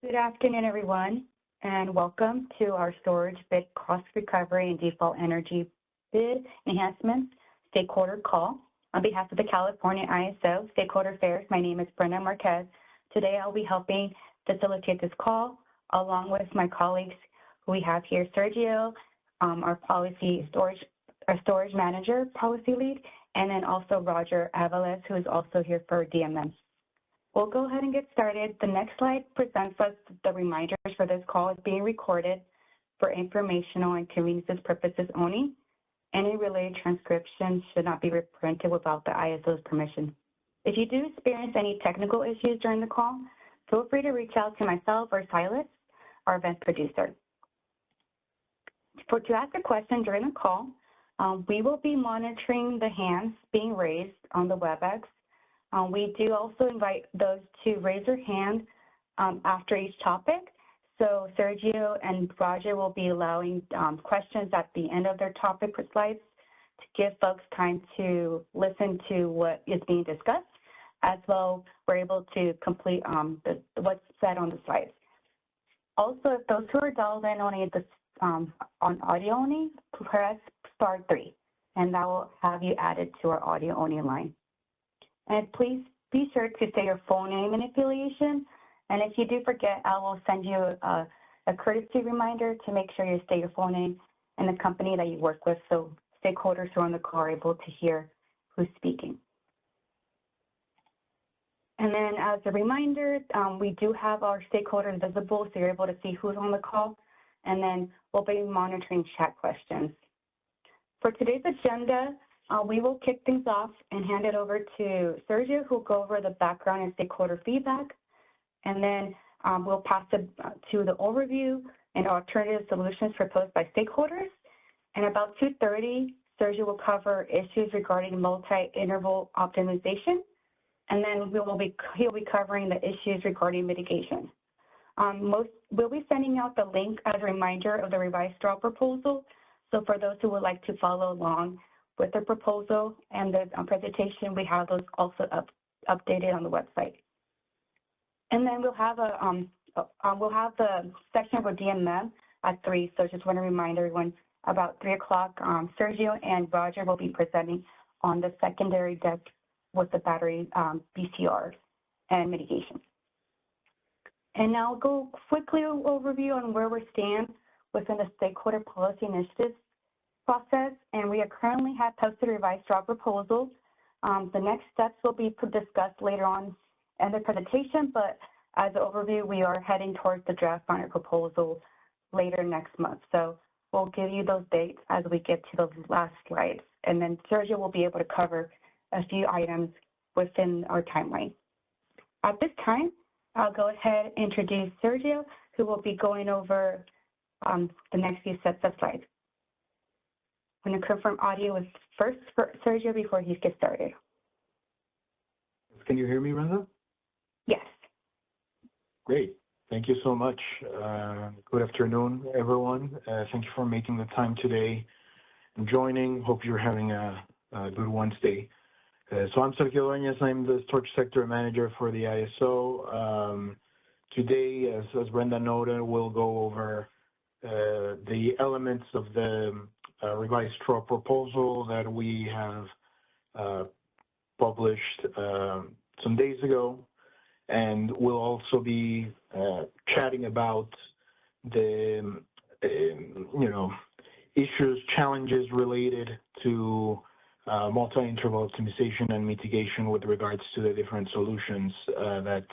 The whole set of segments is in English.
Good afternoon, everyone, and welcome to our storage bid cost recovery and default energy bid enhancements stakeholder call. On behalf of the California ISO Stakeholder Affairs, my name is Brenda Marquez. Today, I'll be helping facilitate this call along with my colleagues who we have here, Sergio, our storage manager, policy lead, and then also Roger Avalos, who is also here for DMM. We'll go ahead and get started. The next slide presents us the reminders for this call is being recorded for informational and convenience purposes only. Any related transcriptions should not be reprinted without the ISO's permission. If you do experience any technical issues during the call, feel free to reach out to myself or Silas, our event producer. To ask a question during the call, we will be monitoring the hands being raised on the WebEx. We do also invite those to raise their hand after each topic. So Sergio and Roger will be allowing questions at the end of their topic slides to give folks time to listen to what is being discussed. As well, we're able to complete what's said on the slides. Also, if those who are dialed in only on audio only, press *3, and that will have you added to our audio only line. And please be sure to say your full name and affiliation. And if you do forget, I will send you a courtesy reminder to make sure you state your full name and the company that you work with so stakeholders who are on the call are able to hear who's speaking. And then as a reminder, we do have our stakeholders visible so you're able to see who's on the call. And then we'll be monitoring chat questions. For today's agenda, we will kick things off and hand it over to Sergio, who will go over the background and stakeholder feedback. And then we'll pass it to the overview and alternative solutions proposed by stakeholders. And about 2:30, Sergio will cover issues regarding multi-interval optimization. And then he'll be covering the issues regarding mitigation. We'll be sending out the link as a reminder of the revised draw proposal. So for those who would like to follow along with the proposal and the presentation, we have those also updated on the website. And then we'll have the section for DMM at 3. So just want to remind everyone about 3 o'clock, Sergio and Roger will be presenting on the secondary deck with the battery BCR and mitigation. And now I'll go quickly overview on where we stand within the stakeholder policy initiatives process, and we currently have posted a revised draw proposal. The next steps will be discussed later on in the presentation, but as an overview, we are heading towards the draft final proposal later next month. So we'll give you those dates as we get to the last slides, and then Sergio will be able to cover a few items within our timeline. At this time, I'll go ahead and introduce Sergio, who will be going over the next few sets of slides. I'm going to confirm audio is first for Sergio before he gets started. Can you hear me, Brenda? Yes. Great. Thank you so much. Good afternoon, everyone. Thank you for making the time today and joining. Hope you're having a good Wednesday. So I'm Sergio Dueñas. I'm the storage sector manager for the ISO. Today, as Brenda noted, we'll go over the elements of the revised draw proposal that we have published some days ago, and we'll also be chatting about the issues, challenges related to multi-interval optimization and mitigation with regards to the different solutions that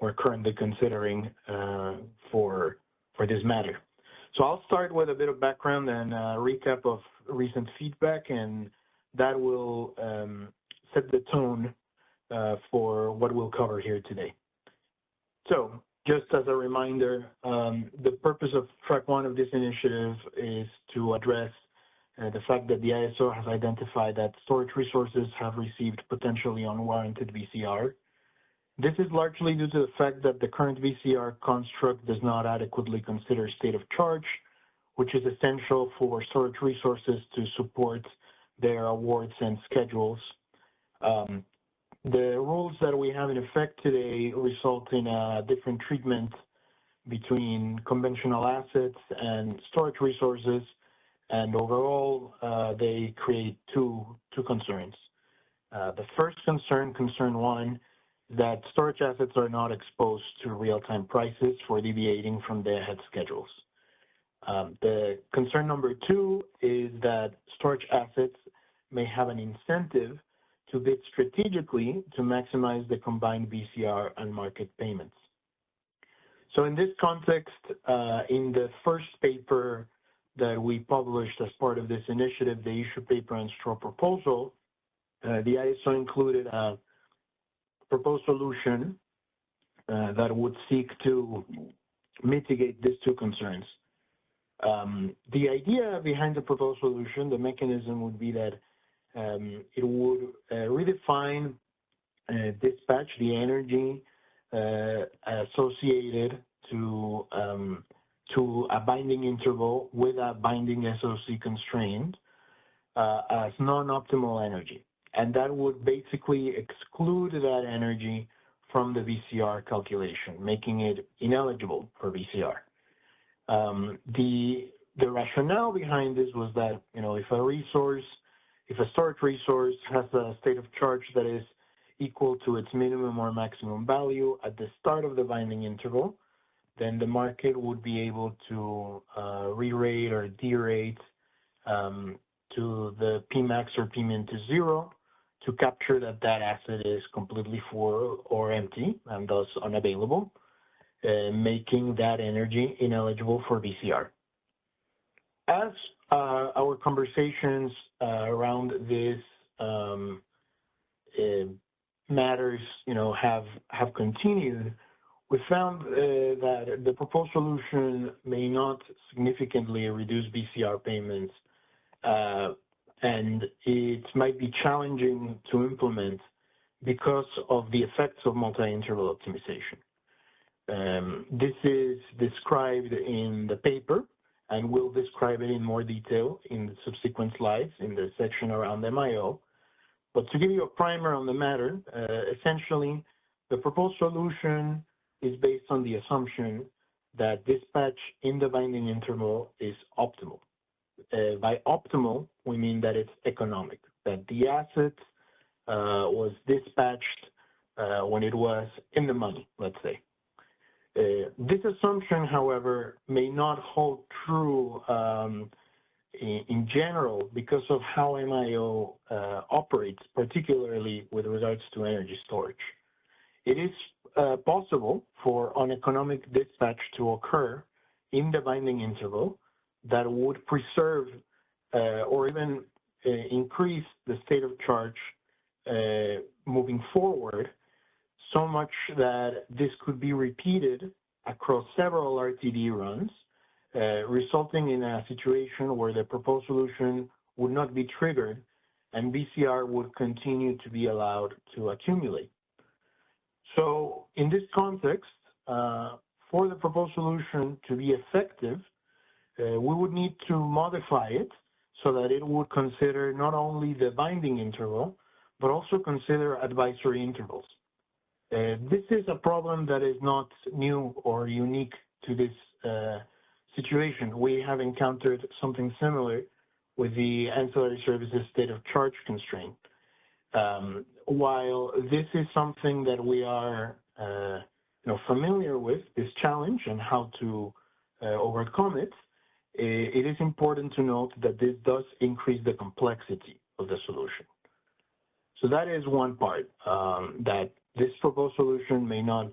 we're currently considering for this matter. So I'll start with a bit of background and a recap of recent feedback, and that will set the tone for what we'll cover here today. So just as a reminder, the purpose of track 1 of this initiative is to address the fact that the ISO has identified that storage resources have received potentially unwarranted VCR. This is largely due to the fact that the current VCR construct does not adequately consider state of charge, which is essential for storage resources to support their awards and schedules. The rules that we have in effect today result in a different treatment between conventional assets and storage resources, and overall, they create two concerns. The first concern one, that storage assets are not exposed to real-time prices for deviating from their head schedules. The concern number two is that storage assets may have an incentive to bid strategically to maximize the combined BCR and market payments. So in this context, in the first paper that we published as part of this initiative, the issue paper and straw proposal, the ISO included a proposed solution that would seek to mitigate these two concerns. The idea behind the proposed solution, the mechanism would be that it would redefine dispatch, the energy associated to a binding interval with a binding SOC constraint as non-optimal energy. And that would basically exclude that energy from the VCR calculation, making it ineligible for VCR. The rationale behind this was that, if a storage resource has a state of charge that is equal to its minimum or maximum value at the start of the binding interval, then the market would be able to re-rate or derate to the Pmax or Pmin to 0 to capture that asset is completely full or empty and thus unavailable, making that energy ineligible for VCR. As our conversations around this matters, have continued, we found that the proposed solution may not significantly reduce VCR payments, and it might be challenging to implement because of the effects of multi-interval optimization. This is described in the paper, and we'll describe it in more detail in the subsequent slides in the section around MIO. But to give you a primer on the matter, essentially, the proposed solution is based on the assumption that dispatch in the binding interval is optimal. By optimal, we mean that it's economic, that the asset was dispatched when it was in the money, let's say. This assumption, however, may not hold true in general because of how MIO operates, particularly with regards to energy storage. It is possible for uneconomic dispatch to occur in the binding interval that would preserve or even increase the state of charge moving forward, so much that this could be repeated across several RTD runs, resulting in a situation where the proposed solution would not be triggered and VCR would continue to be allowed to accumulate. So in this context, for the proposed solution to be effective, we would need to modify it so that it would consider not only the binding interval, but also consider advisory intervals. This is a problem that is not new or unique to this situation. We have encountered something similar with the ancillary services state of charge constraint. While this is something that we are familiar with, this challenge and how to overcome it, it is important to note that this does increase the complexity of the solution. So that is one part, that this proposed solution may not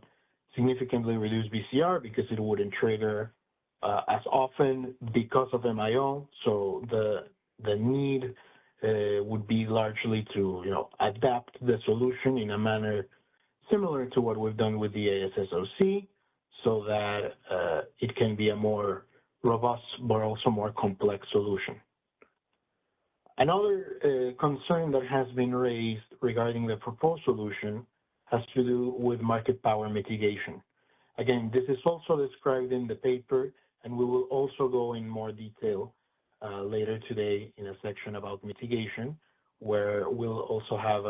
significantly reduce VCR because it wouldn't trigger as often because of MIO. So the need would be largely to adapt the solution in a manner similar to what we've done with the ASSOC, so that it can be a more robust but also more complex solution. Another concern that has been raised regarding the proposed solution has to do with market power mitigation. Again, this is also described in the paper, and we will also go in more detail later today in a section about mitigation, where we'll also have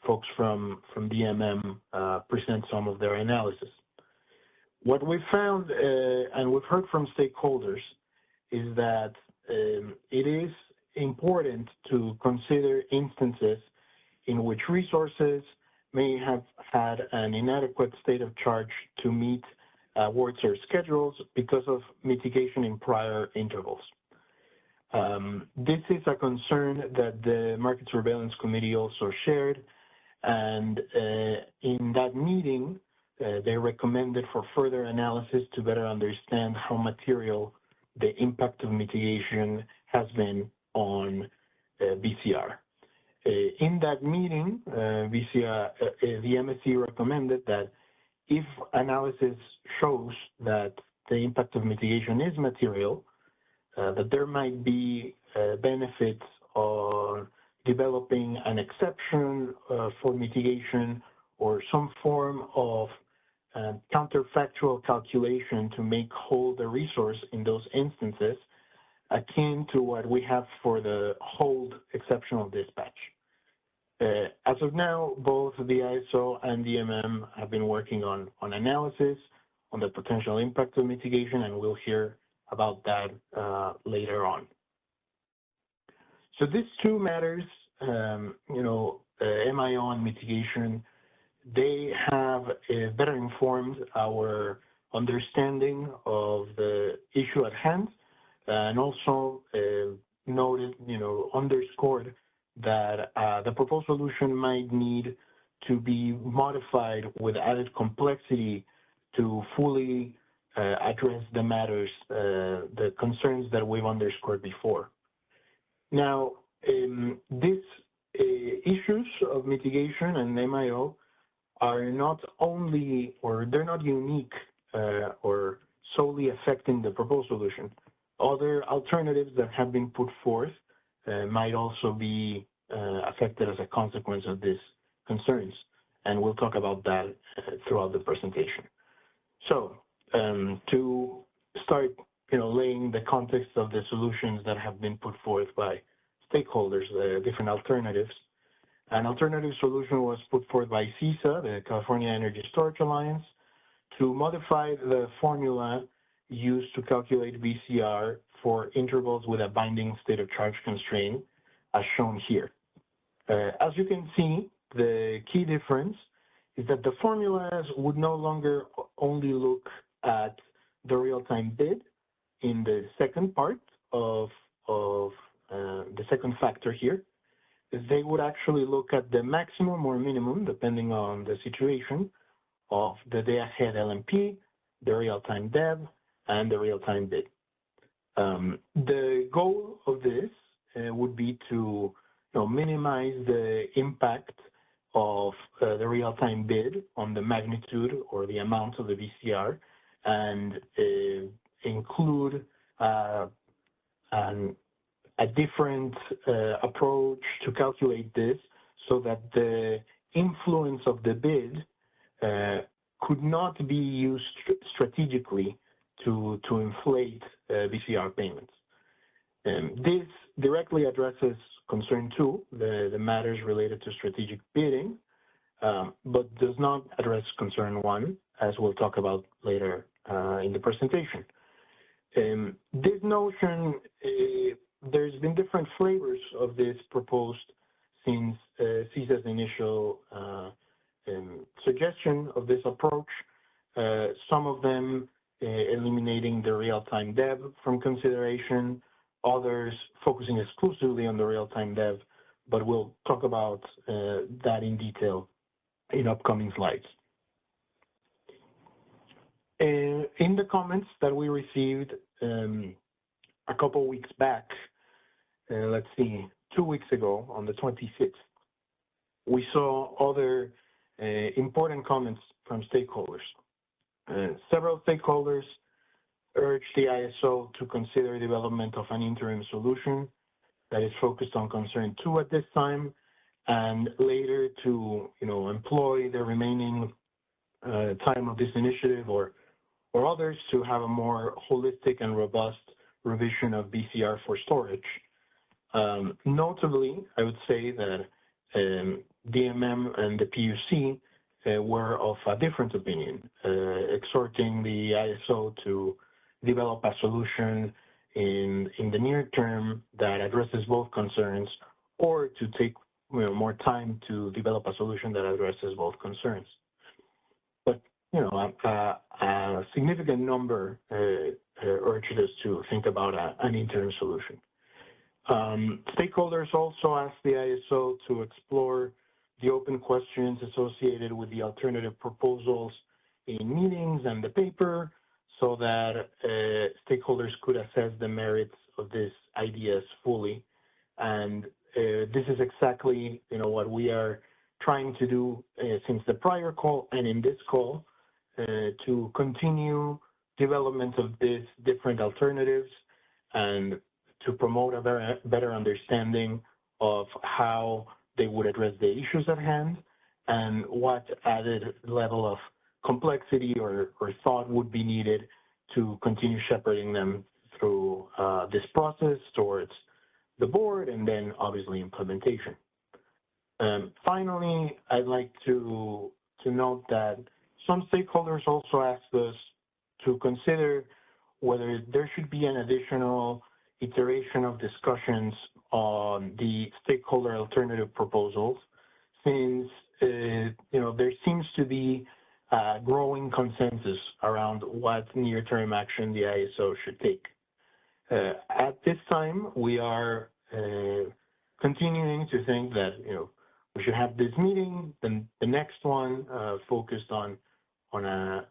folks from DMM present some of their analysis. What we found, and we've heard from stakeholders, is that it is important to consider instances in which resources may have had an inadequate state of charge to meet awards or schedules because of mitigation in prior intervals. This is a concern that the Market Surveillance Committee also shared, and in that meeting, they recommended for further analysis to better understand how material the impact of mitigation has been on BCR. In that meeting, the MSC recommended that if analysis shows that the impact of mitigation is material, that there might be benefits on developing an exception for mitigation or some form of counterfactual calculation to make whole the resource in those instances, akin to what we have for the hold exceptional dispatch. As of now, both the ISO and DMM have been working on analysis on the potential impact of mitigation, and we'll hear about that later on. So these two matters, MIO and mitigation, they have better informed our understanding of the issue at hand, and also underscored that the proposed solution might need to be modified with added complexity to fully address the matters, the concerns that we've underscored before. Now, these issues of mitigation and MIO are not only, or they're not unique or solely affecting the proposed solution. Other alternatives that have been put forth might also be affected as a consequence of these concerns, and we'll talk about that throughout the presentation. So, to start, laying the context of the solutions that have been put forth by stakeholders, different alternatives. An alternative solution was put forth by CESA, the California Energy Storage Alliance, to modify the formula used to calculate BCR for intervals with a binding state of charge constraint, as shown here. As you can see, the key difference is that the formulas would no longer only look at the real-time bid in the second part of the second factor here. They would actually look at the maximum or minimum, depending on the situation, of the day-ahead LMP, the real-time DEV, and the real-time bid. The goal of this would be to minimize the impact of the real-time bid on the magnitude or the amount of the BCR, and include a different approach to calculate this so that the influence of the bid could not be used strategically to inflate BCR payments. This directly addresses concern 2, the matters related to strategic bidding, but does not address concern 1, as we'll talk about later in the presentation. This notion, there's been different flavors of this proposed since CESA's initial suggestion of this approach, some of them eliminating the real-time DEV from consideration, others focusing exclusively on the real-time DEV, but we'll talk about that in detail in upcoming slides. In the comments that we received a couple weeks back, let's see, 2 weeks ago on the 26th, we saw other important comments from stakeholders. Several stakeholders urged the ISO to consider development of an interim solution that is focused on concern 2 at this time, and later to employ the remaining time of this initiative or others to have a more holistic and robust revision of BCR for storage. Notably, I would say that DMM and the PUC were of a different opinion, exhorting the ISO to develop a solution in the near term that addresses both concerns, or to take more time to develop a solution that addresses both concerns. But a significant number urged us to think about an interim solution. Stakeholders also asked the ISO to explore the open questions associated with the alternative proposals in meetings and the paper, so that stakeholders could assess the merits of these ideas fully. And this is exactly what we are trying to do since the prior call and in this call, to continue development of these different alternatives and to promote a better understanding of how they would address the issues at hand and what added level of complexity or thought would be needed to continue shepherding them through this process towards the board and then obviously implementation. Finally, I'd like to note that some stakeholders also asked us to consider whether there should be an additional iteration of discussions on the stakeholder alternative proposals, since there seems to be a growing consensus around what near-term action the ISO should take. At this time, we are continuing to think that we should have this meeting, then the next one focused on a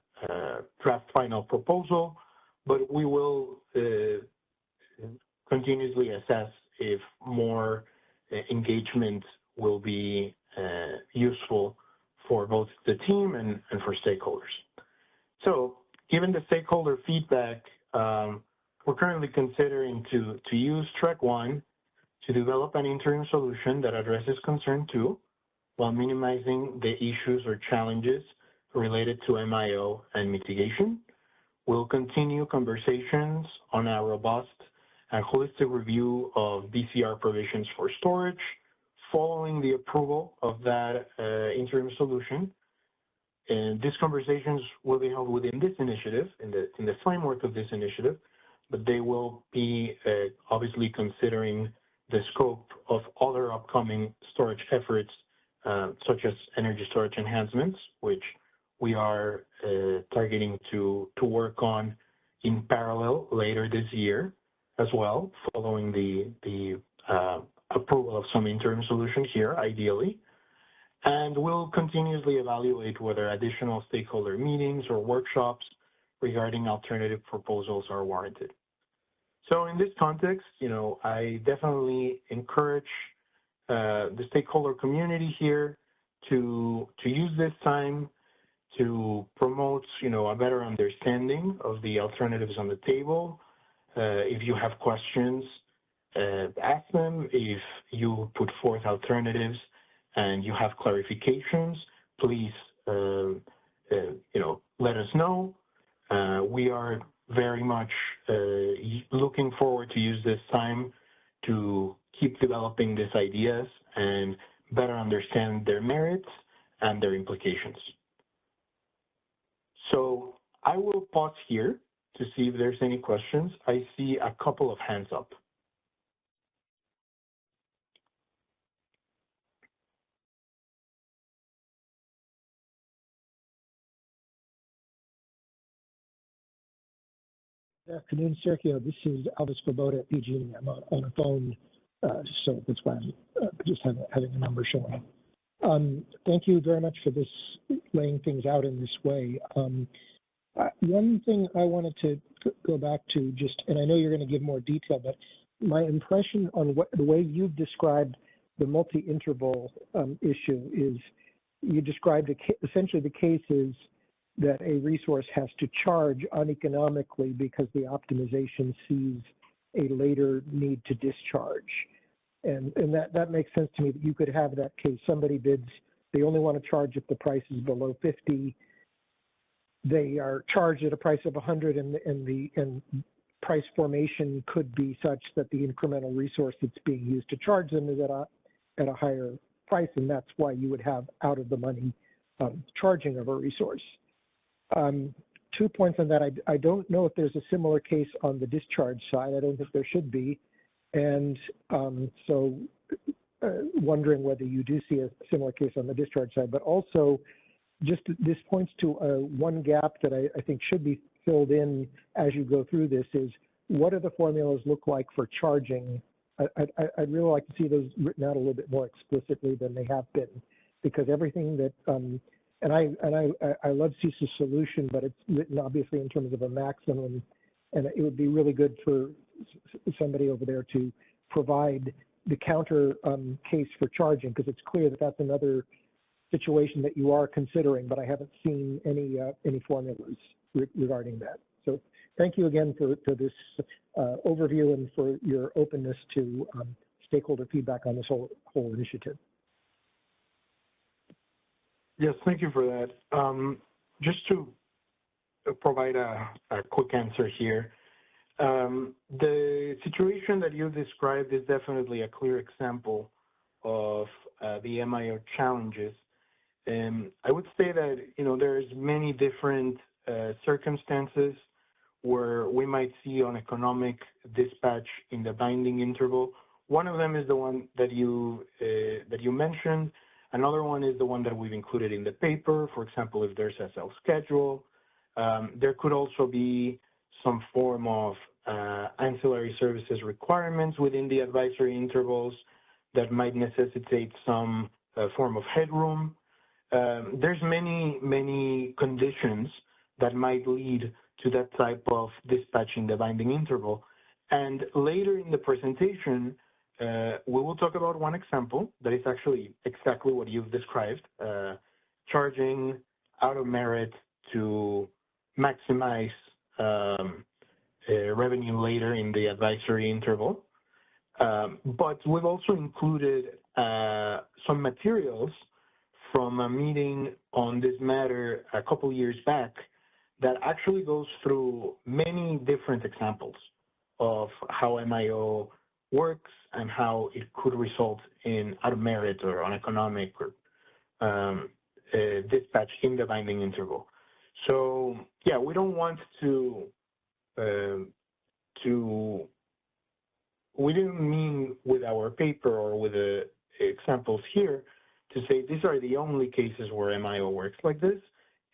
draft final proposal, but we will continuously assess if more engagement will be useful for both the team and for stakeholders. So given the stakeholder feedback, we're currently considering to use track 1 to develop an interim solution that addresses concern 2 while minimizing the issues or challenges related to MIO and mitigation. We'll continue conversations on a robust and holistic review of BCR provisions for storage following the approval of that interim solution. And these conversations will be held within this initiative, in the framework of this initiative, but they will be obviously considering the scope of other upcoming storage efforts, such as energy storage enhancements, which we are targeting to work on in parallel later this year as well, following the approval of some interim solutions here, ideally. And we'll continuously evaluate whether additional stakeholder meetings or workshops regarding alternative proposals are warranted. So in this context, I definitely encourage the stakeholder community here to use this time to promote, a better understanding of the alternatives on the table. If you have questions, ask them. If you put forth alternatives and you have clarifications, please, let us know. We are very much looking forward to use this time to keep developing these ideas and better understand their merits and their implications. So I will pause here to see if there's any questions. I see a couple of hands up. Good afternoon, Sergio. This is Alvis Svoboda at PG&E. I'm on a phone, so that's why I'm just having a number showing up. Thank you very much for this, laying things out in this way. One thing I wanted to go back to, and I know you're going to give more detail, but my impression on the way you've described the multi-interval issue is you described essentially the case is that a resource has to charge uneconomically because the optimization sees a later need to discharge. And that makes sense to me, that you could have that case. Somebody bids, they only want to charge if the price is below 50. They are charged at a price of 100, and price formation could be such that the incremental resource that's being used to charge them is at a higher price, and that's why you would have out of the money charging of a resource. 2 points on that. I don't know if there's a similar case on the discharge side. I don't think there should be. And so wondering whether you do see a similar case on the discharge side, but also just this points to one gap that I think should be filled in as you go through this is, what do the formulas look like for charging? I'd really like to see those written out a little bit more explicitly than they have been, because everything that, and I love CESA's solution, but it's written obviously in terms of a maximum, and it would be really good for somebody over there to provide the counter case for charging, because it's clear that that's another situation that you are considering, but I haven't seen any formulas regarding that. So thank you again for this overview and for your openness to stakeholder feedback on this whole initiative. Yes, thank you for that. Just to provide a quick answer here, the situation that you described is definitely a clear example of the MIO challenges. I would say that, there's many different circumstances where we might see uneconomic dispatch in the binding interval. One of them is the one that you mentioned. Another one is the one that we've included in the paper. For example, if there's a self-schedule, there could also be some form of ancillary services requirements within the advisory intervals that might necessitate some form of headroom. There's many conditions that might lead to that type of dispatch in the binding interval. And later in the presentation, we will talk about one example that is actually exactly what you've described, charging out of merit to maximize revenue later in the advisory interval. But we've also included some materials from a meeting on this matter a couple years back that actually goes through many different examples of how MIO works and how it could result in out of merit or uneconomic or dispatch in the binding interval. So yeah, we don't want we didn't mean with our paper or with the examples here to say these are the only cases where MIO works like this.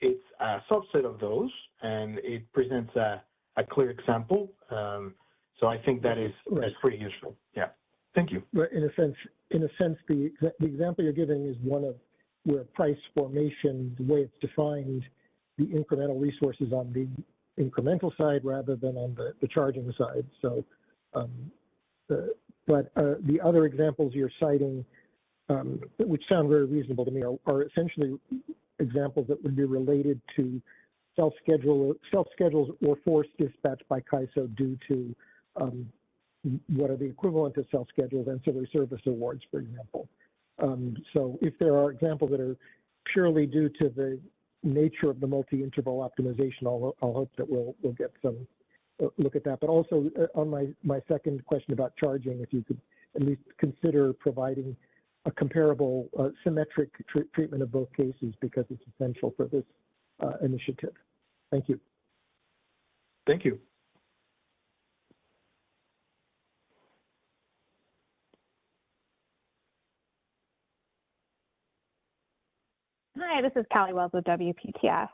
It's a subset of those, and it presents a clear example. So I think that's pretty useful. Yeah, thank you. But in a sense, the example you're giving is one of where price formation, the way it's defined, the incremental resources on the incremental side rather than on the charging side. So, but the other examples you're citing, which sound very reasonable to me, are essentially examples that would be related to self-schedules or forced dispatch by CAISO due to what are the equivalent of self-schedules, ancillary service awards, for example. So if there are examples that are purely due to the nature of the multi-interval optimization, I'll hope that we'll get some look at that. But also on my second question about charging, if you could at least consider providing a comparable symmetric treatment of both cases, because it's essential for this initiative. Thank you. Thank you. Hi, this is Callie Wells with WPTF.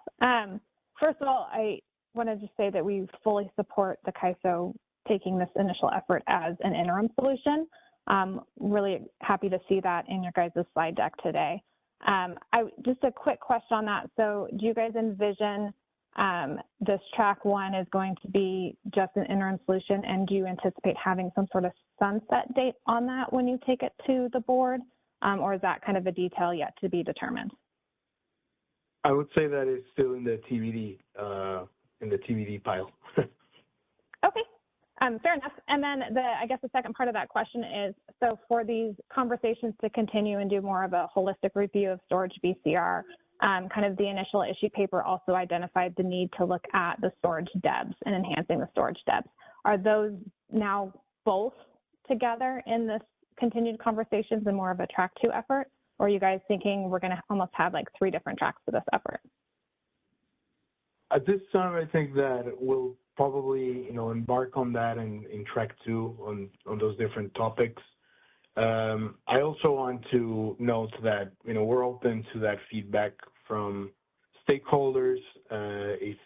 First of all, I wanted to say that we fully support the CAISO taking this initial effort as an interim solution. Really happy to see that in your guys' slide deck today. Just a quick question on that. So do you guys envision this track one is going to be just an interim solution, and do you anticipate having some sort of sunset date on that when you take it to the board, or is that kind of a detail yet to be determined? I would say that it's still in the TBD pile. Okay, fair enough. And then I guess the second part of that question is, so for these conversations to continue and do more of a holistic review of storage BCR, kind of the initial issue paper also identified the need to look at the storage depths and enhancing the storage depths. Are those now both together in this continued conversations and more of a track two effort? Or are you guys thinking we're going to almost have like 3 different tracks to this effort? At this time, I think that we'll probably, embark on that in track 2 on those different topics. I also want to note that, we're open to that feedback from stakeholders. If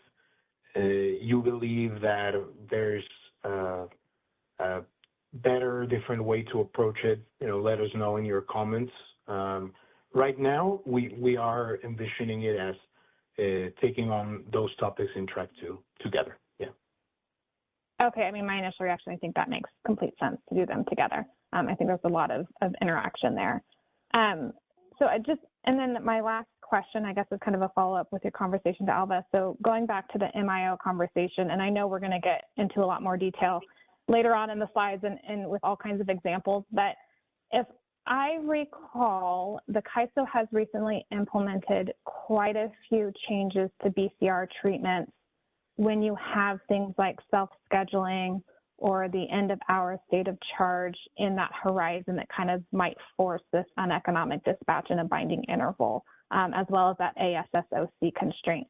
you believe that there's a better, different way to approach it, let us know in your comments. Right now, we are envisioning it as taking on those topics in track 2 together. Yeah. Okay. I mean, my initial reaction, I think that makes complete sense to do them together. I think there's a lot of interaction there. And then my last question, I guess, is kind of a follow-up with your conversation to Alva. So going back to the MIO conversation, and I know we're going to get into a lot more detail later on in the slides and with all kinds of examples, but if I recall, the CAISO has recently implemented quite a few changes to BCR treatments when you have things like self-scheduling or the end-of-hour state of charge in that horizon that kind of might force this uneconomic dispatch in a binding interval, as well as that ASSOC constraint.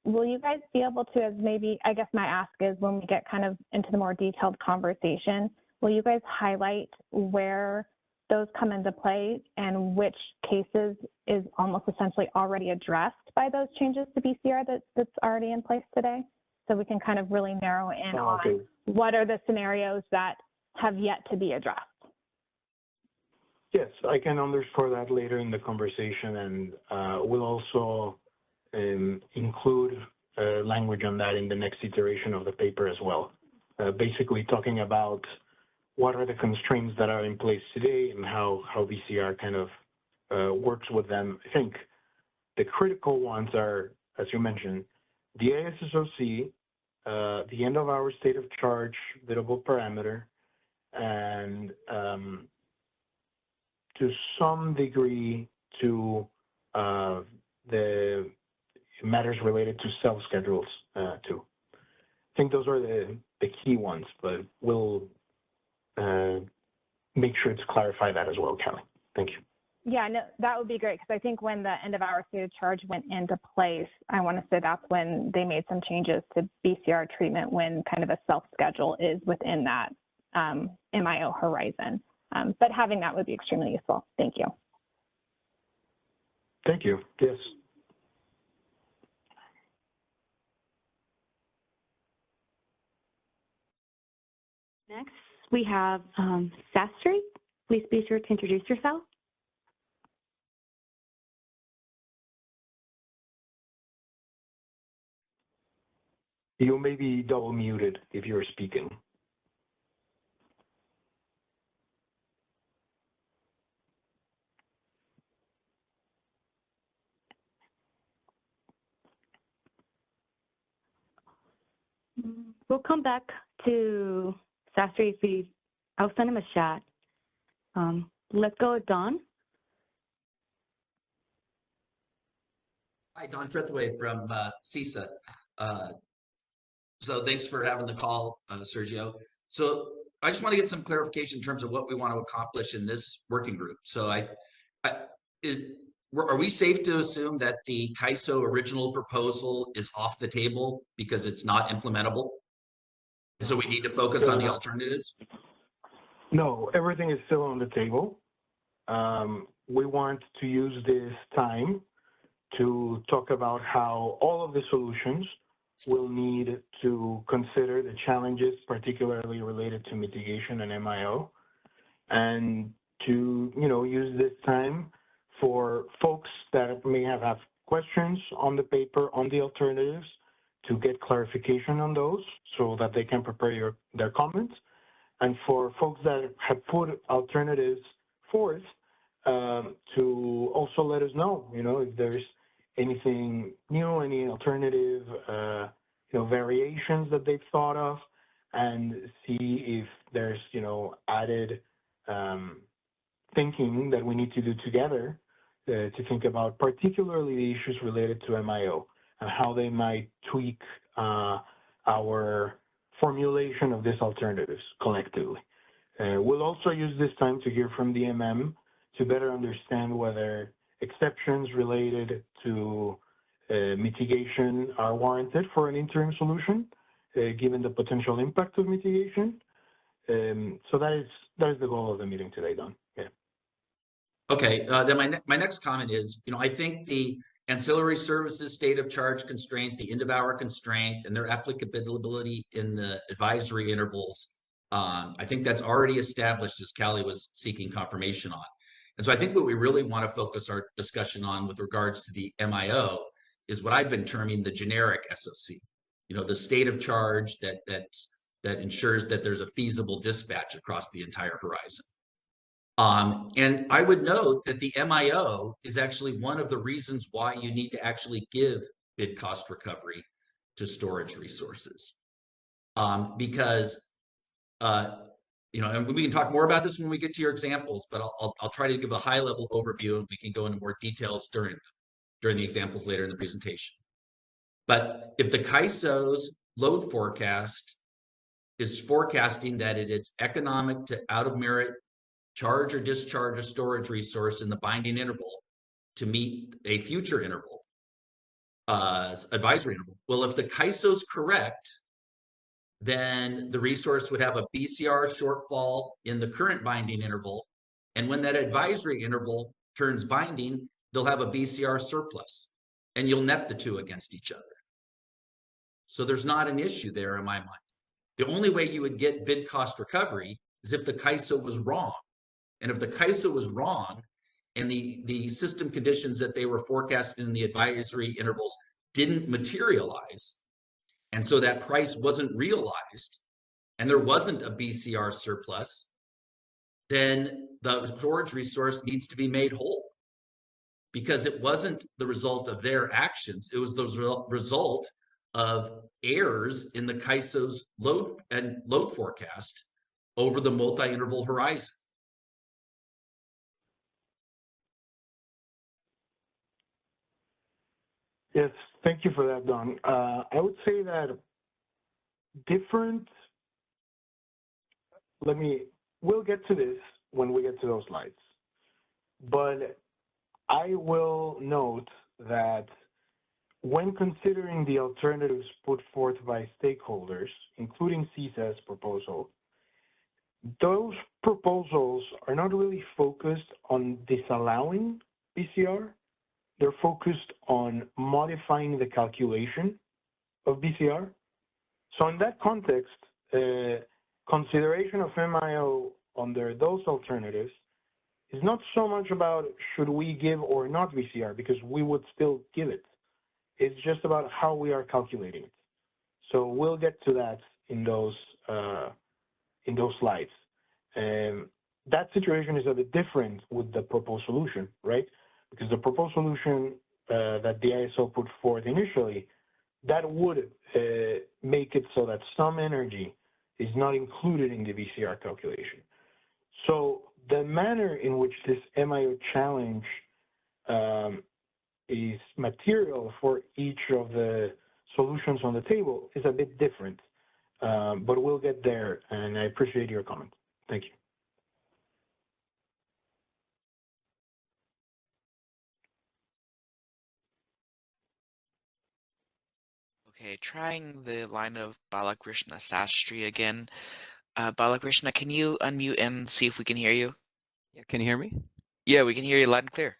Will you guys be able to, as maybe, I guess my ask is when we get kind of into the more detailed conversation, will you guys highlight where those come into play and which cases is almost essentially already addressed by those changes to BCR that's already in place today? So we can kind of really narrow in on what are the scenarios that have yet to be addressed. Yes, I can underscore that later in the conversation, and we'll also include language on that in the next iteration of the paper as well. Basically talking about what are the constraints that are in place today and how BCR kind of works with them. I think the critical ones are, as you mentioned, the ASSOC, the end-of-hour state of charge biddable parameter, and to some degree to the matters related to self-schedules too. I think those are the key ones, but we'll make sure to clarify that as well, Kelly. Thank you. Yeah, no, that would be great, because I think when the end-of-hour state of charge went into place, I want to say that's when they made some changes to BCR treatment when kind of a self-schedule is within that MIO horizon. But having that would be extremely useful. Thank you. Thank you. Yes. Next, we have Sastry. Please be sure to introduce yourself. You may be double muted if you're speaking. We'll come back to Sastry if I'll send him a chat. Let's go with Don. Hi, Don Frithway from CISA. So thanks for having the call, Sergio. So I just want to get some clarification in terms of what we want to accomplish in this working group. So are we safe to assume that the CAISO original proposal is off the table because it's not implementable? So we need to focus on the alternatives? No, everything is still on the table. We want to use this time to talk about how all of the solutions will need to consider the challenges, particularly related to mitigation and MIO, and to, use this time for folks that may have questions on the paper, on the alternatives, to get clarification on those so that they can prepare their comments. And for folks that have put alternatives forth, to also let us know, if there's anything new, any alternative, variations that they've thought of, and see if there's, added thinking that we need to do together to think about particularly the issues related to MIO and how they might tweak our formulation of these alternatives collectively. We'll also use this time to hear from the MM to better understand whether exceptions related to mitigation are warranted for an interim solution, given the potential impact of mitigation. So that is the goal of the meeting today, Don. Yeah. Okay, then my next comment is, I think the ancillary services state of charge constraint, the end of hour constraint, and their applicability in the advisory intervals, I think that's already established, as Callie was seeking confirmation on. And so I think what we really want to focus our discussion on with regards to the MIO is what I've been terming the generic SOC. The state of charge that ensures that there's a feasible dispatch across the entire horizon. And I would note that the MIO is actually one of the reasons why you need to actually give bid cost recovery to storage resources. Because, and we can talk more about this when we get to your examples, but I'll try to give a high level overview and we can go into more details during the examples later in the presentation. But if the CAISO's load forecast is forecasting that it is economic to out of merit charge or discharge a storage resource in the binding interval to meet a future interval, advisory interval. Well, if the CAISO is correct, then the resource would have a BCR shortfall in the current binding interval. And when that advisory interval turns binding, they'll have a BCR surplus, and you'll net the two against each other. So there's not an issue there in my mind. The only way you would get bid cost recovery is if the CAISO was wrong. And if the CAISO was wrong and the system conditions that they were forecasting in the advisory intervals didn't materialize, and so that price wasn't realized, and there wasn't a BCR surplus, then the storage resource needs to be made whole, because it wasn't the result of their actions. It was the result of errors in the CAISO's load forecast over the multi-interval horizon. Yes, thank you for that, Don. I would say that we'll get to this when we get to those slides. But I will note that when considering the alternatives put forth by stakeholders, including CESA's proposal, those proposals are not really focused on disallowing BCR. They're focused on modifying the calculation of BCR. So in that context, consideration of MIO under those alternatives is not so much about should we give or not BCR, because we would still give it. It's just about how we are calculating it. So we'll get to that in those slides. That situation is a bit different with the proposed solution, right? Because the proposed solution that the ISO put forth initially, that would make it so that some energy is not included in the BCR calculation. So the manner in which this MIO challenge is material for each of the solutions on the table is a bit different, but we'll get there, and I appreciate your comment. Thank you. Okay, trying the line of Balakrishna Sastry again. Balakrishna, can you unmute and see if we can hear you? Yeah, can you hear me? Yeah, we can hear you loud and clear.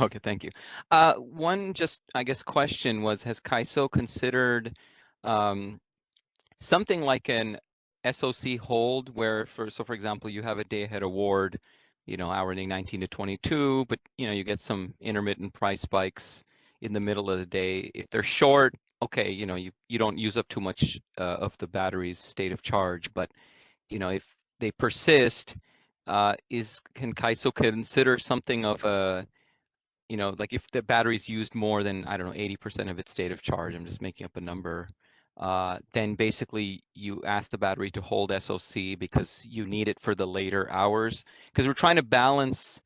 Okay, thank you. One just, I guess, question was, has CAISO considered something like an SOC hold where, for example, you have a day-ahead award, averaging 19 to 22, but, you get some intermittent price spikes in the middle of the day. If they're short, okay, you don't use up too much of the battery's state of charge, but, if they persist, can CAISO consider something of a, like if the battery's used more than, I don't know, 80% of its state of charge, I'm just making up a number, then basically you ask the battery to hold SOC because you need it for the later hours. Because we're trying to balance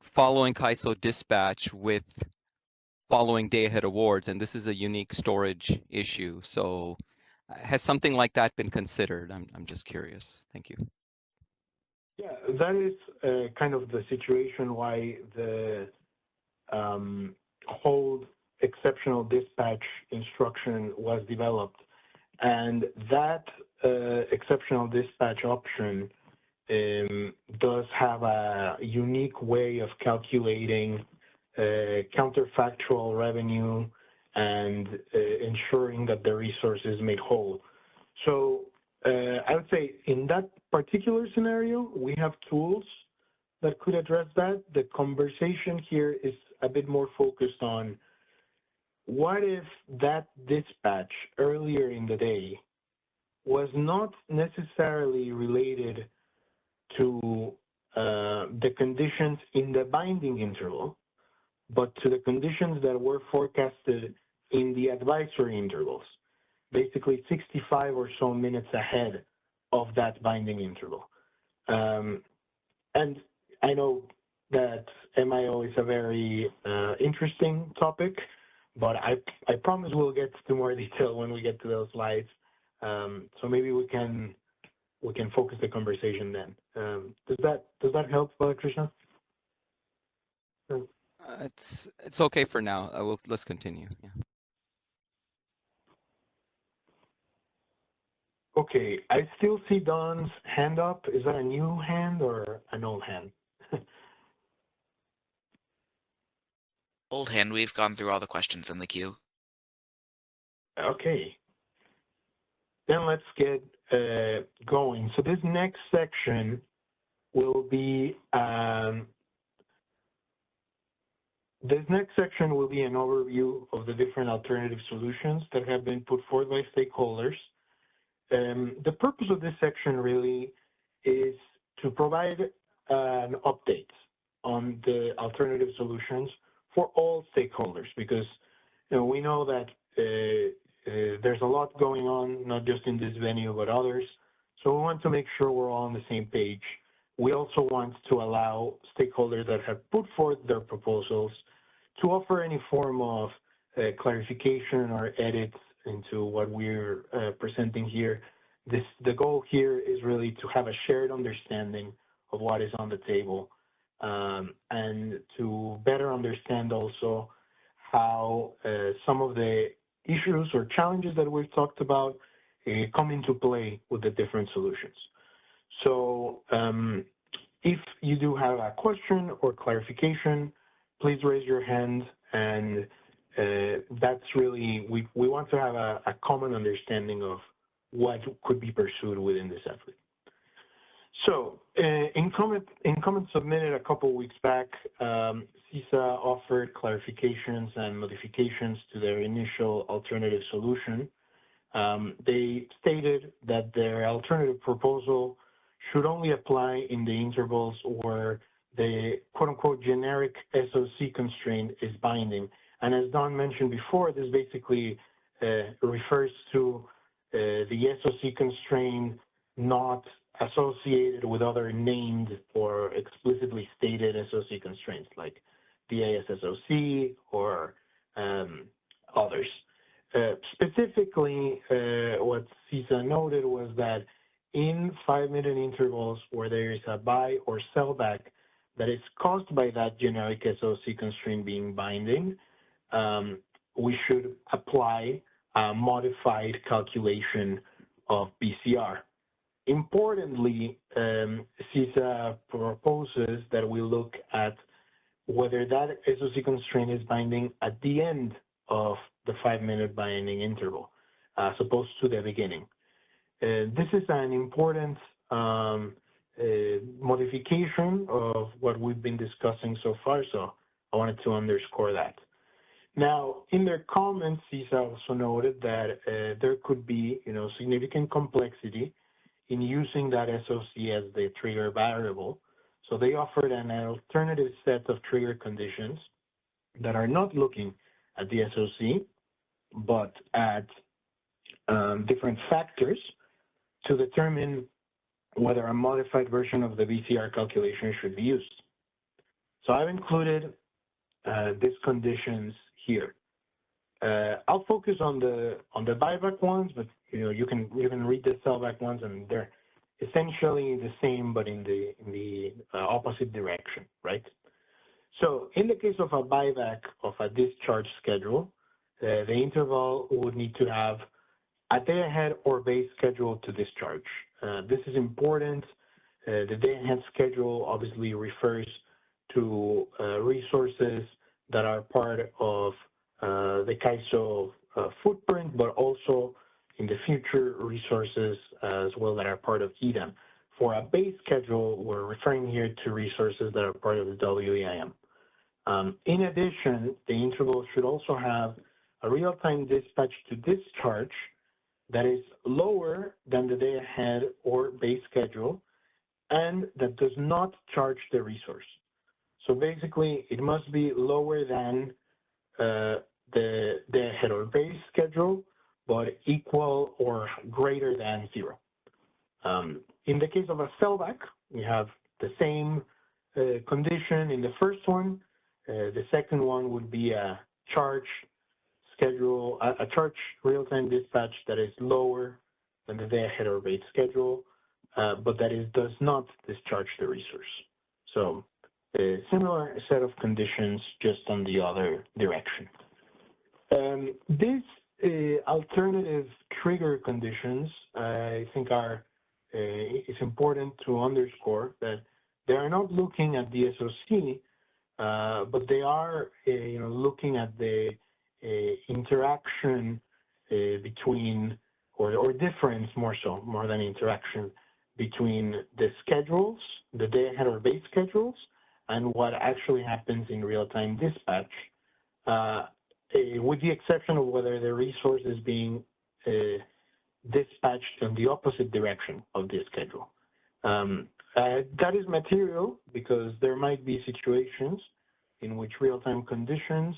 following CAISO dispatch with following day-ahead awards, and this is a unique storage issue. So has something like that been considered? I'm just curious. Thank you. Yeah, that is kind of the situation why the hold exceptional dispatch instruction was developed. And that exceptional dispatch option does have a unique way of calculating counterfactual revenue and ensuring that the resource is made whole. So I would say in that particular scenario, we have tools that could address that. The conversation here is a bit more focused on what if that dispatch earlier in the day was not necessarily related to the conditions in the binding interval, but to the conditions that were forecasted in the advisory intervals, basically 65 or so minutes ahead of that binding interval. And I know that MIO is a very interesting topic, but I promise we'll get to more detail when we get to those slides. So maybe we can focus the conversation then. Does that help, Balakrishna? It's okay for now. Let's continue. Yeah. Okay, I still see Don's hand up. Is that a new hand or an old hand? Old hand, we've gone through all the questions in the queue. Okay. Then let's get going. So this next section will be an overview of the different alternative solutions that have been put forth by stakeholders. The purpose of this section really is to provide an update on the alternative solutions for all stakeholders, because we know that there's a lot going on, not just in this venue, but others. So we want to make sure we're all on the same page. We also want to allow stakeholders that have put forth their proposals to offer any form of clarification or edits into what we're presenting here. The goal here is really to have a shared understanding of what is on the table, and to better understand also how some of the issues or challenges that we've talked about come into play with the different solutions. So if you do have a question or clarification, please raise your hand, and that's really, we want to have a common understanding of what could be pursued within this effort. So in comments submitted a couple weeks back, CISA offered clarifications and modifications to their initial alternative solution. They stated that their alternative proposal should only apply in the intervals where the quote-unquote generic SOC constraint is binding. And as Don mentioned before, this basically refers to the SOC constraint not associated with other named or explicitly stated SOC constraints like the ASSOC or others. Specifically, what CISA noted was that in 5-minute intervals where there is a buy or sell back that is caused by that generic SOC constraint being binding, we should apply a modified calculation of BCR. Importantly, CISA proposes that we look at whether that SOC constraint is binding at the end of the 5-minute binding interval, as opposed to the beginning. This is an important modification of what we've been discussing so far, so I wanted to underscore that. Now, in their comments, CISA also noted that there could be, significant complexity in using that SOC as the trigger variable. So they offered an alternative set of trigger conditions that are not looking at the SOC, but at different factors to determine whether a modified version of the BCR calculation should be used. So I've included these conditions here. I'll focus on the buyback ones, but you can read the sellback ones, and they're essentially the same, but in the opposite direction, right? So in the case of a buyback of a discharge schedule, the interval would need to have a day-ahead or base schedule to discharge. This is important. The day-ahead schedule obviously refers to resources that are part of the CAISO footprint, but also in the future resources as well that are part of EDAM. For a base schedule, we're referring here to resources that are part of the WEIM. In addition, the interval should also have a real-time dispatch to discharge that is lower than the day-ahead or base schedule and that does not charge the resource. So basically, it must be lower than the day-ahead or base schedule, but equal or greater than 0. In the case of a sellback, we have the same condition in the first one. The second one would be a charge schedule, a charge real-time dispatch that is lower than the day-ahead or base schedule, but that does not discharge the resource. So a similar set of conditions, just on the other direction. These alternative trigger conditions, I think it's important to underscore that they are not looking at the SOC, but they are looking at the interaction between, or difference more than interaction, between the schedules, the day-ahead or base schedules, and what actually happens in real-time dispatch, with the exception of whether the resource is being dispatched in the opposite direction of the schedule. That is material because there might be situations in which real-time conditions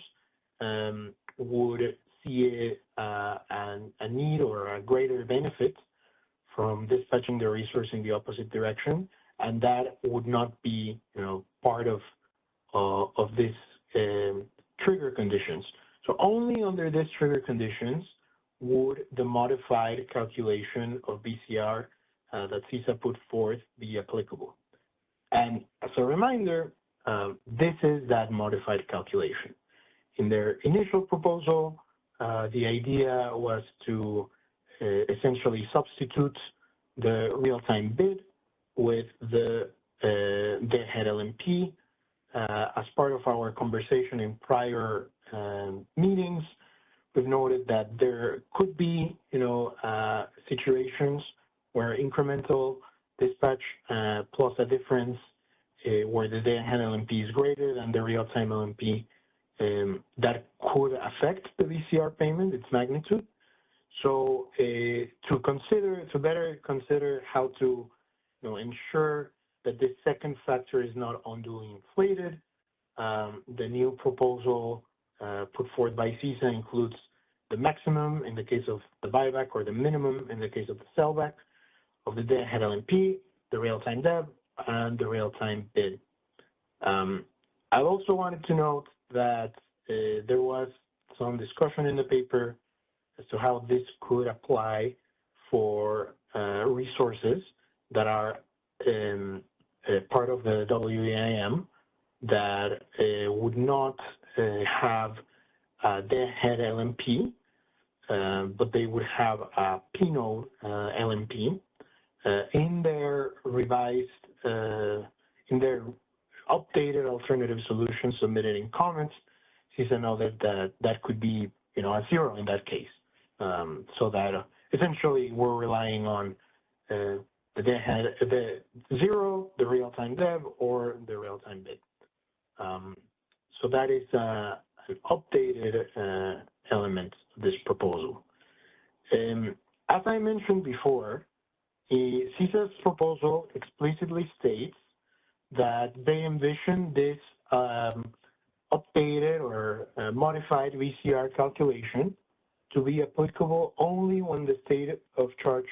would see a need or a greater benefit from dispatching the resource in the opposite direction, and that would not be, part of this trigger conditions. So only under these trigger conditions would the modified calculation of BCR that CISA put forth be applicable. And as a reminder, this is that modified calculation. In their initial proposal, the idea was to essentially substitute the real-time bid with the day-ahead LMP. As part of our conversation in prior meetings, we've noted that there could be, situations where incremental dispatch plus a difference where the day-ahead LMP is greater than the real-time LMP, that could affect the VCR payment, its magnitude. So to better consider how to ensure that this second factor is not unduly inflated, the new proposal put forth by CISA includes the maximum in the case of the buyback or the minimum in the case of the sellback of the day-ahead LMP, the real-time DEB, and the real-time bid. I also wanted to note that there was some discussion in the paper as to how this could apply for resources that are part of the WEIM that would not have a day-ahead LMP, but they would have a P-node LMP. In their revised, in their updated alternative solution submitted in comments, CISA noted that could be, a 0 in that case. So that essentially we're relying on the day-ahead, the 0, the real-time DEB, or the real-time bid. So that is an updated element of this proposal. As I mentioned before, CISA's proposal explicitly states that they envision this updated or modified VCR calculation to be applicable only when the state of charge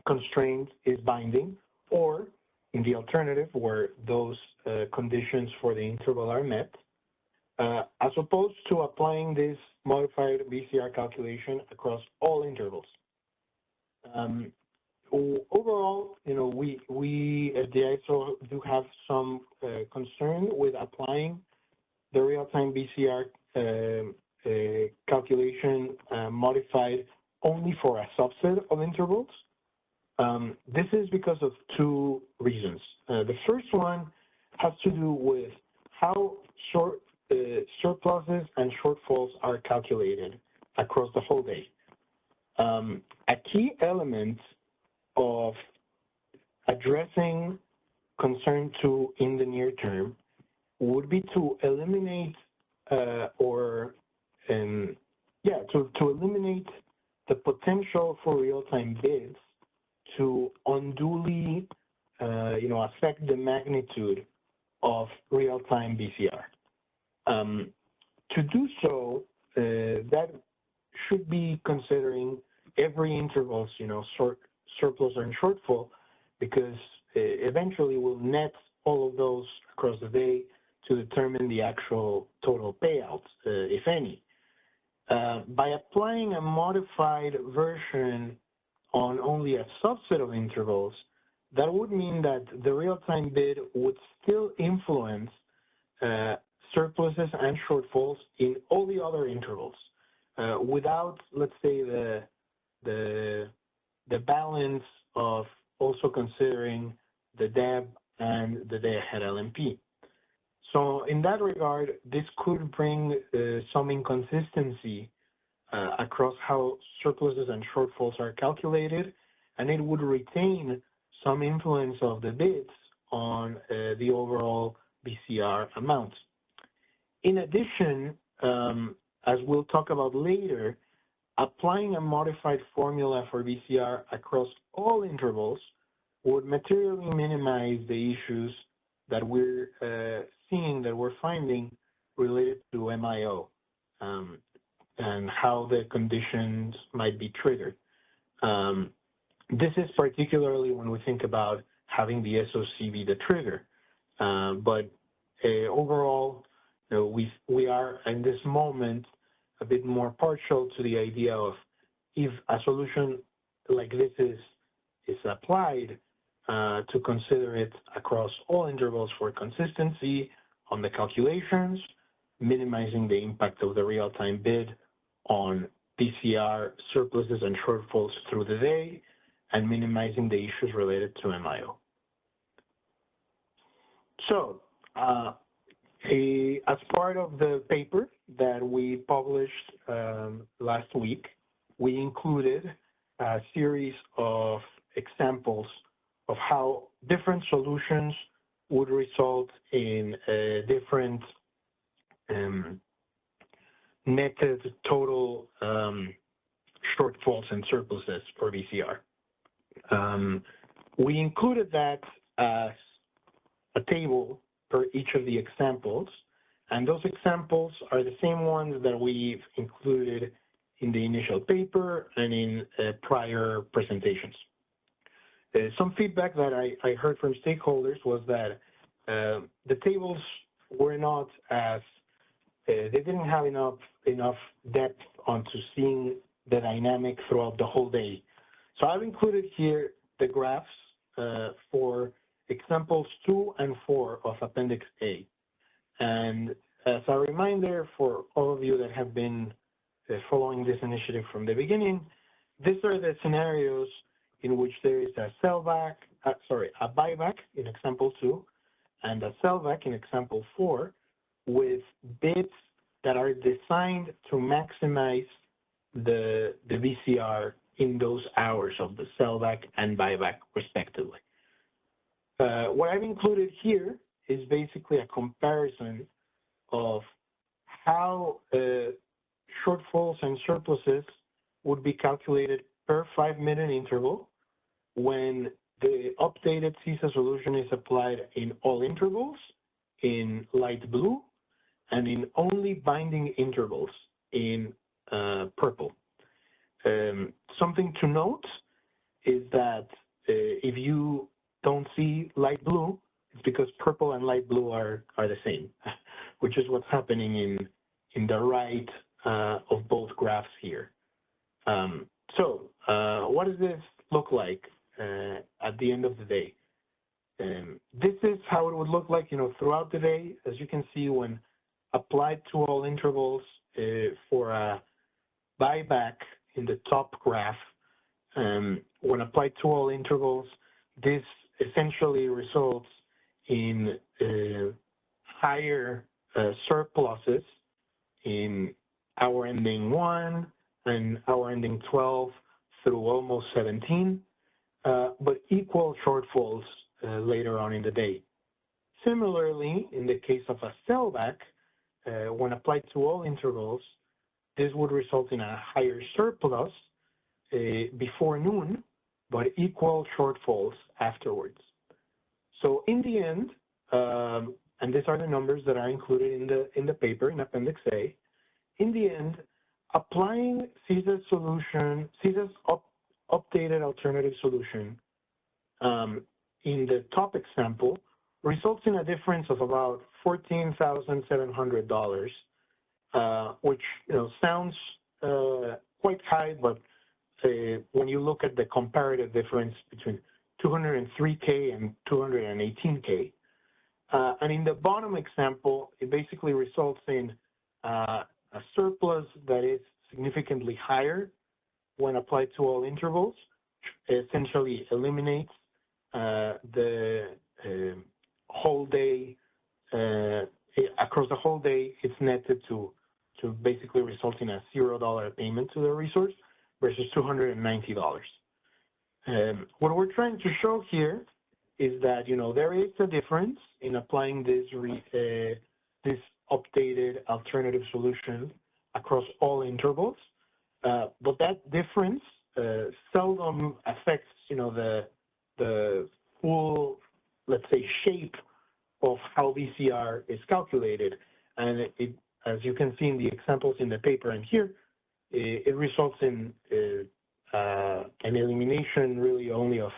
constraint is binding, or in the alternative where those conditions for the interval are met, as opposed to applying this modified VCR calculation across all intervals. Overall, we at the ISO do have some concern with applying the real-time BCR calculation modified only for a subset of intervals. This is because of two reasons. The first one has to do with how surpluses and shortfalls are calculated across the whole day. A key element of addressing concern two in the near term would be to eliminate to eliminate the potential for real-time bids to unduly affect the magnitude of real-time BCR. To do so, that should be considering every interval's surplus and shortfall, because eventually we'll net all of those across the day to determine the actual total payouts, if any. By applying a modified version on only a subset of intervals, that would mean that the real-time bid would still influence surpluses and shortfalls in all the other intervals, without, let's say, the balance of also considering the DEB and the day-ahead LMP. So in that regard, this could bring some inconsistency across how surpluses and shortfalls are calculated, and it would retain some influence of the bids on the overall BCR amount. In addition, as we'll talk about later, applying a modified formula for BCR across all intervals would materially minimize the issues that we're finding related to MIO and how the conditions might be triggered. This is particularly when we think about having the SOC be the trigger. But overall, we are in this moment a bit more partial to the idea of, if a solution like this is applied, to consider it across all intervals for consistency on the calculations, minimizing the impact of the real-time bid on BCR surpluses and shortfalls through the day, and minimizing the issues related to MIO. So, as part of the paper that we published last week, we included a series of examples of how different solutions would result in different netted total shortfalls and surpluses for BCR. We included that as a table for each of the examples, and those examples are the same ones that we've included in the initial paper and in prior presentations. Some feedback that I heard from stakeholders was that the tables were not as, they didn't have enough depth onto seeing the dynamic throughout the whole day. So I've included here the graphs for examples 2 and 4 of Appendix A. And as a reminder for all of you that have been following this initiative from the beginning, these are the scenarios in which there is a buyback in example 2 and a sellback in example 4, with bids that are designed to maximize the BCR in those hours of the sellback and buyback respectively. What I've included here is basically a comparison of how shortfalls and surpluses would be calculated per 5-minute interval when the updated CISA solution is applied in all intervals in light blue and in only binding intervals in purple. Something to note is that if you don't see light blue, it's because purple and light blue are the same, which is what's happening in the right of both graphs here. So what does this look like at the end of the day. This is how it would look like, throughout the day. As you can see, when applied to all intervals for a buyback in the top graph, when applied to all intervals, this essentially results in higher surpluses in hour ending 1 and hour ending 12 through almost 17, but equal shortfalls later on in the day. Similarly, in the case of a sellback, when applied to all intervals, this would result in a higher surplus before noon, but equal shortfalls afterwards. So in the end, and these are the numbers that are included in the paper in Appendix A, in the end, applying CISA's solution, CISA's updated alternative solution in the top example results in a difference of about $14,700, which sounds quite high, but when you look at the comparative difference between 203K and 218K, and in the bottom example, it basically results in a surplus that is significantly higher when applied to all intervals, essentially eliminates the whole day. Across the whole day, it's netted to basically result in a $0 payment to the resource versus $290. What we're trying to show here is that there is a difference in applying this updated alternative solution across all intervals, but that difference seldom affects the full, let's say, shape of how VCR is calculated. And as you can see in the examples in the paper and here, it results in an elimination really only of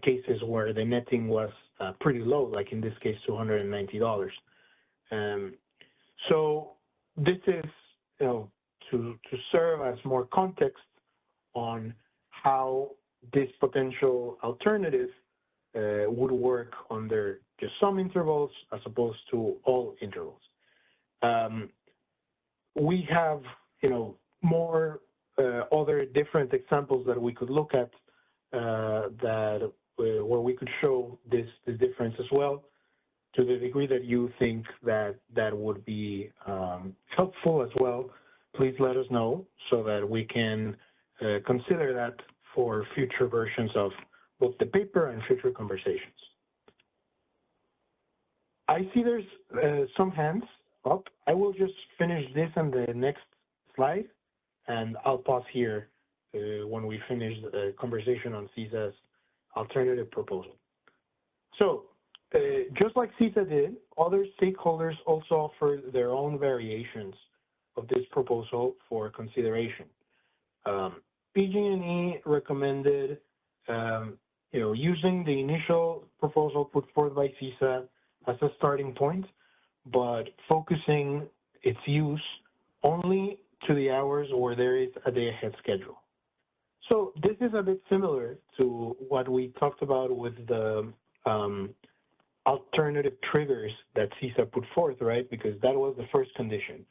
cases where the netting was pretty low, like in this case, $290. So this is, to serve as more context on how this potential alternative would work under just some intervals as opposed to all intervals. We have, more other different examples that we could look at where we could show this difference as well. To the degree that you think that would be helpful as well, please let us know so that we can consider that for future versions of both the paper and future conversations. I see there's some hands up. I will just finish this on the next slide, and I'll pause here when we finish the conversation on CISA's alternative proposal. So, just like CISA did, other stakeholders also offer their own variations of this proposal for consideration. PG&E recommended, using the initial proposal put forth by CISA as a starting point, but focusing its use only to the hours where there is a day-ahead schedule. So this is a bit similar to what we talked about with the alternative triggers that CISA put forth, right? Because that was the first condition.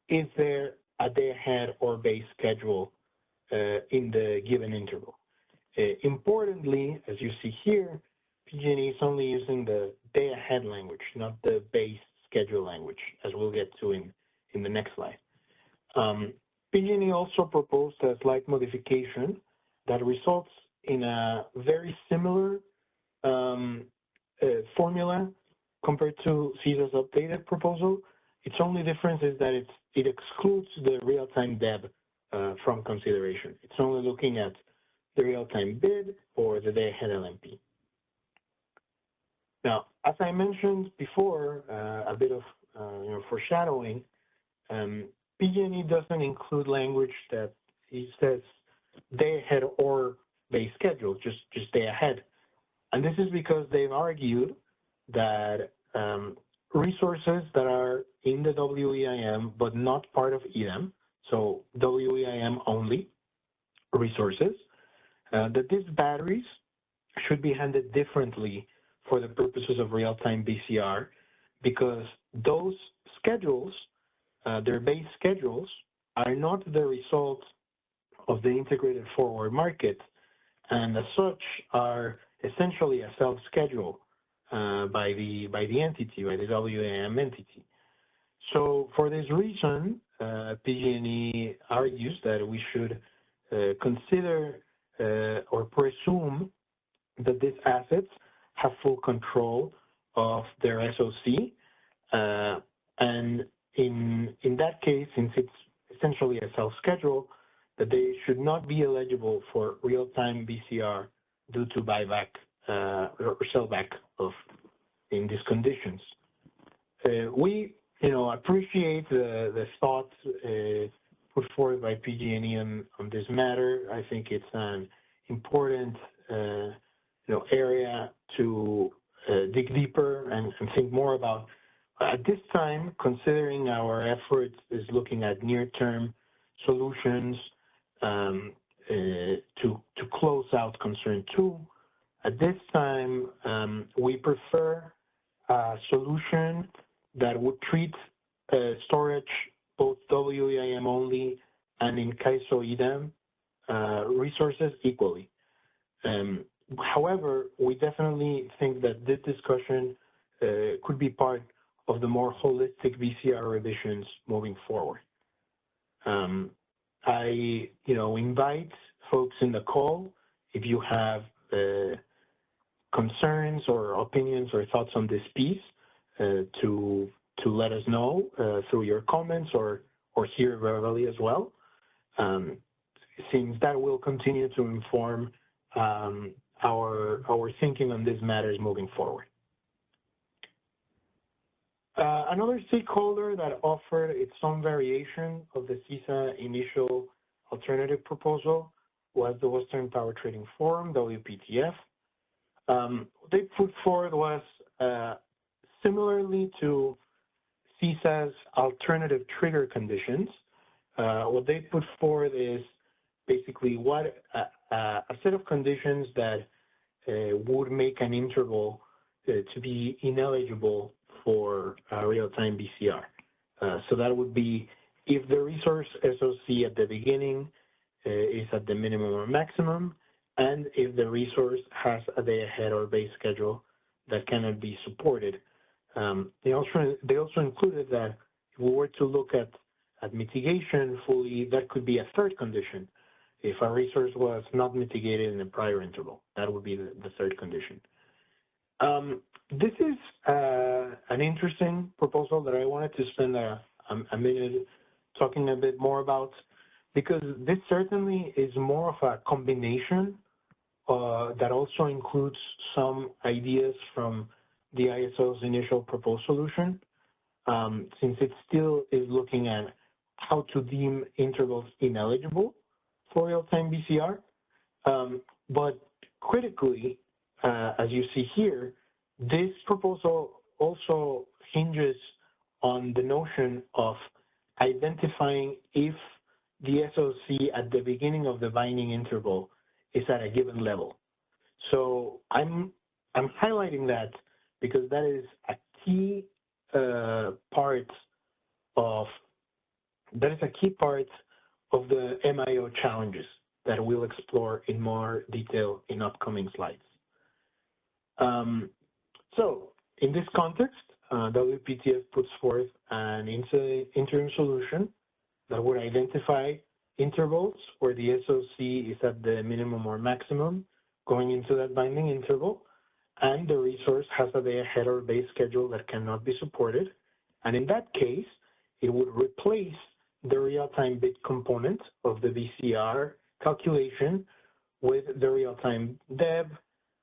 Is there a day-ahead or base schedule in the given interval? Importantly, as you see here, PG&E is only using the day-ahead language, not the base schedule language, as we'll get to in the next slide. PG&E also proposed a slight modification that results in a very similar formula compared to CISA's updated proposal. Its only difference is that it excludes the real-time DEB from consideration. It's only looking at the real-time bid or the day-ahead LMP. Now, as I mentioned before, a bit of foreshadowing, PG&E doesn't include language that it says day-ahead or base schedule, just day-ahead. And this is because they've argued that resources that are in the WEIM but not part of EDEM, so WEIM only resources, that these batteries should be handled differently for the purposes of real-time BCR, because those schedules, their base schedules, are not the result of the integrated forward market, and as such are essentially a self-schedule by the entity, by the WAM entity. So for this reason, PG&E argues that we should consider or presume that these assets have full control of their SOC, and in that case, since it's essentially a self-schedule, that they should not be eligible for real-time BCR due to buyback or sellback in these conditions. We appreciate the thoughts put forward by PG&E on this matter. I think it's an important area to dig deeper and think more about. At this time, considering our efforts is looking at near-term solutions to close out concern 2, at this time, we prefer a solution that would treat storage, both WEIM only and in CAISO EDAM resources equally. However, we definitely think that this discussion could be part of the more holistic BCR revisions moving forward. I invite folks in the call, if you have concerns or opinions or thoughts on this piece, to let us know through your comments or here verbally as well, since that will continue to inform our thinking on these matters moving forward. Another stakeholder that offered its own variation of the CISA initial alternative proposal was the Western Power Trading Forum, WPTF. What they put forward was similarly to CISA's alternative trigger conditions. What they put forward is basically what a set of conditions that would make an interval to be ineligible for real-time BCR. So that would be if the resource SOC at the beginning is at the minimum or maximum, and if the resource has a day ahead or base schedule that cannot be supported. They also included that if we were to look at mitigation fully, that could be a third condition. If a resource was not mitigated in a prior interval, that would be the third condition. This is an interesting proposal that I wanted to spend a minute talking a bit more about, because this certainly is more of a combination that also includes some ideas from the ISO's initial proposed solution, since it still is looking at how to deem intervals ineligible for real-time BCR. But critically, as you see here, this proposal also hinges on the notion of identifying if the SOC at the beginning of the binding interval is at a given level. So I'm highlighting that because that is a key part of the MIO challenges that we'll explore in more detail in upcoming slides. So in this context, WPTF puts forth an interim solution that would identify intervals where the SOC is at the minimum or maximum going into that binding interval, and the resource has a day ahead or base schedule that cannot be supported. And in that case, it would replace the real-time bit component of the BCR calculation with the real-time DEB,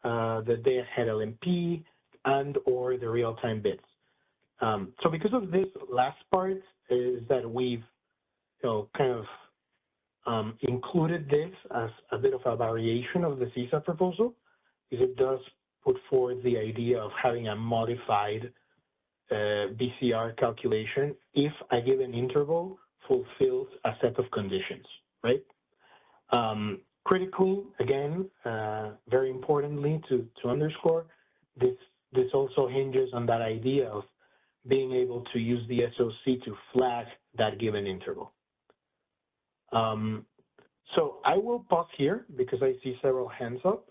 the day ahead LMP, and or the real-time bits. So because of this last part is that we've kind of included this as a bit of a variation of the CISA proposal, because it does put forward the idea of having a modified BCR calculation if a given interval fulfills a set of conditions, right? Critically, again, very importantly, important to underscore. This also hinges on that idea of being able to use the SOC to flag that given interval. So I will pause here because I see several hands up.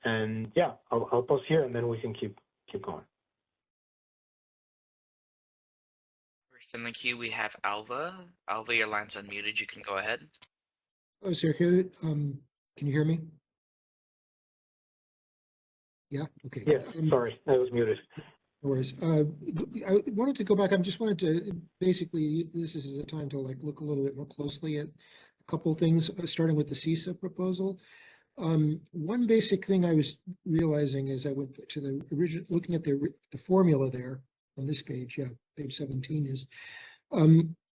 And yeah, I'll pause here and then we can keep going. First in the queue, we have Alva. Alva, your line's unmuted. You can go ahead. Oh, Sergio, can you hear me? Yeah, okay. Yes, sorry, I was muted. No worries. I wanted to go back. I just wanted to basically, this is a time to like look a little bit more closely at a couple of things, starting with the CISA proposal. One basic thing I was realizing as I went to the original, looking at the formula there on this page, yeah, page 17 is,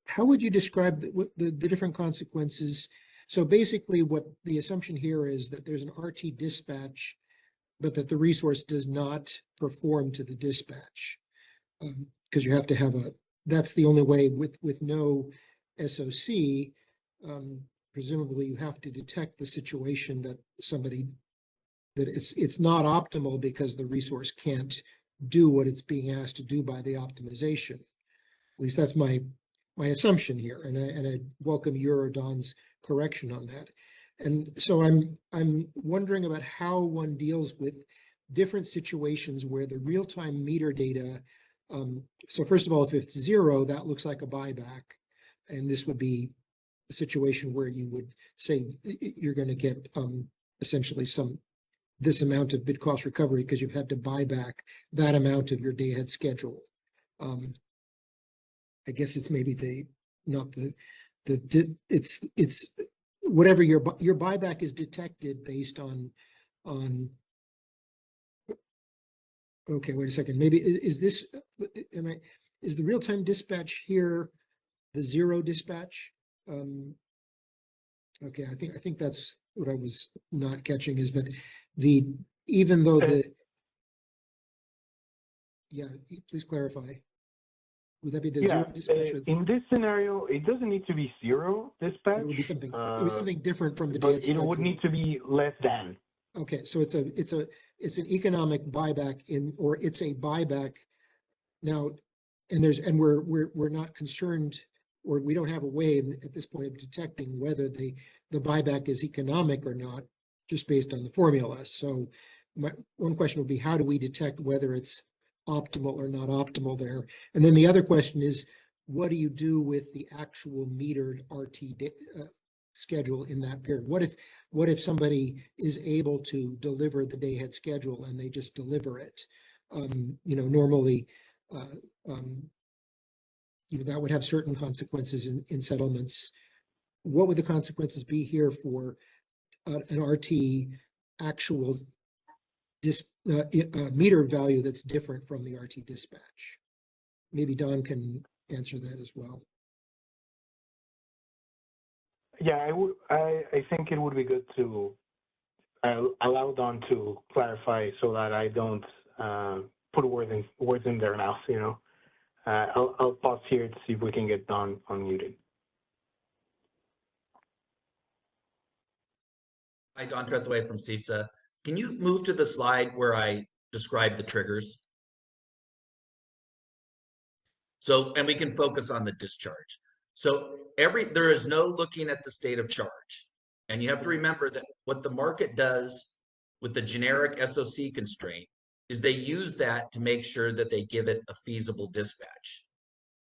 how would you describe the different consequences? So basically what the assumption here is that there's an RT dispatch, but that the resource does not perform to the dispatch. Because you have to have that's the only way with no SOC, presumably you have to detect the situation that that it's not optimal because the resource can't do what it's being asked to do by the optimization. At least that's my assumption here, and I welcome your or Don's correction on that. And so I'm wondering about how one deals with different situations where the real-time meter data. So first of all, if it's 0, that looks like a buyback, and this would be a situation where you would say you're going to get essentially this amount of bid cost recovery because you've had to buy back that amount of your day ahead schedule. I guess it's maybe it's whatever your buyback is detected based on. Okay, wait a second. Maybe is the real-time dispatch here the 0 dispatch? Okay, I think that's what I was not catching, is that even though yeah, please clarify. Would that be the 0 dispatch? In this scenario, it doesn't need to be 0 dispatch. It would be something. It would be something different from the but it would need to be less than. Okay, so it's an economic buyback or it's a buyback now, and we're not concerned, or we don't have a way at this point of detecting whether the buyback is economic or not, just based on the formula. So one question would be, how do we detect whether it's optimal or not optimal there? And then the other question is, what do you do with the actual metered RT schedule in that period? What if somebody is able to deliver the day ahead schedule and they just deliver it? Normally, that would have certain consequences in settlements. What would the consequences be here for an RT actual meter value that's different from the RT dispatch? Maybe Don can answer that as well. Yeah, I think it would be good to allow Don to clarify so that I don't put words in their mouth. I'll pause here to see if we can get Don unmuted. Hi, Don Trethewey from CISA. Can you move to the slide where I describe the triggers? So, and we can focus on the discharge. So there is no looking at the state of charge. And you have to remember that what the market does with the generic SOC constraint is they use that to make sure that they give it a feasible dispatch.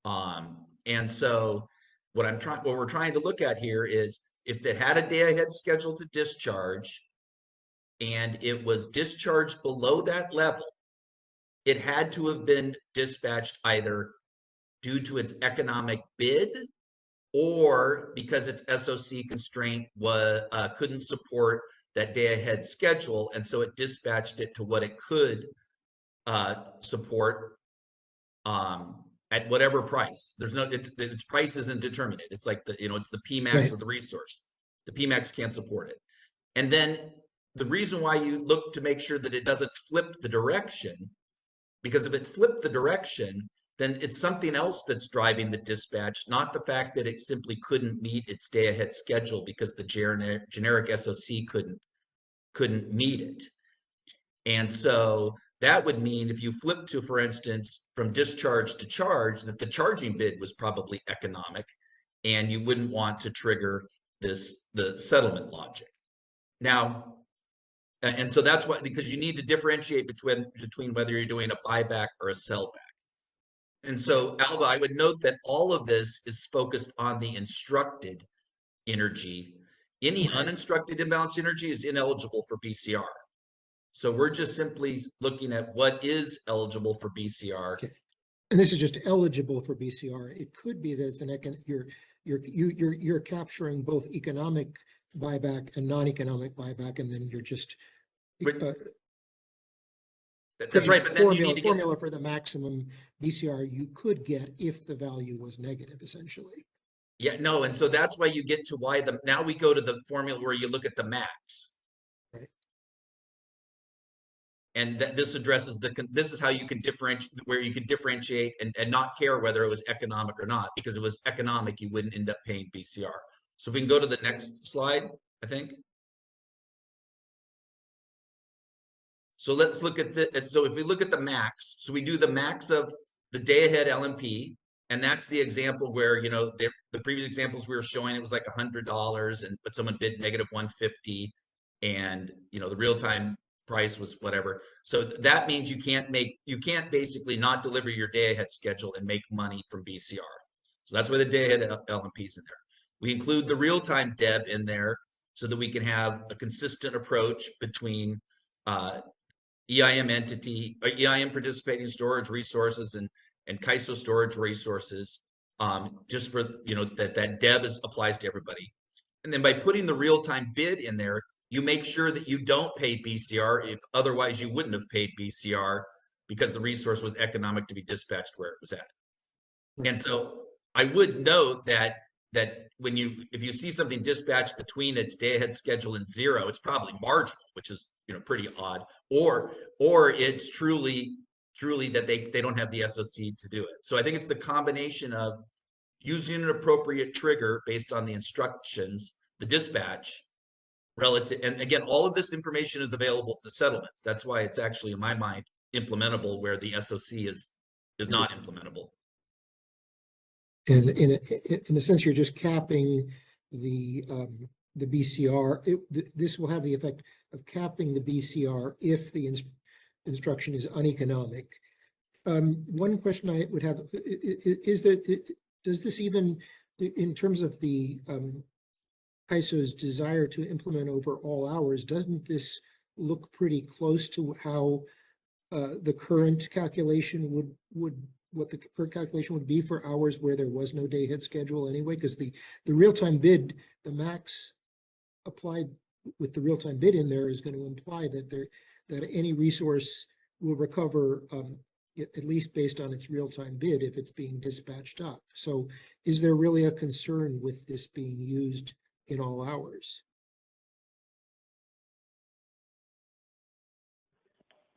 And so what we're trying to look at here is, if it had a day ahead schedule to discharge and it was discharged below that level, it had to have been dispatched either due to its economic bid or because its SOC constraint couldn't support that day ahead schedule, and so it dispatched it to what it could support at whatever price. Its price isn't determined. It's like it's the Pmax right. of the resource. The Pmax can't support it. And then the reason why you look to make sure that it doesn't flip the direction, because if it flipped the direction, then it's something else that's driving the dispatch, not the fact that it simply couldn't meet its day ahead schedule because the generic SOC couldn't meet it. And so that would mean if you flip to, for instance, from discharge to charge, that the charging bid was probably economic, and you wouldn't want to trigger the settlement logic. Now, and so that's what, because you need to differentiate between whether you're doing a buyback or a sellback. And so, Alva, I would note that all of this is focused on the instructed energy. Any uninstructed imbalance energy is ineligible for BCR. So we're just simply looking at what is eligible for BCR. Okay. And this is just eligible for BCR. It could be that it's you're capturing both economic buyback and non-economic buyback, and then you're just that's right. But then you need to formula for the maximum BCR you could get if the value was negative, essentially. Yeah, no, and so that's why you get to why now we go to the formula where you look at the max. Right. And this addresses this is how you can differentiate and not care whether it was economic or not, because if it was economic, you wouldn't end up paying BCR. So if we can go to the next slide, I think. So let's look at so if we look at the max, so we do the max of the day ahead LMP, and that's the example where, you know, the previous examples we were showing, it was like $100, but someone bid negative 150, and, you know, the real-time price was whatever. So that means you can't basically not deliver your day ahead schedule and make money from BCR. So that's why the day ahead LMP is in there. We include the real-time DEB in there so that we can have a consistent approach between EIM entity, EIM participating storage resources and CAISO storage resources, just for, you know, that DEB applies to everybody. And then by putting the real-time bid in there, you make sure that you don't pay BCR if otherwise you wouldn't have paid BCR because the resource was economic to be dispatched where it was at. Right. And so I would note that when if you see something dispatched between its day ahead schedule and zero, it's probably marginal, which is, you know, pretty odd, or it's truly that they don't have the SOC to do it. So I think it's the combination of using an appropriate trigger based on the instructions, the dispatch relative, and again, all of this information is available to settlements. That's why it's actually, in my mind, implementable where the SOC is not implementable. And in a sense, you're just capping the BCR. This will have the effect of capping the BCR if the instruction is uneconomic. One question I would have is that does this even, in terms of the CAISO's desire to implement over all hours, doesn't this look pretty close to how the current calculation what the current calculation would be for hours where there was no day ahead schedule anyway? Because the real-time bid, the max applied with the real-time bid in there is going to imply that any resource will recover at least based on its real-time bid if it's being dispatched up. So is there really a concern with this being used in all hours?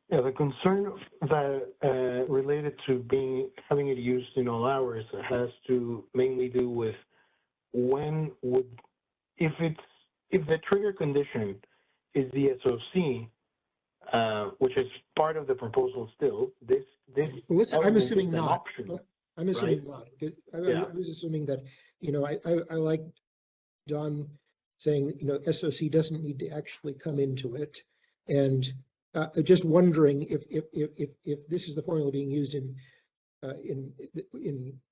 Yeah, the concern that related to having it used in all hours has to mainly do with if the trigger condition is the SOC, which is part of the proposal still. Well, listen, I'm assuming not. Option, I'm assuming right? not. I was assuming that, you know, I like Don saying, you know, SOC doesn't need to actually come into it, and just wondering if this is the formula being used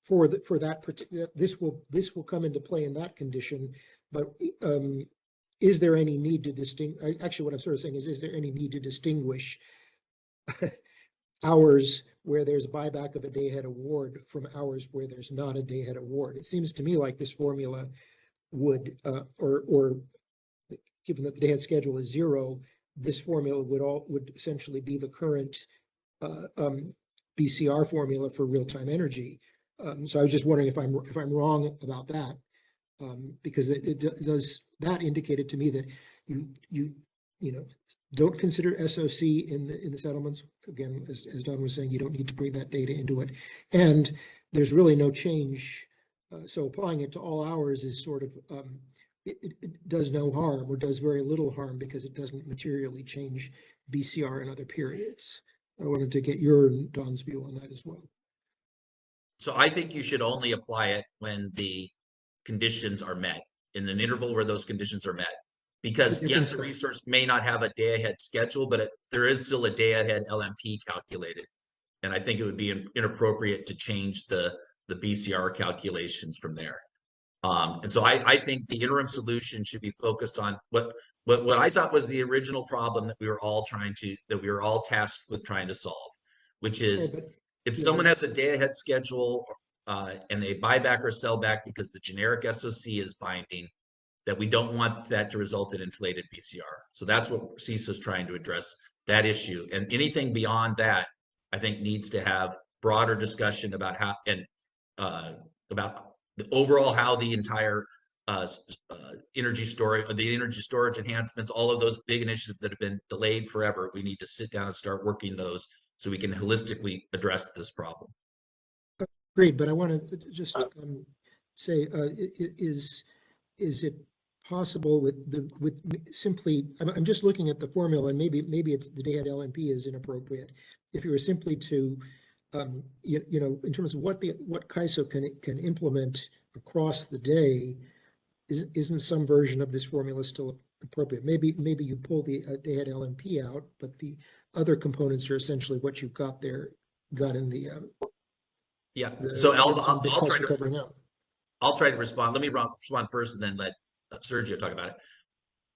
for that particular, this will come into play in that condition, but is there any need to distinguish? Actually, what I'm sort of saying is there any need to distinguish hours where there's buyback of a day ahead award from hours where there's not a day ahead award? It seems to me like this formula would, or given that the day ahead schedule is zero, this formula would essentially be the current BCR formula for real-time energy. So I was just wondering if I'm wrong about that, because it does, that indicated to me that you know, don't consider SOC in the settlements. Again, as Don was saying, you don't need to bring that data into it, and there's really no change. So applying it to all hours is sort of it does no harm or does very little harm because it doesn't materially change BCR in other periods. I wanted to get your and Don's view on that as well. So I think you should only apply it when the conditions are met, in an interval where those conditions are met. Because yes, the resource may not have a day ahead schedule, but there is still a day ahead LMP calculated. And I think it would be inappropriate to change the BCR calculations from there. And so I think the interim solution should be focused on what I thought was the original problem that we were all tasked with trying to solve, which is if someone has a day ahead schedule and they buy back or sell back because the generic SOC is binding, that we don't want that to result in inflated BCR. So that's what CISA is trying to address, that issue. And anything beyond that, I think needs to have broader discussion about how and about the overall how the entire energy storage enhancements, all of those big initiatives that have been delayed forever, we need to sit down and start working those so we can holistically address this problem. Great, but I want to just say, is it possible with simply? I'm just looking at the formula, and maybe it's the day ahead LMP is inappropriate. If you were simply to, you know, in terms of what CAISO can implement across the day, isn't some version of this formula still appropriate? Maybe you pull the day ahead LMP out, but the other components are essentially what you've got there, in the yeah. So I'll try to respond. Let me respond first, and then let Sergio talk about it.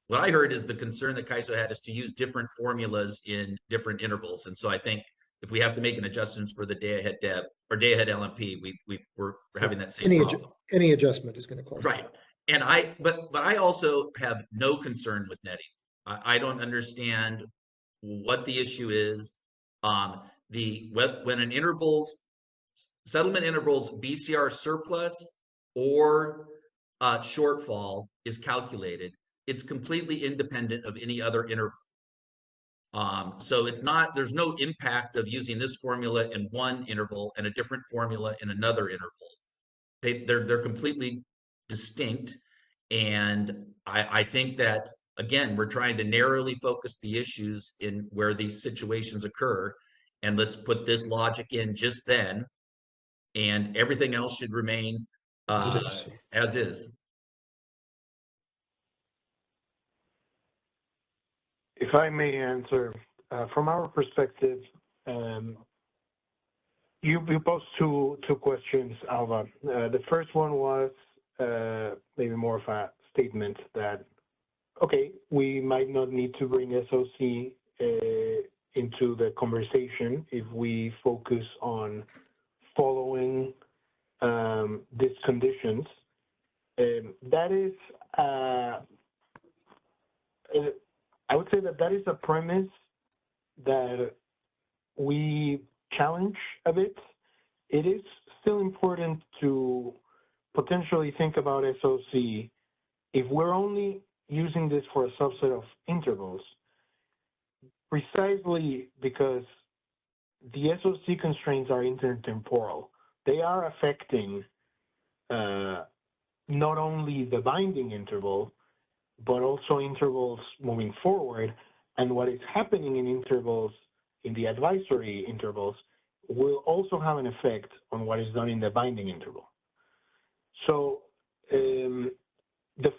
What I heard is the concern that CAISO had is to use different formulas in different intervals, and so I think if we have to make an adjustments for the day ahead DEB or day ahead LMP, we're having that same problem. Any adjustment is going to cost. Right. And but I also have no concern with netting. I don't understand what the issue is. When an settlement intervals BCR surplus or shortfall is calculated, it's completely independent of any other interval. So there's no impact of using this formula in one interval and a different formula in another interval. They're completely distinct. And I think that, again, we're trying to narrowly focus the issues in where these situations occur. And let's put this logic in just then, and everything else should remain as is. If I may answer, from our perspective, you posed two questions, Alva. The first one was maybe more of a statement that, okay, we might not need to bring SOC into the conversation if we focus on following these conditions. That is, I would say that is a premise that we challenge a bit. It is still important to potentially think about SOC if we're only using this for a subset of intervals, precisely because the SOC constraints are intertemporal. They are affecting not only the binding interval, but also intervals moving forward. And what is happening in intervals, in the advisory intervals, will also have an effect on what is done in the binding interval. So the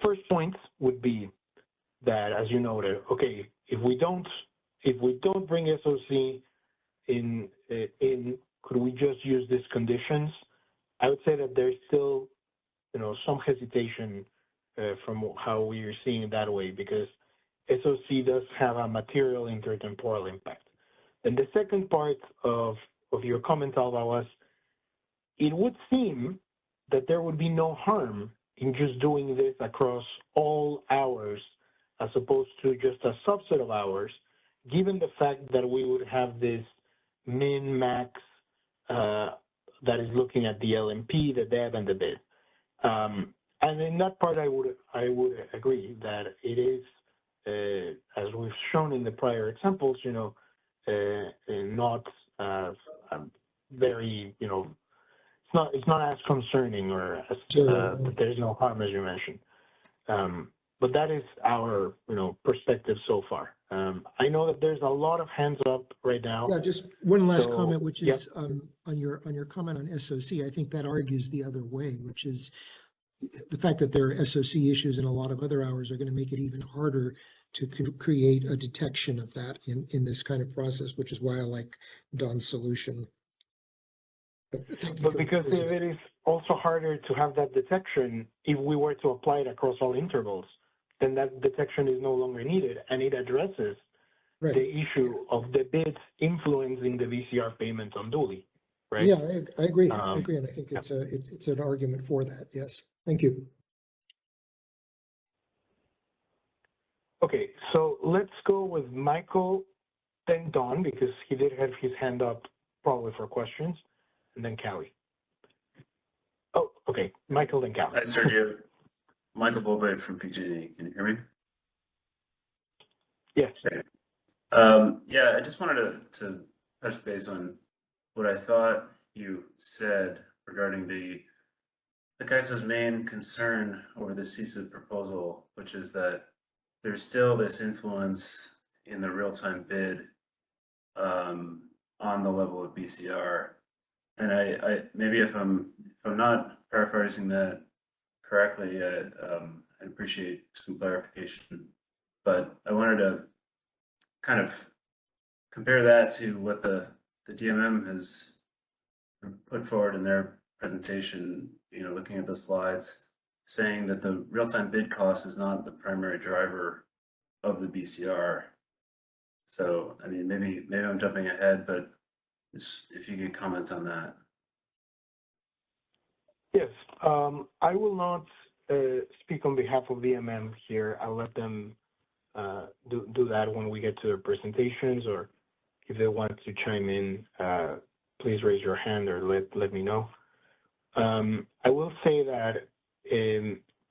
first point would be that, as you noted, okay, if we don't bring SOC in, could we just use these conditions? I would say that there's still, some hesitation from how we are seeing it that way, because SOC does have a material intertemporal impact. And the second part of your comment, Alva, was it would seem that there would be no harm in just doing this across all hours as opposed to just a subset of hours, given the fact that we would have this min-max that is looking at the LMP, the DEB, and the BID. And in that part, I would agree that it is, as we've shown in the prior examples, not very, it's not as concerning or as that there's no harm, as you mentioned. But that is our, perspective so far. I know that there's a lot of hands up right now. Yeah, just one last So, comment, which yeah. is on your comment on SOC. I think that argues the other way, which is the fact that there are SOC issues in a lot of other hours are going to make it even harder to create a detection of that in this kind of process, which is why I like Don's solution. But thank you But for because raising it is also harder to have that detection, if we were to apply it across all intervals, then that detection is no longer needed, and it addresses Right. the issue of the bids influencing the VCR payment unduly, right? Yeah, I agree. I Um, agree, and I think it's it's an argument for that. Yes, thank you. Okay, so let's go with Michael, then Don, because he did have his hand up probably for questions, and then Callie. Oh, okay, Michael, then Callie. Hi, Sergio. Michael Boulbright from PG&E. Can you hear me? Yes. Okay. Yeah, I just wanted to touch base on what I thought you said regarding the CAISO's main concern over the CISA proposal, which is that there's still this influence in the real-time bid on the level of BCR. And I maybe if I'm not paraphrasing that correctly, I'd appreciate some clarification. But I wanted to kind of compare that to what the DMM has put forward in their presentation, looking at the slides, saying that the real-time bid cost is not the primary driver of the BCR. So, I mean, maybe I'm jumping ahead, but if you could comment on that. Yes, I will not speak on behalf of VMM here. I'll let them do that when we get to their presentations, or if they want to chime in, please raise your hand or let me know. I will say that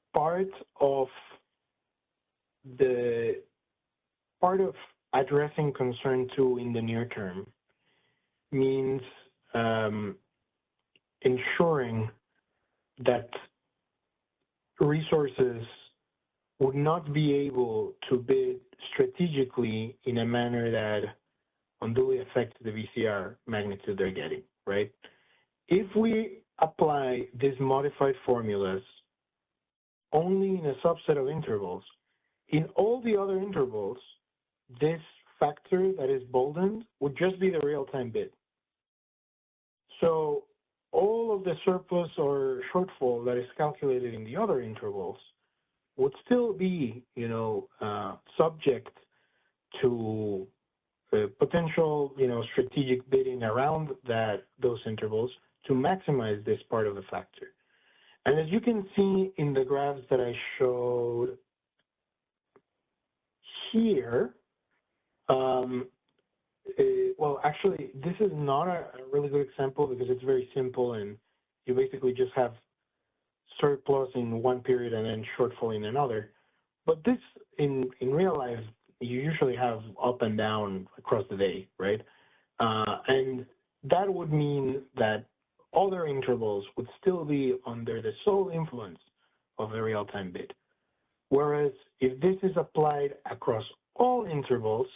part of addressing concern 2 in the near term means ensuring that resources would not be able to bid strategically in a manner that unduly affects the VCR magnitude they're getting, right? If we apply these modified formulas only in a subset of intervals, in all the other intervals, this factor that is boldened would just be the real-time bid. So all of the surplus or shortfall that is calculated in the other intervals would still be, subject to potential, strategic bidding around those intervals to maximize this part of the factor. And as you can see in the graphs that I showed here, well, actually, this is not a really good example because it's very simple and you basically just have surplus in one period and then shortfall in another. But this, in real life, you usually have up and down across the day, right? And that would mean that other intervals would still be under the sole influence of the real-time bid. Whereas if this is applied across all intervals,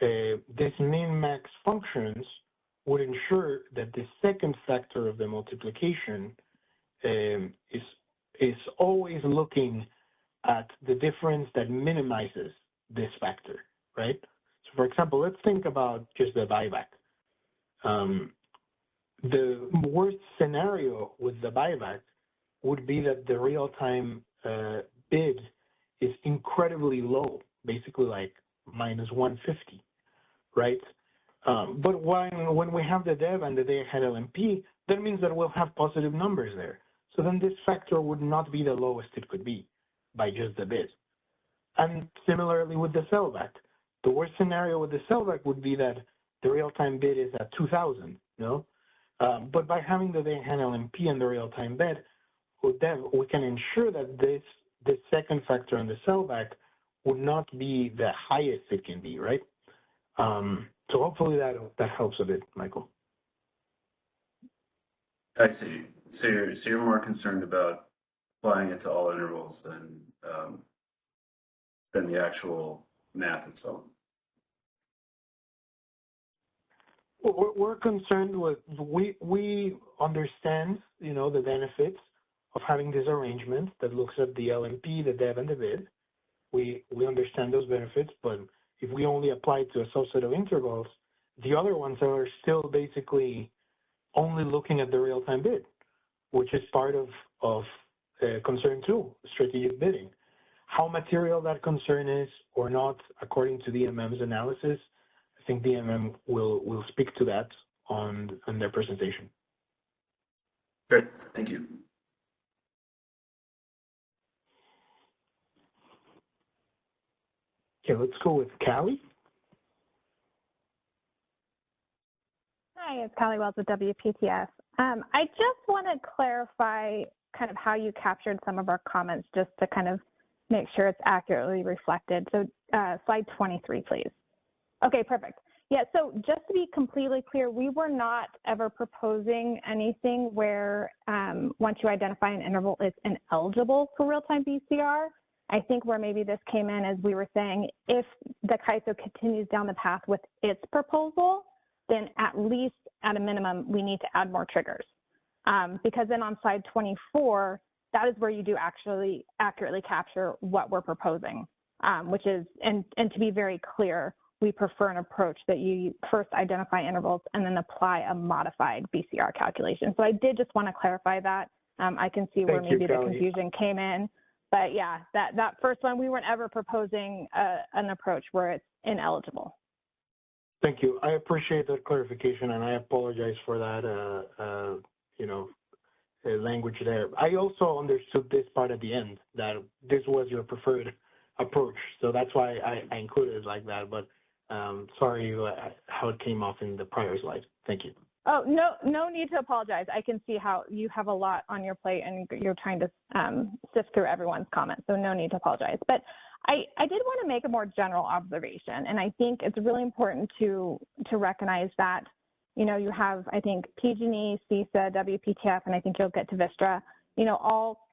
this min-max functions would ensure that the second factor of the multiplication is always looking at the difference that minimizes this factor, right? So for example, let's think about just the buyback. The worst scenario with the buyback would be that the real-time bid is incredibly low, basically like minus 150, right? But when we have the DEV and the day-ahead LMP, that means that we'll have positive numbers there. So then this factor would not be the lowest it could be by just the bid. And similarly with the sellback, the worst scenario with the sellback would be that the real-time bid is at 2,000, but by having the day-ahead LMP and the real-time bid, we can ensure that this second factor on the sellback would not be the highest it can be, right? So hopefully that helps a bit, Michael. I see. So you're more concerned about applying it to all intervals than than the actual math itself. We're concerned with, we understand, you know, the benefits of having this arrangement that looks at the LMP, the DEV, and the BID. We understand those benefits, but if we only apply it to a subset of intervals, the other ones are still basically only looking at the real-time bid, which is part of concern two, strategic bidding. How material that concern is or not, according to DMM's analysis, I think DMM will speak to that on their presentation. Great, thank you. Okay, let's go with Callie. Hi, it's Callie Wells with WPTF. I just want to clarify kind of how you captured some of our comments just to kind of make sure it's accurately reflected. So slide 23, please. Okay, perfect. Yeah, so just to be completely clear, we were not ever proposing anything where once you identify an interval, it's ineligible for real-time BCR. I think where maybe this came in is we were saying if the CAISO continues down the path with its proposal, then at least at a minimum, we need to add more triggers. Because then on slide 24, that is where you do actually accurately capture what we're proposing, which is, and to be very clear, we prefer an approach that you first identify intervals and then apply a modified BCR calculation. So I did just want to clarify that. I can see where maybe the confusion came in. But yeah, that first one, we weren't ever proposing an approach where it's ineligible. Thank you. I appreciate that clarification, and I apologize for that, you know, language there. I also understood this part at the end, that this was your preferred approach. So that's why I included it like that. But sorry how it came off in the prior slide. Thank you. Oh, no need to apologize. I can see how you have a lot on your plate and you're trying to sift through everyone's comments, so no need to apologize. But I did want to make a more general observation, and I think it's really important to recognize that, you know, you have, I think, PG&E, CISA, WPTF, and I think you'll get to Vistra, you know, all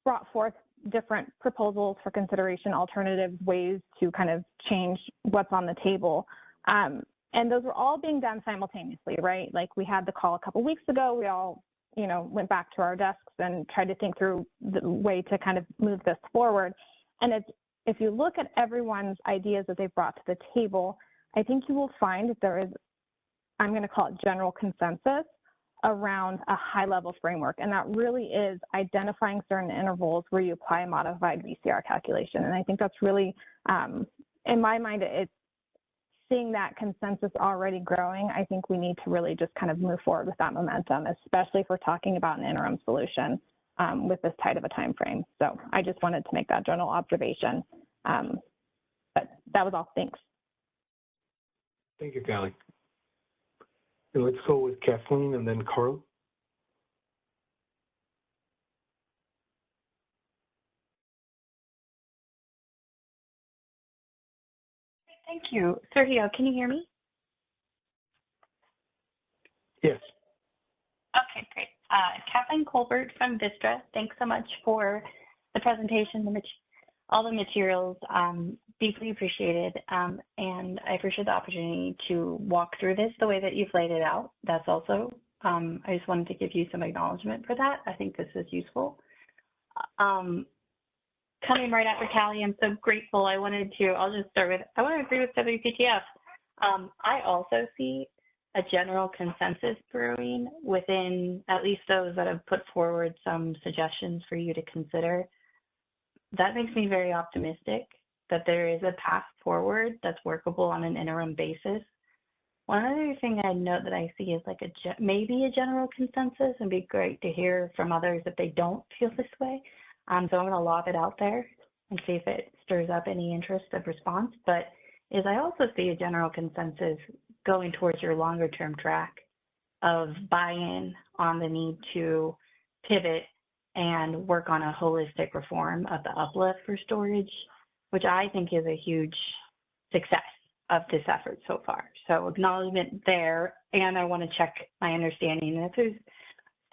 brought forth different proposals for consideration, alternatives, ways to kind of change what's on the table. And those were all being done simultaneously, right? Like we had the call a couple weeks ago, we all, you know, went back to our desks and tried to think through the way to kind of move this forward. And if you look at everyone's ideas that they brought to the table, I think you will find that there is, I'm going to call it general consensus around a high level framework. And that really is identifying certain intervals where you apply a modified VCR calculation. And I think that's really, in my mind, it's seeing that consensus already growing. I think we need to really just kind of move forward with that momentum, especially if we're talking about an interim solution with this tight of a time frame. So I just wanted to make that general observation. But that was all. Thanks. Thank you, Callie. And let's go with Kathleen and then Carl. Thank you. Sergio, can you hear me? Yes. Okay, great. Kathleen Colbert from Vistra. Thanks so much for the presentation, all the materials, deeply appreciated. And I appreciate the opportunity to walk through this the way that you've laid it out. That's also, I just wanted to give you some acknowledgement for that. I think this is useful. Coming right after Callie, I'm so grateful. I'll just start with, I want to agree with WPTF. I also see a general consensus brewing within at least those that have put forward some suggestions for you to consider. That makes me very optimistic that there is a path forward that's workable on an interim basis. One other thing I'd note that I see is like maybe a general consensus, and be great to hear from others if they don't feel this way. So I'm going to lob it out there and see if it stirs up any interest of response. But I also see a general consensus going towards your longer term track of buy-in on the need to pivot and work on a holistic reform of the uplift for storage, which I think is a huge success of this effort so far. So acknowledgement there, and I want to check my understanding. And if there's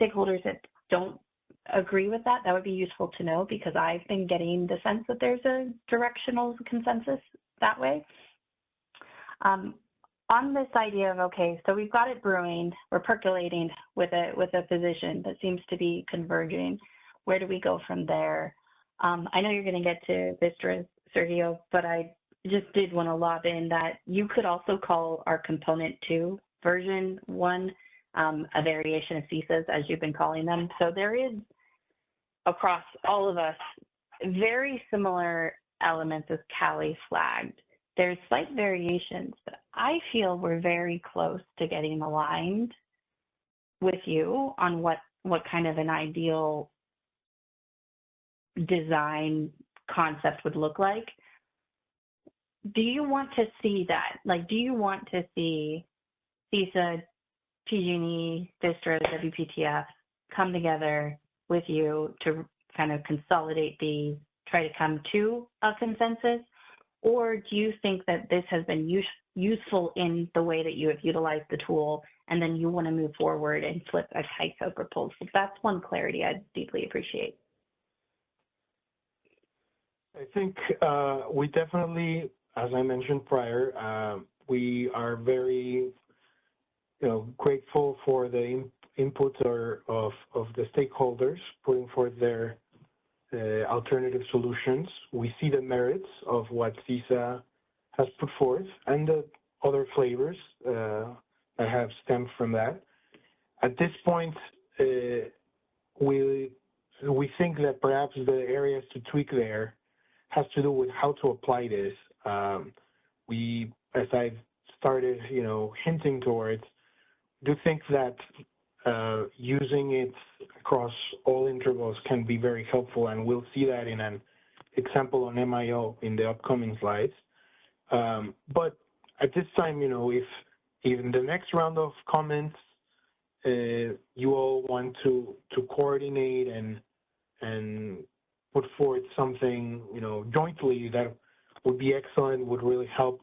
stakeholders that don't agree with that, that would be useful to know, because I've been getting the sense that there's a directional consensus that way. On this idea of, okay, so we've got it brewing, we're percolating with a position that seems to be converging. Where do we go from there? I know you're going to get to Vistra, Sergio, but I just did want to lob in that you could also call our component 2 version 1 a variation of CISAs, as you've been calling them. So there is, across all of us, very similar elements as Callie flagged. There's slight variations, but I feel we're very close to getting aligned with you on what kind of an ideal design concept would look like. Do you want to see that? Like, do you want to see CISA, PG&E, Vistra, WPTF come together with you to kind of consolidate these, try to come to a consensus? Or do you think that this has been useful in the way that you have utilized the tool, and then you want to move forward and flip a CAISO proposal? That's one clarity I'd deeply appreciate. I think we definitely, as I mentioned prior, we are very grateful for the input of the stakeholders putting forth their alternative solutions. We see the merits of what CISA has put forth and the other flavors that have stemmed from that. At this point, we think that perhaps the areas to tweak there has to do with how to apply this. We, as I've started, hinting towards, do think that using it across all intervals can be very helpful, and we'll see that in an example on MIO in the upcoming slides. But at this time, if in the next round of comments, you all want to coordinate and put forth something, jointly, that would be excellent, would really help.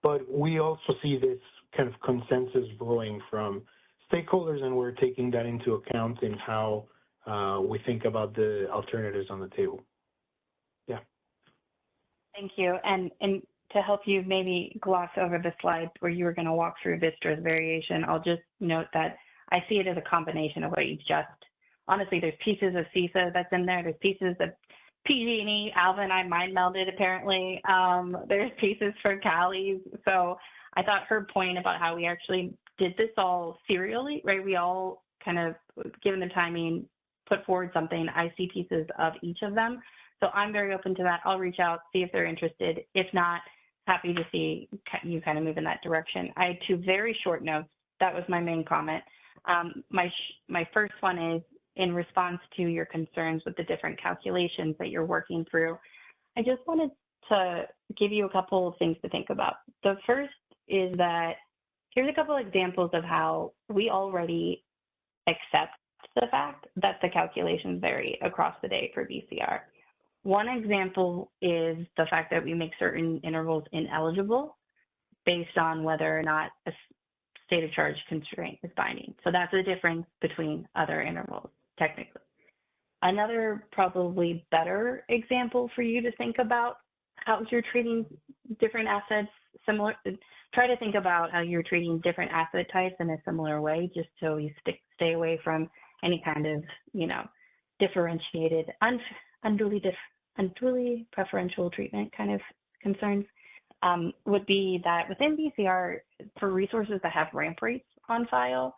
But we also see this kind of consensus brewing from stakeholders, and we're taking that into account in how we think about the alternatives on the table. Yeah. Thank you. And to help you maybe gloss over the slide where you were going to walk through Vistra's variation, I'll just note that I see it as a combination of what you just, honestly, there's pieces of CISA that's in there. There's pieces of PG&E, Alva and I mind melded apparently. There's pieces for Callie's. So I thought her point about how we actually did this all serially, right? We all kind of, given the timing, put forward something. I see pieces of each of them. So I'm very open to that. I'll reach out, see if they're interested. If not, happy to see you kind of move in that direction. I had 2 very short notes. That was my main comment. My first one is in response to your concerns with the different calculations that you're working through. I just wanted to give you a couple of things to think about. The first is that here's a couple examples of how we already accept the fact that the calculations vary across the day for VCR. One example is the fact that we make certain intervals ineligible based on whether or not a state of charge constraint is binding. So that's a difference between other intervals, technically. Another probably better example for you to think about how you're treating different assets similar, try to think about how you're treating different asset types in a similar way, just so you stay away from any kind of, differentiated, unduly preferential treatment kind of concerns, would be that within VCR, for resources that have ramp rates on file,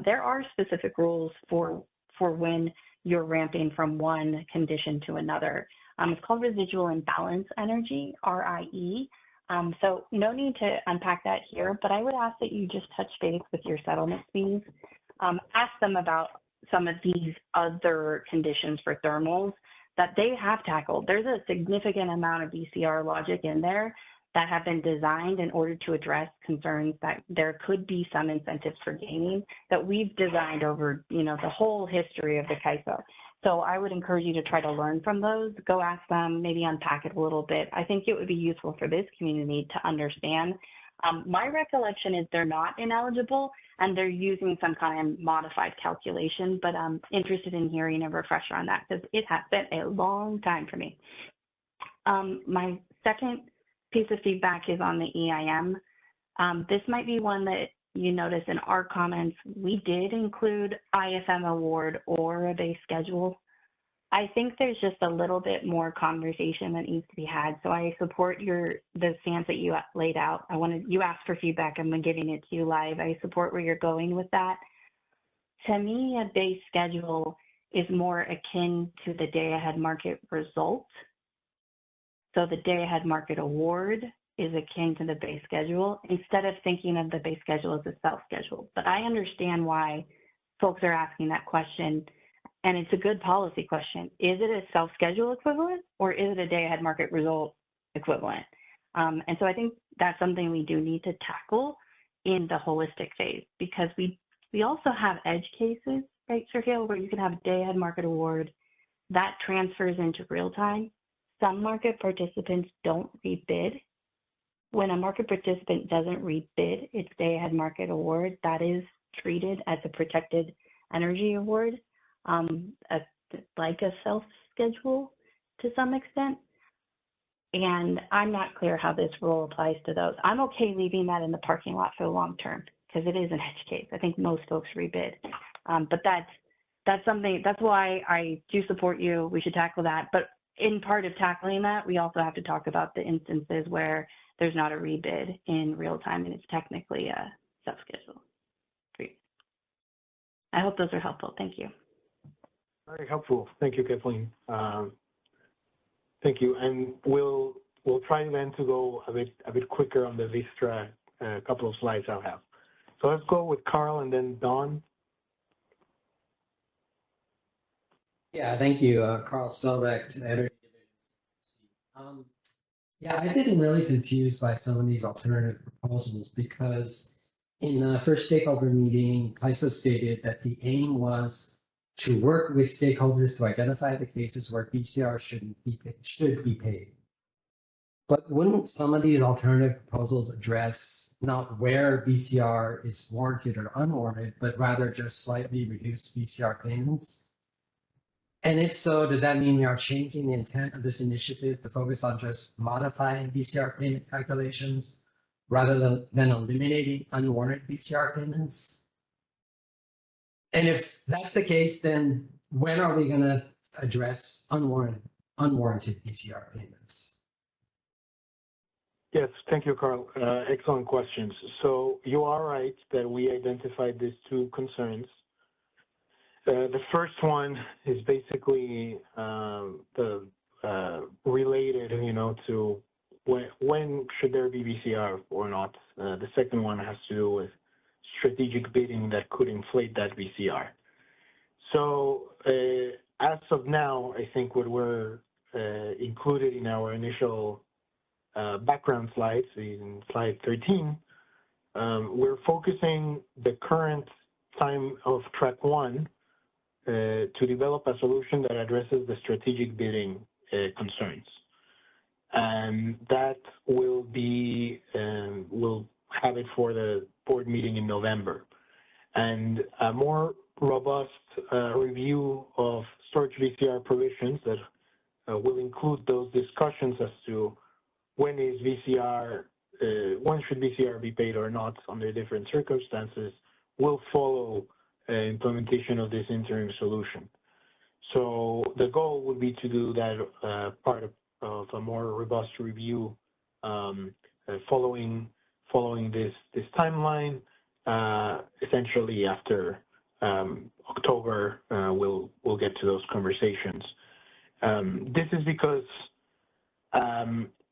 there are specific rules for when you're ramping from one condition to another. It's called residual imbalance energy, RIE. So no need to unpack that here, but I would ask that you just touch base with your settlement fees. Ask them about some of these other conditions for thermals that they have tackled. There's a significant amount of VCR logic in there that have been designed in order to address concerns that there could be some incentives for gaming that we've designed over, the whole history of the CAISO. So I would encourage you to try to learn from those, go ask them, maybe unpack it a little bit. I think it would be useful for this community to understand My recollection is they're not ineligible and they're using some kind of modified calculation, but I'm interested in hearing a refresher on that because it has been a long time for me. My second piece of feedback is on the EIM. This might be one that you notice in our comments. We did include IFM award or a base schedule. I think there's just a little bit more conversation that needs to be had. So I support the stance that you laid out. You asked for feedback. I'm giving it to you live. I support where you're going with that. To me, a base schedule is more akin to the day ahead market result. So the day ahead market award is akin to the base schedule instead of thinking of the base schedule as a self-schedule. But I understand why folks are asking that question. And it's a good policy question. Is it a self-schedule equivalent or is it a day ahead market result equivalent? And so I think that's something we do need to tackle in the holistic phase because we also have edge cases, right, Sergio, where you can have a day ahead market award that transfers into real time. Some market participants don't rebid. When a market participant doesn't rebid its day ahead market award, that is treated as a protected energy award. Like a self-schedule to some extent. And I'm not clear how this rule applies to those. I'm okay leaving that in the parking lot for the long term because it is an edge case. I think most folks rebid. But that's something, that's why I do support you. We should tackle that. But in part of tackling that, we also have to talk about the instances where there's not a rebid in real time and it's technically a self-schedule. I hope those are helpful. Thank you. Very helpful. Thank you, Kathleen. Thank you. And we'll try then to go a bit quicker on the Vistra couple of slides I'll have. So let's go with Carl and then Don. Yeah, thank you, Carl Spelbeck, Energy Division. Yeah, I've been really confused by some of these alternative proposals because in the first stakeholder meeting, CAISO stated that the aim was to work with stakeholders to identify the cases where BCR should be paid. But wouldn't some of these alternative proposals address not where BCR is warranted or unwarranted, but rather just slightly reduce BCR payments? And if so, does that mean we are changing the intent of this initiative to focus on just modifying BCR payment calculations rather than eliminating unwarranted BCR payments? And if that's the case, then when are we going to address unwarranted BCR payments? Yes, thank you, Carl. Excellent questions. So you are right that we identified these two concerns. The first one is basically related, to when should there be BCR or not. The second one has to do with strategic bidding that could inflate that BCR. So as of now, I think what we're included in our initial background slides, in slide 13, we're focusing the current time of track 1 to develop a solution that addresses the strategic bidding concerns. And that will be, we'll have it for the board meeting in November. And a more robust review of storage VCR provisions that will include those discussions as to when is VCR, when should VCR be paid or not under different circumstances will follow implementation of this interim solution. So the goal would be to do that part of a more robust review following this timeline. Essentially after October, we'll get to those conversations. This is because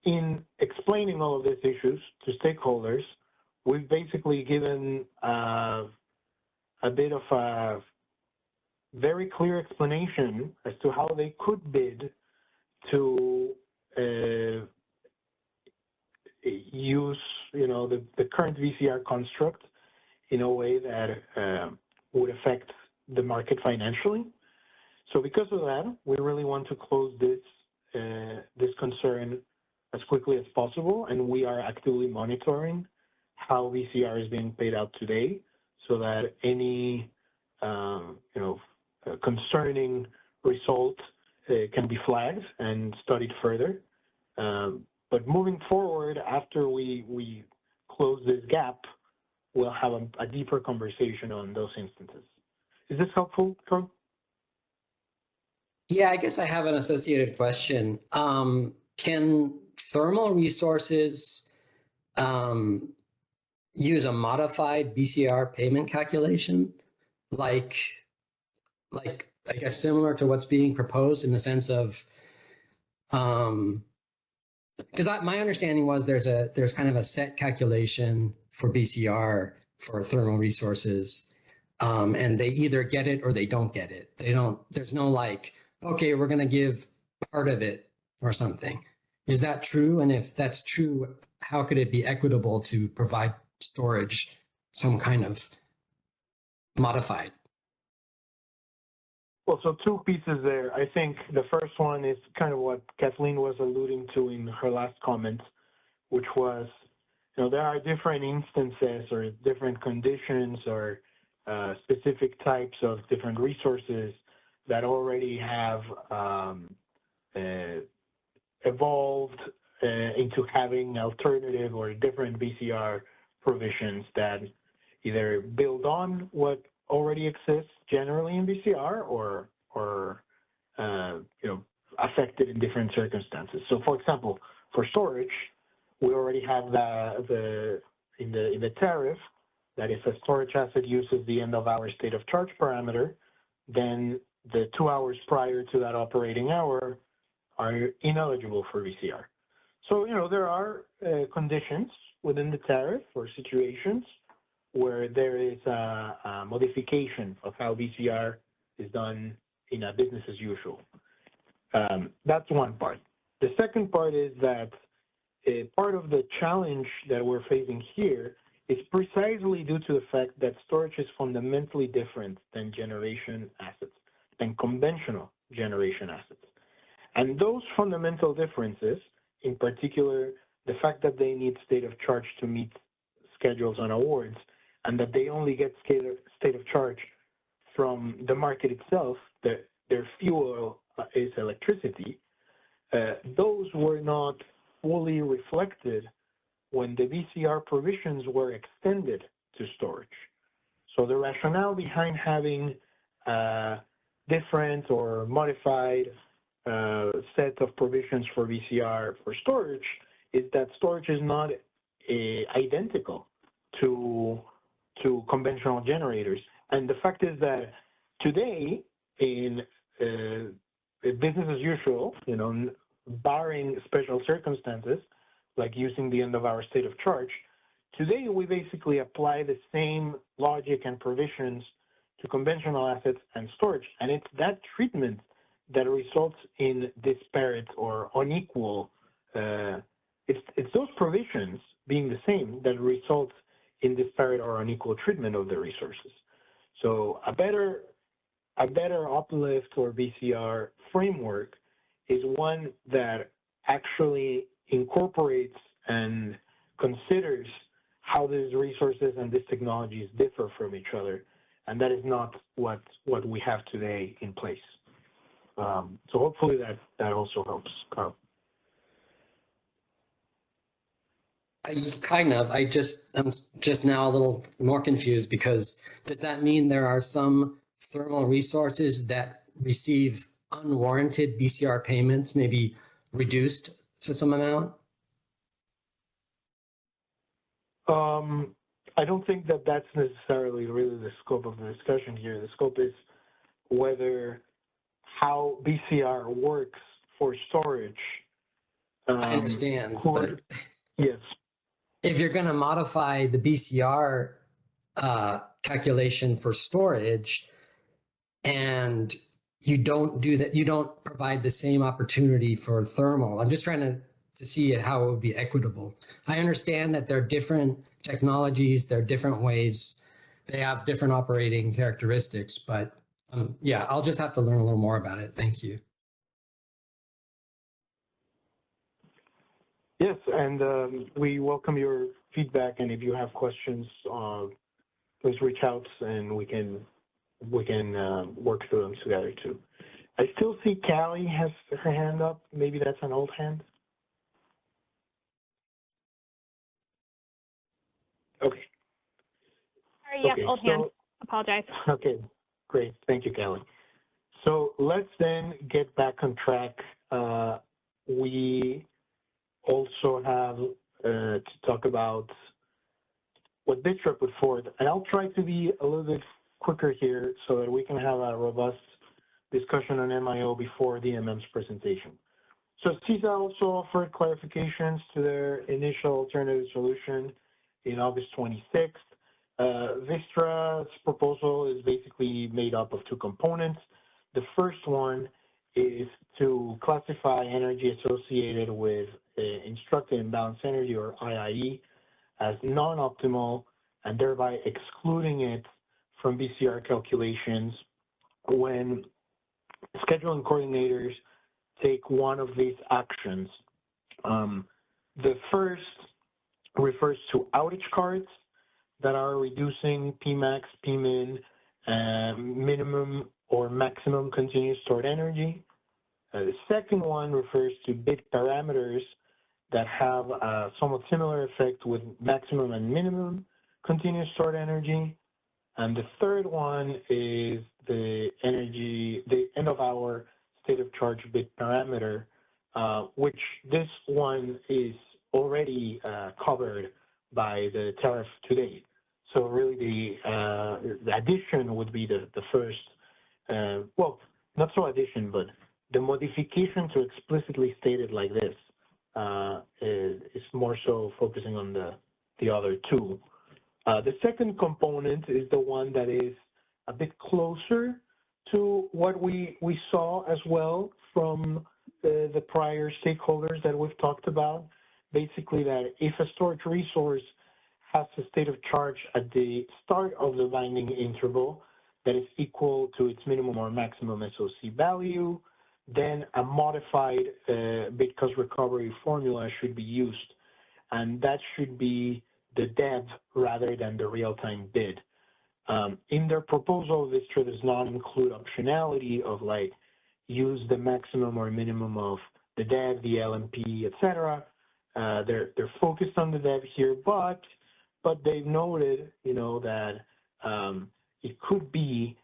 in explaining all of these issues to stakeholders, we've basically given a bit of a very clear explanation as to how they could bid to use, the current VCR construct in a way that would affect the market financially. So because of that, we really want to close this concern as quickly as possible, and we are actively monitoring how VCR is being paid out today, so that any concerning result can be flagged and studied further. But moving forward, after we close this gap, we'll have a deeper conversation on those instances. Is this helpful, Carl? Yeah, I guess I have an associated question. Can thermal resources use a modified BCR payment calculation, like I guess similar to what's being proposed in the sense of, because my understanding was there's kind of a set calculation for BCR for thermal resources, and they either get it or they don't get it. There's no like, okay, we're going to give part of it or something. Is that true? And if that's true, how could it be equitable to provide storage some kind of modified? Well, so two pieces there. I think the first one is kind of what Kathleen was alluding to in her last comment, which was, there are different instances or different conditions or specific types of different resources that already have evolved into having alternative or different BCR provisions that either build on what already exists generally in BCR or affected in different circumstances. So, for example, for storage, we already have in the tariff that if a storage asset uses the end of hour state of charge parameter, then the 2 hours prior to that operating hour are ineligible for VCR. So, there are conditions within the tariff or situations where there is a modification of how VCR is done in a business as usual. That's one part. The second part is that part of the challenge that we're facing here is precisely due to the fact that storage is fundamentally different than generation assets, than conventional generation assets. And those fundamental differences, in particular, the fact that they need state of charge to meet schedules on awards, and that they only get state of charge from the market itself, their fuel is electricity, those were not fully reflected when the VCR provisions were extended to storage. So the rationale behind having different or modified set of provisions for VCR for storage is that storage is not identical to conventional generators. And the fact is that today, in business as usual, barring special circumstances, like using the end of our state of charge, today we basically apply the same logic and provisions to conventional assets and storage. And it's that treatment that results in disparate or unequal, it's those provisions being the same that results in disparate or unequal treatment of the resources. So a better uplift or VCR framework is one that actually incorporates and considers how these resources and these technologies differ from each other. And that is not what we have today in place. So hopefully that also helps, Carl. I'm just now a little more confused, because does that mean there are some thermal resources that receive unwarranted BCR payments, maybe reduced to some amount? I don't think that that's necessarily really the scope of the discussion here. The scope is how BCR works for storage. I understand. Yes. If you're going to modify the BCR calculation for storage, and you don't do that, you don't provide the same opportunity for thermal. I'm just trying to see how it would be equitable. I understand that there are different technologies, there are different ways, they have different operating characteristics, but yeah, I'll just have to learn a little more about it. Thank you. Yes, and we welcome your feedback, and if you have questions, please reach out and we can work through them together too. I still see Callie has her hand up. Maybe that's an old hand. Okay. Sorry, yes, Okay, old hand. Apologize. Okay, great. Thank you, Callie. So let's then get back on track. We also have to talk about what Vistra put forward, and I'll try to be a little bit quicker here so that we can have a robust discussion on MIO before the DMM's presentation. So CISA also offered clarifications to their initial alternative solution in August 26th. Vistra's proposal is basically made up of two components. The first one is to classify energy associated with instructed imbalanced energy, or IIE, as non-optimal, and thereby excluding it from BCR calculations when scheduling coordinators take one of these actions. The first refers to outage cards that are reducing Pmax, Pmin, minimum or maximum continuous stored energy. The second one refers to bit parameters that have a somewhat similar effect with maximum and minimum continuous stored energy. And the third one is the end of hour state of charge bit parameter, which this one is already covered by the tariff today. So really the addition would be the first, well, not so addition, but the modification to explicitly state it like this is more so focusing on the other two. The second component is the one that is a bit closer to what we saw as well from the prior stakeholders that we've talked about. Basically that if a storage resource has a state of charge at the start of the binding interval that is equal to its minimum or maximum SOC value, then a modified bit cost recovery formula should be used. And that should be the DEV rather than the real-time bid. In their proposal, Vistra does not include optionality of like use the maximum or minimum of the DEV, the LMP, etc. They're focused on the DEV here, but they've noted, you know, that it could be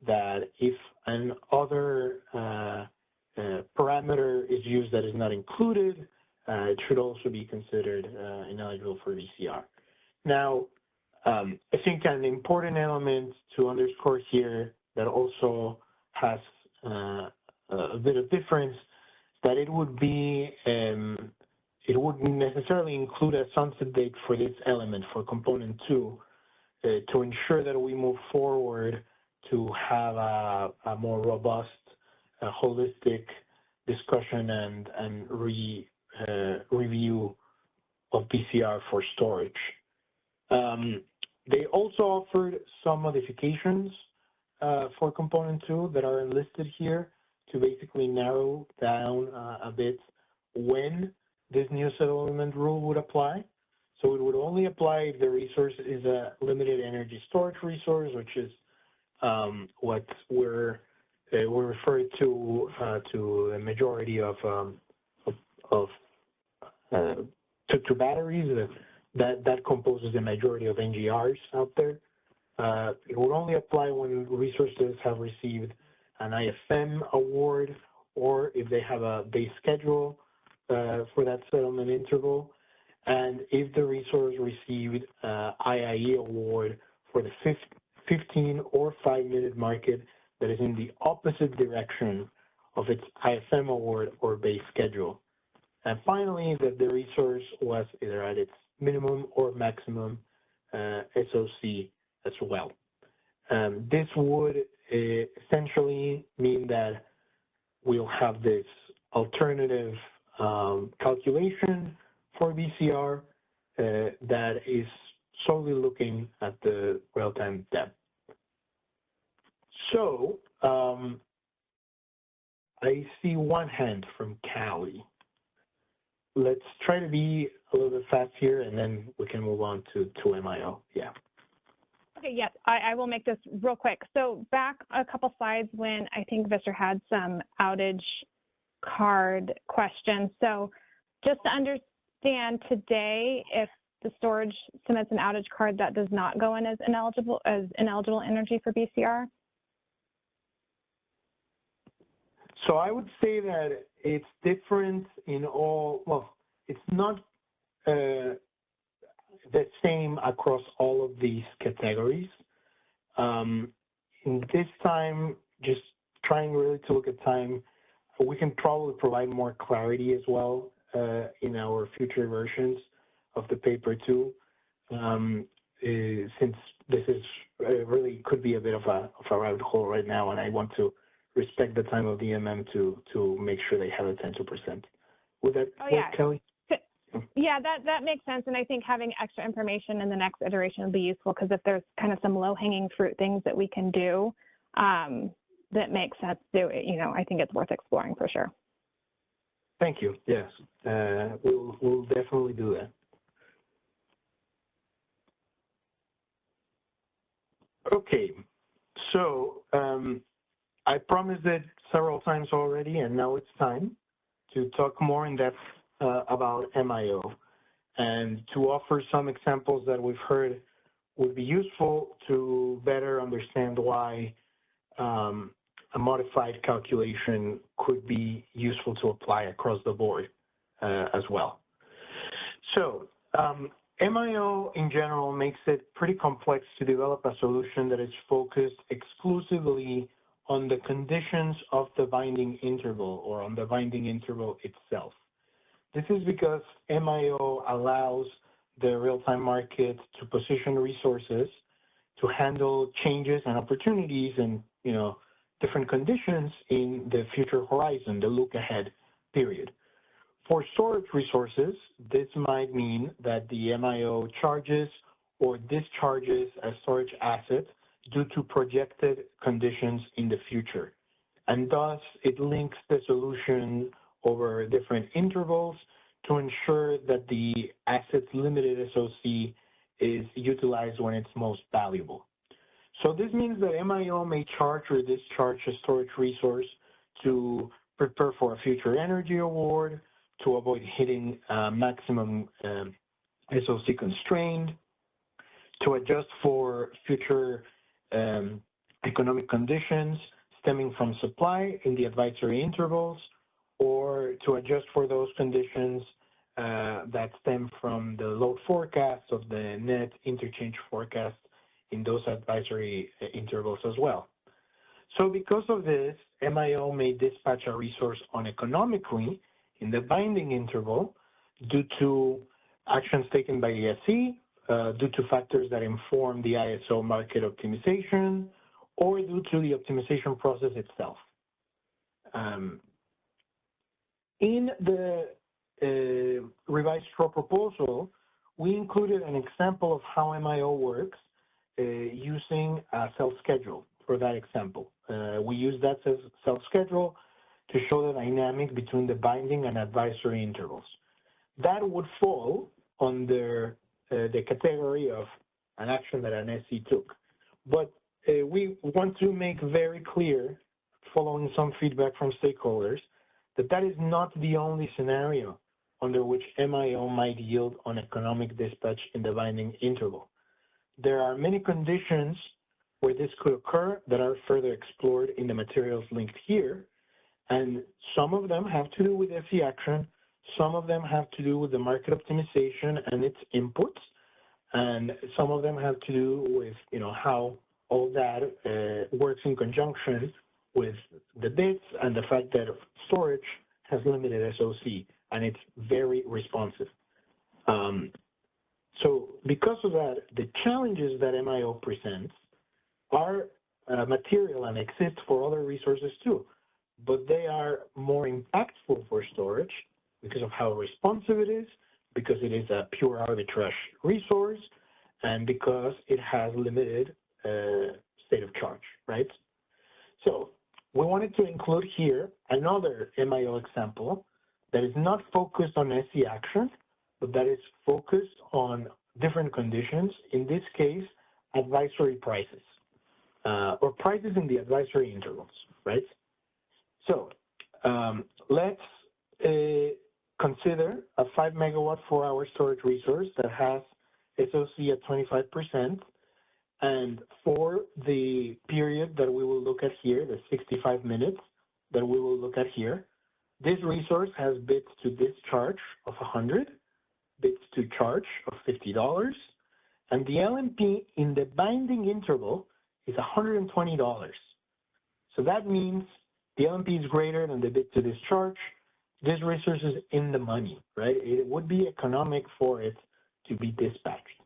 that if an other parameter is used that is not included, it should also be considered ineligible for VCR. Now, I think an important element to underscore here that also has a bit of difference, that it would be, it wouldn't necessarily include a sunset date for this element, for component 2, to ensure that we move forward to have a more robust, holistic discussion and review of PCR for storage. They also offered some modifications for component 2 that are listed here to basically narrow down a bit when this new settlement rule would apply. So it would only apply if the resource is a limited energy storage resource, which is what we're referred to the majority of batteries that composes the majority of NGRs out there. It will only apply when resources have received an IFM award, or if they have a base schedule for that settlement interval, and if the resource received IIE award for the 15 or 5-minute market that is in the opposite direction of its IFM award or base schedule. And finally, that the resource was either at its minimum or maximum SOC as well. This would essentially mean that we'll have this alternative calculation for BCR that is solely looking at the real-time depth. So I see one hand from Callie. let's try to be a little bit fast here, and then we can move on to MIO. Yeah. Okay, yes, I will make this real quick. So back a couple slides when I think Visser had some outage card questions. So just to understand today, if the storage submits an outage card, that does not go in as ineligible energy for BCR? So I would say that it's different in all, well, it's not the same across all of these categories. In this time, just trying really to look at time, we can probably provide more clarity as well in our future versions of the paper too, since this is really could be a bit of a rabbit hole right now, and I want to respect the time of the MM to make sure they have a 10%. Would that work, Kelly? Yeah, that makes sense. And I think having extra information in the next iteration would be useful, because if there's kind of some low-hanging fruit things that we can do that makes sense to do it, you know, I think it's worth exploring for sure. Thank you. Yes, we'll definitely do that. Okay, so I promised it several times already, and now it's time to talk more in depth about MIO, and to offer some examples that we've heard would be useful to better understand why a modified calculation could be useful to apply across the board as well. So MIO in general makes it pretty complex to develop a solution that is focused exclusively on the conditions of the binding interval, or on the binding interval itself. This is because MIO allows the real-time market to position resources to handle changes and opportunities and, you know, different conditions in the future horizon, the look ahead period. For storage resources, this might mean that the MIO charges or discharges a storage asset due to projected conditions in the future. And thus, it links the solution over different intervals to ensure that the asset's limited SOC is utilized when it's most valuable. So this means that MIO may charge or discharge a storage resource to prepare for a future energy award, to avoid hitting maximum SOC constraint, to adjust for future economic conditions stemming from supply in the advisory intervals, or to adjust for those conditions that stem from the load forecast of the net interchange forecast in those advisory intervals as well. So because of this, MIO may dispatch a resource uneconomically in the binding interval due to actions taken by the SE, due to factors that inform the ISO market optimization, or due to the optimization process itself. In the revised STRO proposal, we included an example of how MIO works using a self-schedule for that example. We use that self-schedule to show the dynamic between the binding and advisory intervals. That would fall under the category of an action that an SE took. But we want to make very clear, following some feedback from stakeholders, that that is not the only scenario under which MIO might yield on economic dispatch in the binding interval. There are many conditions where this could occur that are further explored in the materials linked here, and some of them have to do with SE action, some of them have to do with the market optimization and its inputs, and some of them have to do with, you know, how all that works in conjunction with the bits and the fact that storage has limited SOC and it's very responsive. So because of that, the challenges that MIO presents are material and exist for other resources too, but they are more impactful for storage because of how responsive it is, because it is a pure arbitrage resource, and because it has limited state of charge, right? So we wanted to include here another MIO example that is not focused on SE action, but that is focused on different conditions, in this case, advisory prices, or prices in the advisory intervals, right? So let's consider a 5 megawatt 4-hour storage resource that has SOC at 25%. And for the period that we will look at here, the 65 minutes that we will look at here, this resource has bits to discharge of 100, bits to charge of $50, and the LMP in the binding interval is $120. So that means the LMP is greater than the bit to discharge. This resource is in the money, right? It would be economic for it to be dispatched.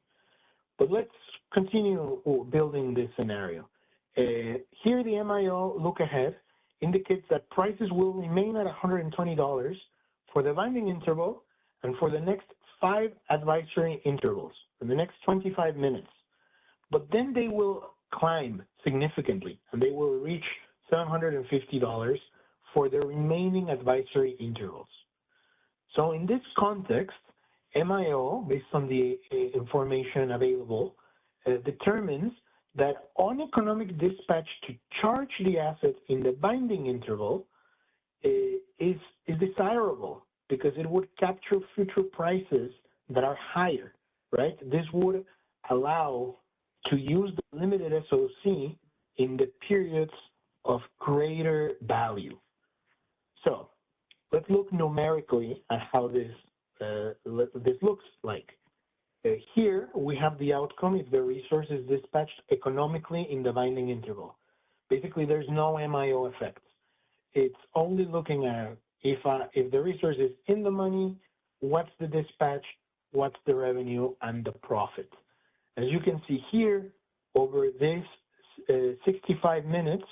But let's continue building this scenario. Here, the MIO look ahead indicates that prices will remain at $120 for the binding interval and for the next 5 advisory intervals, for the next 25 minutes. But then they will climb significantly, and they will reach $750 for the remaining advisory intervals. So in this context, MIO, based on the information available, determines that uneconomic dispatch to charge the asset in the binding interval is desirable because it would capture future prices that are higher, right? This would allow to use the limited SOC in the periods of greater value. So let's look numerically at how this looks like. Here we have the outcome if the resource is dispatched economically in the binding interval. Basically, there's no MIO effects. It's only looking at if the resource is in the money, what's the dispatch, what's the revenue, and the profit. As you can see here, over this 65 minutes,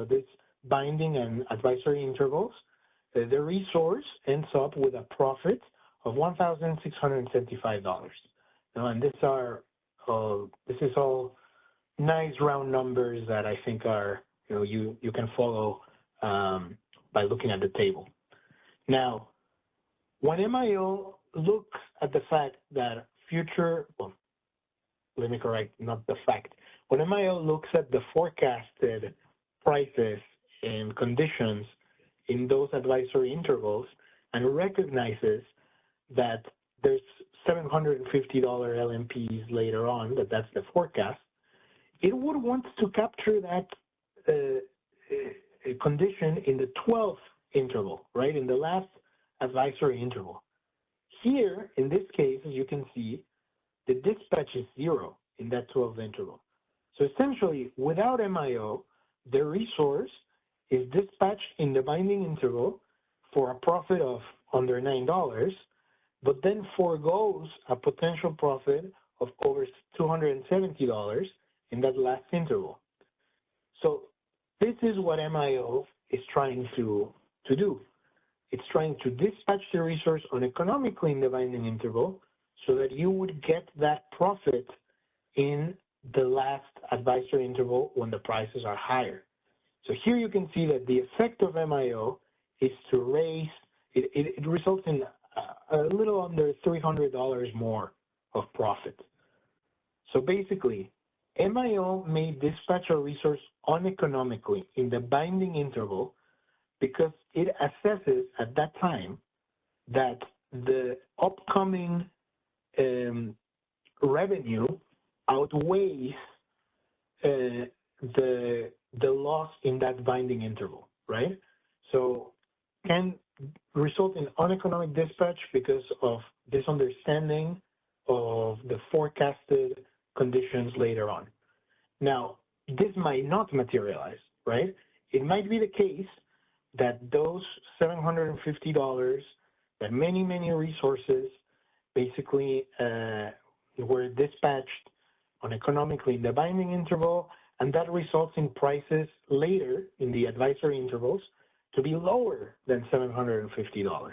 this binding and advisory intervals, the resource ends up with a profit of $1,675. And this is all nice round numbers that I think are, you can follow by looking at the table. Now, when MIO looks at the fact that let me correct, not the fact. When MIO looks at the forecasted prices and conditions in those advisory intervals and recognizes that there's $750 LMPs later on, that's the forecast, it would want to capture that condition in the 12th interval, right, in the last advisory interval. Here, in this case, as you can see, the dispatch is 0 in that 12th interval. So essentially, without MIO, the resource is dispatched in the binding interval for a profit of under $9, but then foregoes a potential profit of over $270 in that last interval. So this is what MIO is trying to do. It's trying to dispatch the resource uneconomically in the binding interval so that you would get that profit in the last advisory interval when the prices are higher. So here you can see that the effect of MIO is to raise, it results in a little under $300 more of profit. So basically, MIO may dispatch a resource uneconomically in the binding interval because it assesses at that time that the upcoming revenue outweighs the loss in that binding interval, right? So can result in uneconomic dispatch because of this understanding of the forecasted conditions later on. Now, this might not materialize, right? It might be the case that those $750 that many resources basically were dispatched uneconomically in the binding interval, and that results in prices later in the advisory intervals to be lower than $750.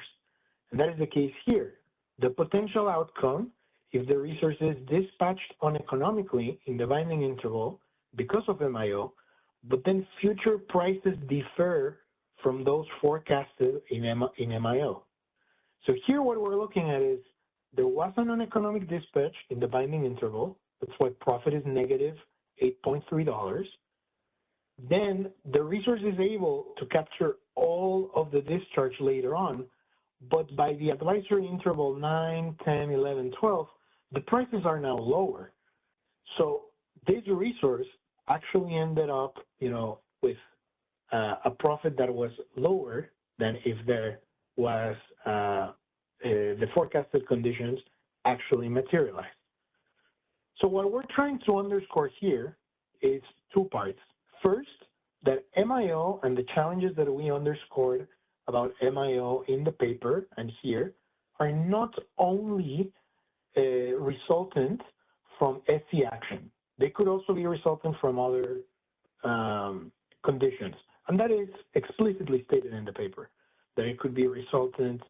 And that is the case here. The potential outcome, if the resource is dispatched uneconomically in the binding interval because of MIO, but then future prices differ from those forecasted in MIO. So here what we're looking at is there was an uneconomic dispatch in the binding interval. That's why profit is negative $8.3. Then the resource is able to capture all of the discharge later on, but by the advisory interval 9, 10, 11, 12, the prices are now lower. So this resource actually ended up, with a profit that was lower than if there was the forecasted conditions actually materialized. So what we're trying to underscore here is two parts. First, that MIO and the challenges that we underscored about MIO in the paper and here are not only resultant from SC action. They could also be resultant from other conditions. And that is explicitly stated in the paper, that it could be resultant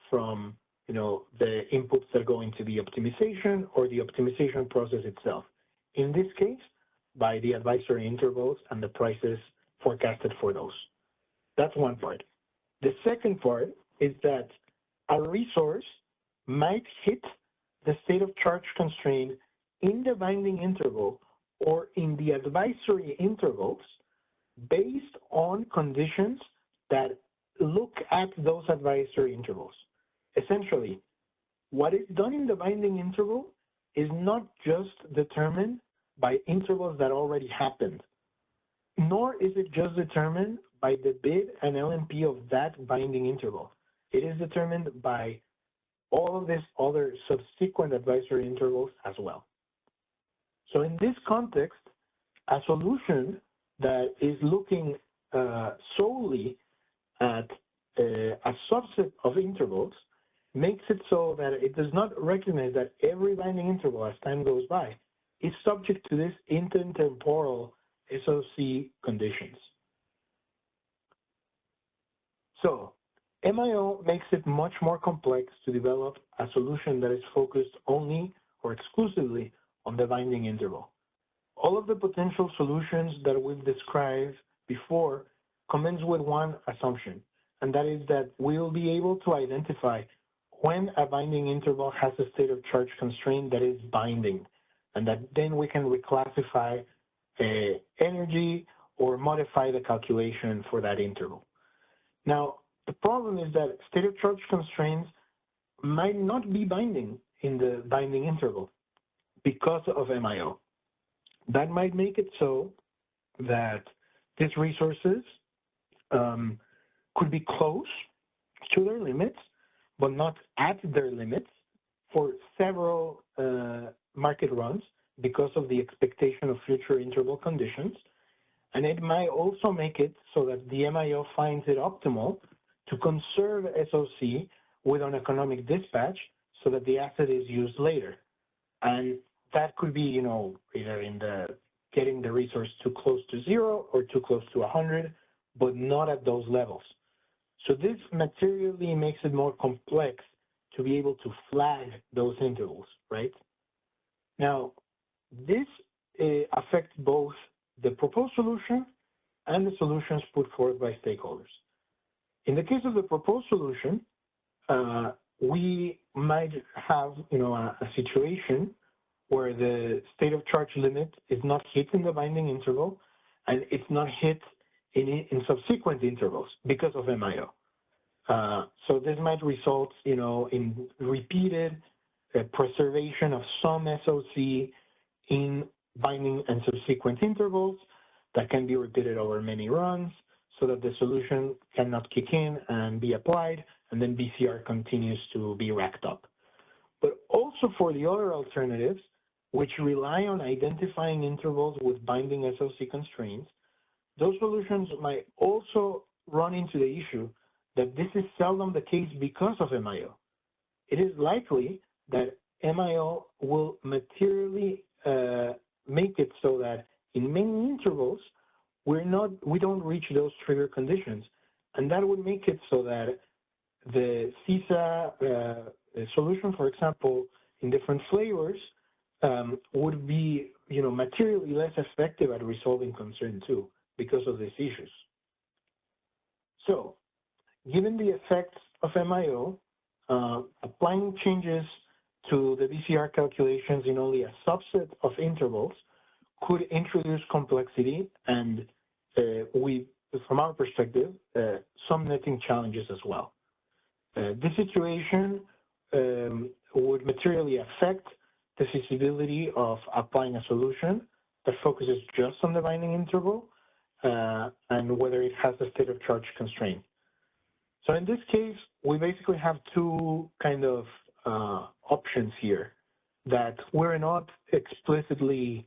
from the inputs that go into the optimization or the optimization process itself. In this case, by the advisory intervals and the prices forecasted for those. That's one part. The second part is that a resource might hit the state of charge constraint in the binding interval or in the advisory intervals based on conditions that look at those advisory intervals. Essentially, what is done in the binding interval is not just determined by intervals that already happened, nor is it just determined by the bid and LMP of that binding interval. It is determined by all of these other subsequent advisory intervals as well. So in this context, a solution that is looking solely at a subset of intervals makes it so that it does not recognize that every binding interval as time goes by is subject to this intertemporal SOC conditions. So MIO makes it much more complex to develop a solution that is focused only or exclusively on the binding interval. All of the potential solutions that we've described before commence with one assumption, and that is that we'll be able to identify when a binding interval has a state of charge constraint that is binding, and that then we can reclassify energy or modify the calculation for that interval. Now, the problem is that state of charge constraints might not be binding in the binding interval because of MIO. That might make it so that these resources could be close to their limits, but not at their limits for several market runs because of the expectation of future interval conditions. And it might also make it so that the MIO finds it optimal to conserve SOC with an economic dispatch so that the asset is used later. And that could be, either in the getting the resource too close to 0 or too close to 100, but not at those levels. So this materially makes it more complex to be able to flag those intervals, right? Now, this affects both the proposed solution and the solutions put forth by stakeholders. In the case of the proposed solution, we might have, a situation where the state of charge limit is not hit in the binding interval, and it's not hit in subsequent intervals because of MIO. So this might result, in repeated preservation of some SOC in binding and subsequent intervals that can be repeated over many runs so that the solution cannot kick in and be applied, and then BCR continues to be racked up. But also for the other alternatives, which rely on identifying intervals with binding SOC constraints, those solutions might also run into the issue that this is seldom the case because of MIO. It is likely that MIO will materially make it so that in many intervals, we don't reach those trigger conditions. And that would make it so that the CISA solution, for example, in different flavors, would be, materially less effective at resolving concern too, because of these issues. So, given the effects of MIO, applying changes to the BCR calculations in only a subset of intervals could introduce complexity and from our perspective, some netting challenges as well. This situation would materially affect the feasibility of applying a solution that focuses just on the binding interval and whether it has a state of charge constraint. So in this case, we basically have two kind of options here that we're not explicitly,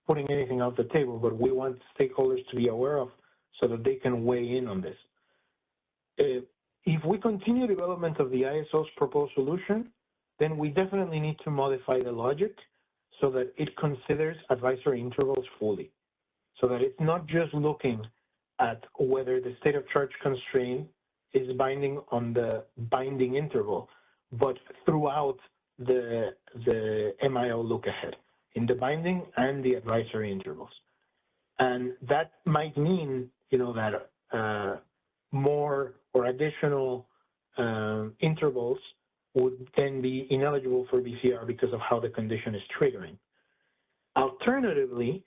putting anything off the table, but we want stakeholders to be aware of so that they can weigh in on this. If we continue development of the ISO's proposed solution, then we definitely need to modify the logic so that it considers advisory intervals fully, so that it's not just looking at whether the state of charge constraint is binding on the binding interval, but throughout the MIO look ahead in the binding and the advisory intervals. And that might mean, that more or additional intervals would then be ineligible for BCR because of how the condition is triggering. Alternatively,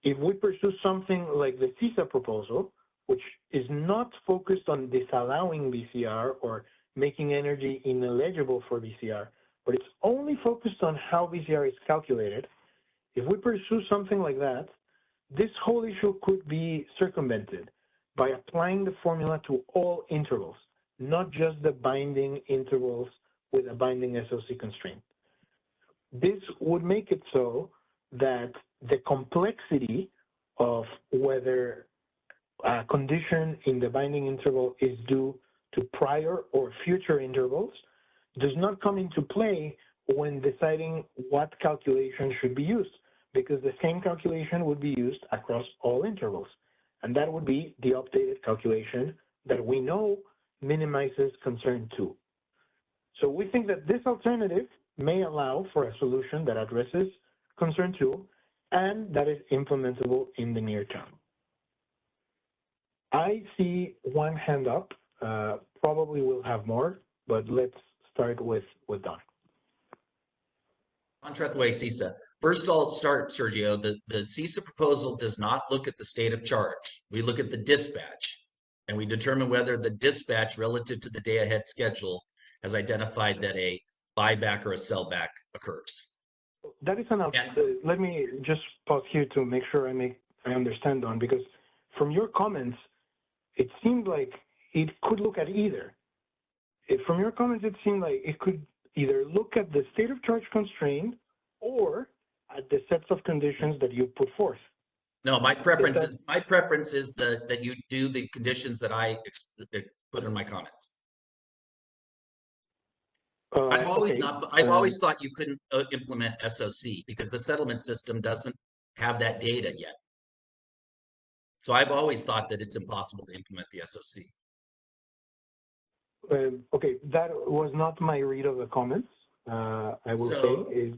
if we pursue something like the CISA proposal, which is not focused on disallowing BCR or making energy ineligible for BCR, but it's only focused on how BCR is calculated, if we pursue something like that, this whole issue could be circumvented by applying the formula to all intervals, not just the binding intervals with a binding SOC constraint. This would make it so that the complexity of whether a condition in the binding interval is due to prior or future intervals does not come into play when deciding what calculation should be used, because the same calculation would be used across all intervals. And that would be the updated calculation that we know minimizes concern 2. So we think that this alternative may allow for a solution that addresses concern 2 and that is implementable in the near term. I see one hand up. Probably we'll have more, but let's start with Don. On Trethewey CISA. First, I'll start, Sergio. The CISA proposal does not look at the state of charge. We look at the dispatch, and we determine whether the dispatch relative to the day-ahead schedule has identified that a buyback or a sellback occurs. That is enough. Let me just pause here to make sure I understand, Don, because from your comments, it seemed like it could look at either. From your comments, it seemed like it could either look at the state of charge constraint or at the sets of conditions that you put forth. No, my preference is that you do the conditions that I put in my comments. I've always thought you couldn't implement SOC because the settlement system doesn't have that data yet. So I've always thought that it's impossible to implement the SOC. Okay, that was not my read of the comments. I will say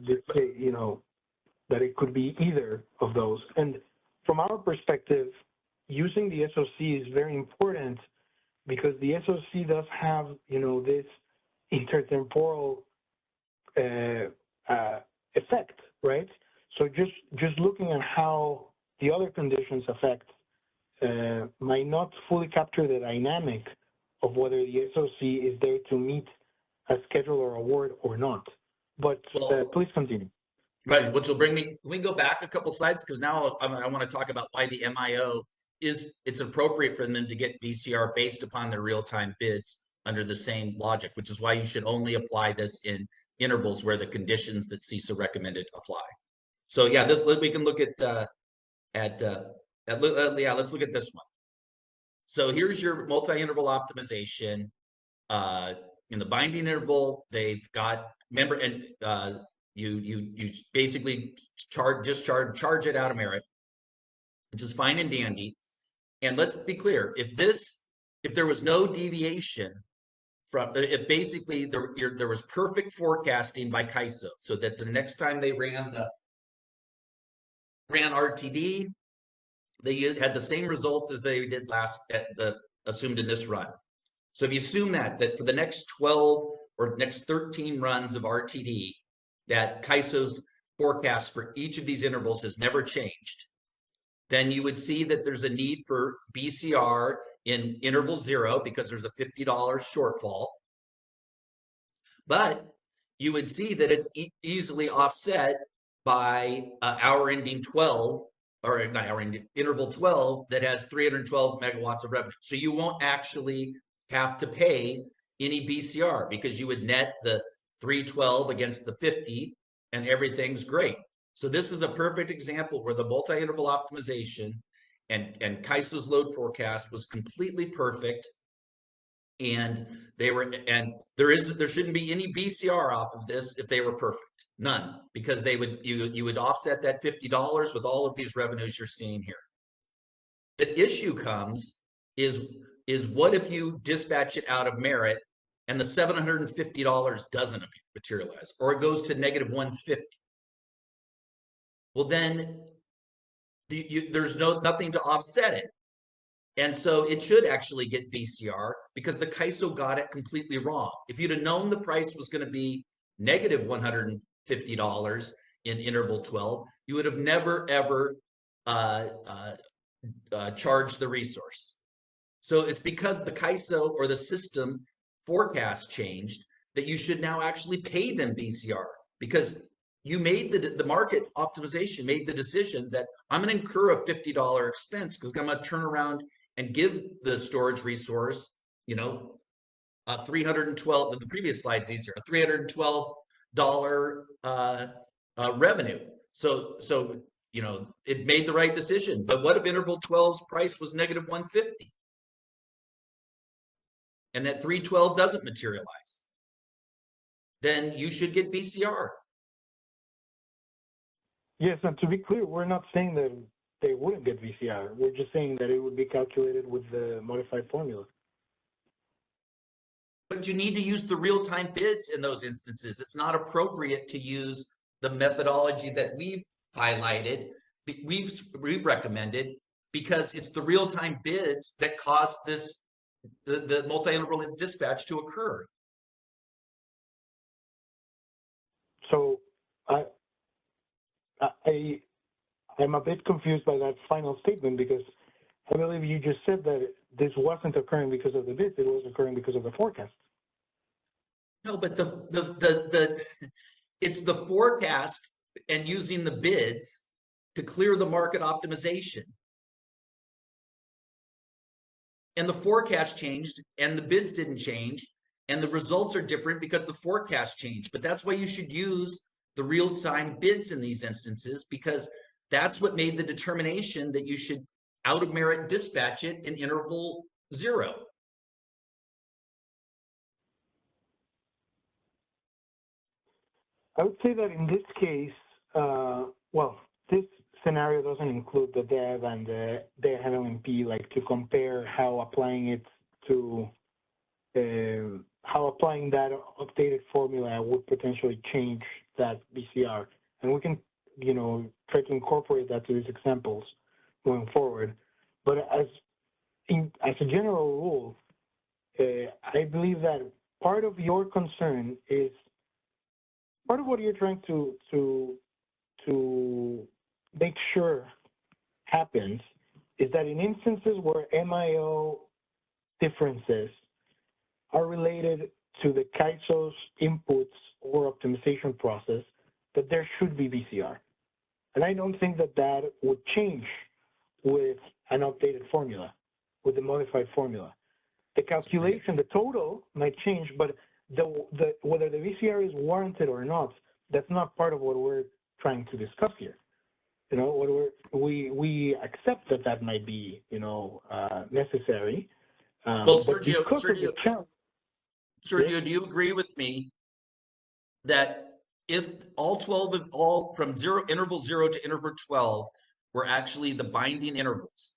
that it could be either of those. And from our perspective, using the SOC is very important because the SOC does have, this intertemporal effect, right? So just looking at how the other conditions affect might not fully capture the dynamic of whether the SOC is there to meet a schedule or award or not. But please continue. Right, which will bring me, can we go back a couple slides? Because now I want to talk about why the MIO it's appropriate for them to get BCR based upon their real-time bids under the same logic, which is why you should only apply this in intervals where the conditions that CISA recommended apply. So yeah, we can look at let's look at this one. So here's your multi-interval optimization. In the binding interval, they've got you basically charge it out of merit, which is fine and dandy. And let's be clear, if there was no deviation from, if basically there was perfect forecasting by CAISO, so that the next time they ran RTD, they had the same results as they did assumed in this run. So if you assume that for the next 12 or next 13 runs of RTD, that CAISO's forecast for each of these intervals has never changed, then you would see that there's a need for BCR in interval 0 because there's a $50 shortfall. But you would see that it's easily offset by hour ending 12, or not hour ending, interval 12 that has 312 megawatts of revenue. So you won't actually have to pay any BCR because you would net the 312 against the 50 and everything's great. So this is a perfect example where the multi-interval optimization and CAISO's load forecast was completely perfect. And there shouldn't be any BCR off of this if they were perfect, none, because you would offset that $50 with all of these revenues you're seeing here. The issue comes is what if you dispatch it out of merit and the $750 doesn't materialize, or it goes to negative 150? Well, then there's nothing to offset it. And so it should actually get BCR because the CAISO got it completely wrong. If you'd have known the price was going to be negative $150 in interval 12, you would have never, ever charged the resource. So it's because the CAISO or the system forecast changed that you should now actually pay them BCR, because you made the market optimization made the decision that I'm going to incur a $50 expense because I'm going to turn around and give the storage resource, you know, a 312, the previous slide's easier, a $312 revenue. So, you know, it made the right decision. But what if interval 12's price was negative 150? And that 312 doesn't materialize? Then you should get BCR. Yes, and to be clear, we're not saying that they wouldn't get VCR. We're just saying that it would be calculated with the modified formula. But you need to use the real-time bids in those instances. It's not appropriate to use the methodology that we've highlighted, we've recommended, because it's the real-time bids that caused the multi-interval dispatch to occur. So I'm a bit confused by that final statement, because I believe you just said that this wasn't occurring because of the bids, it was occurring because of the forecast. No, but it's the forecast and using the bids to clear the market optimization. And the forecast changed and the bids didn't change, and the results are different because the forecast changed. But that's why you should use the real-time bids in these instances, because that's what made the determination that you should out of merit dispatch it in interval 0. I would say that in this case, well, this scenario doesn't include the DEV and the LMP, like to compare how applying it to, how applying that updated formula would potentially change that BCR. And we can, you know, try to incorporate that to these examples going forward. But as a general rule, I believe that part of your concern is, part of what you're trying to make sure happens is that in instances where MIO differences are related to the CAISO's inputs or optimization process, that there should be BCR. And I don't think that that would change with an updated formula, with the modified formula. The calculation, the total might change, but whether the VCR is warranted or not, that's not part of what we're trying to discuss here. You know, we accept that might be, you know, necessary. Well, Sergio, do you agree with me that if all 12 of all from interval 0 to interval 12 were actually the binding intervals,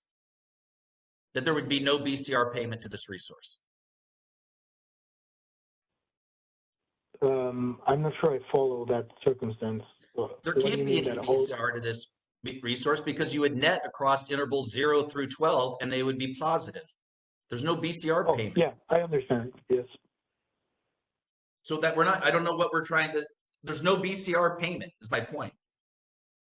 that there would be no BCR payment to this resource? I'm not sure I follow that circumstance. There can't be any BCR to this resource because you would net across interval 0 through 12 and they would be positive. There's no BCR Oh, payment. yeah, I understand. Yes. So that we're not, I don't know what we're trying to, there's no BCR payment is my point.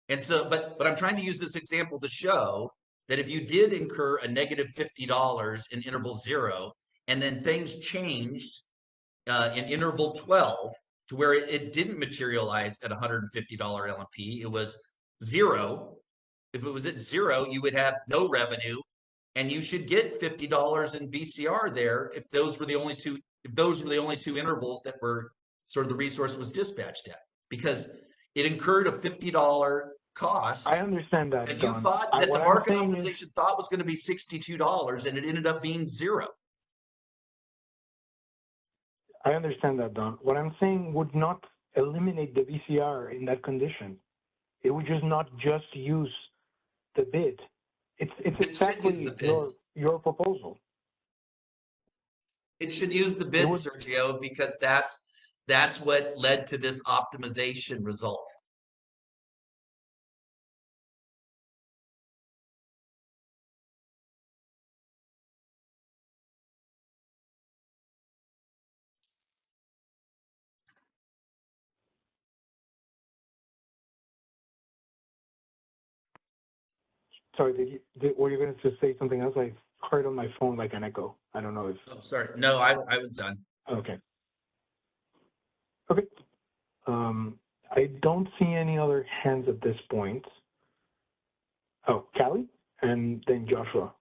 And so, but I'm trying to use this example to show that if you did incur a negative $50 in interval 0, and then things changed in interval 12 to where it didn't materialize at $150 LMP, it was 0. If it was at 0, you would have no revenue, and you should get $50 in BCR there if those were the only two, intervals that were sort of the resource was dispatched at, because it incurred a $50 cost. I understand that, And you Don. thought that the What I'm market saying is, optimization thought was going to be $62, and it ended up being 0. I understand that, Don. What I'm saying would not eliminate the VCR in that condition. It would just not just use the bid. It's It should exactly use the bids. your proposal. It should use the bid, Sergio, because that's what led to this optimization result. Sorry, were you going to say something else? I heard on my phone like an echo. I don't know if. Oh, sorry. No, I was done. Okay. Okay. I don't see any other hands at this point. Oh, Callie, and then Joshua.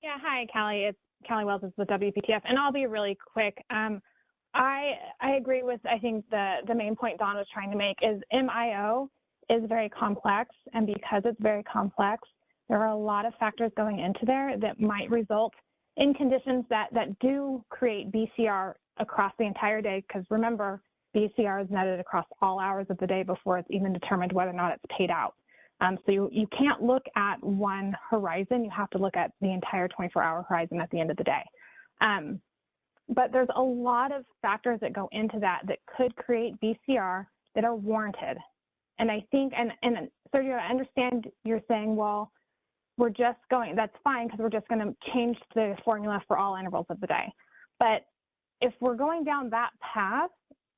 Yeah, hi, Callie. It's Callie Wells with WPTF, and I'll be really quick. I agree with, I think the main point Don was trying to make is MIO is very complex, and because it's very complex, there are a lot of factors going into there that might result in conditions that do create BCR across the entire day, because remember, BCR is netted across all hours of the day before it's even determined whether or not it's paid out. So you can't look at one horizon, you have to look at the entire 24-hour horizon at the end of the day. But there's a lot of factors that go into that could create BCR that are warranted. And I think, and Sergio, I understand you're saying, well, we're just going, that's fine, because we're just going to change the formula for all intervals of the day. But if we're going down that path,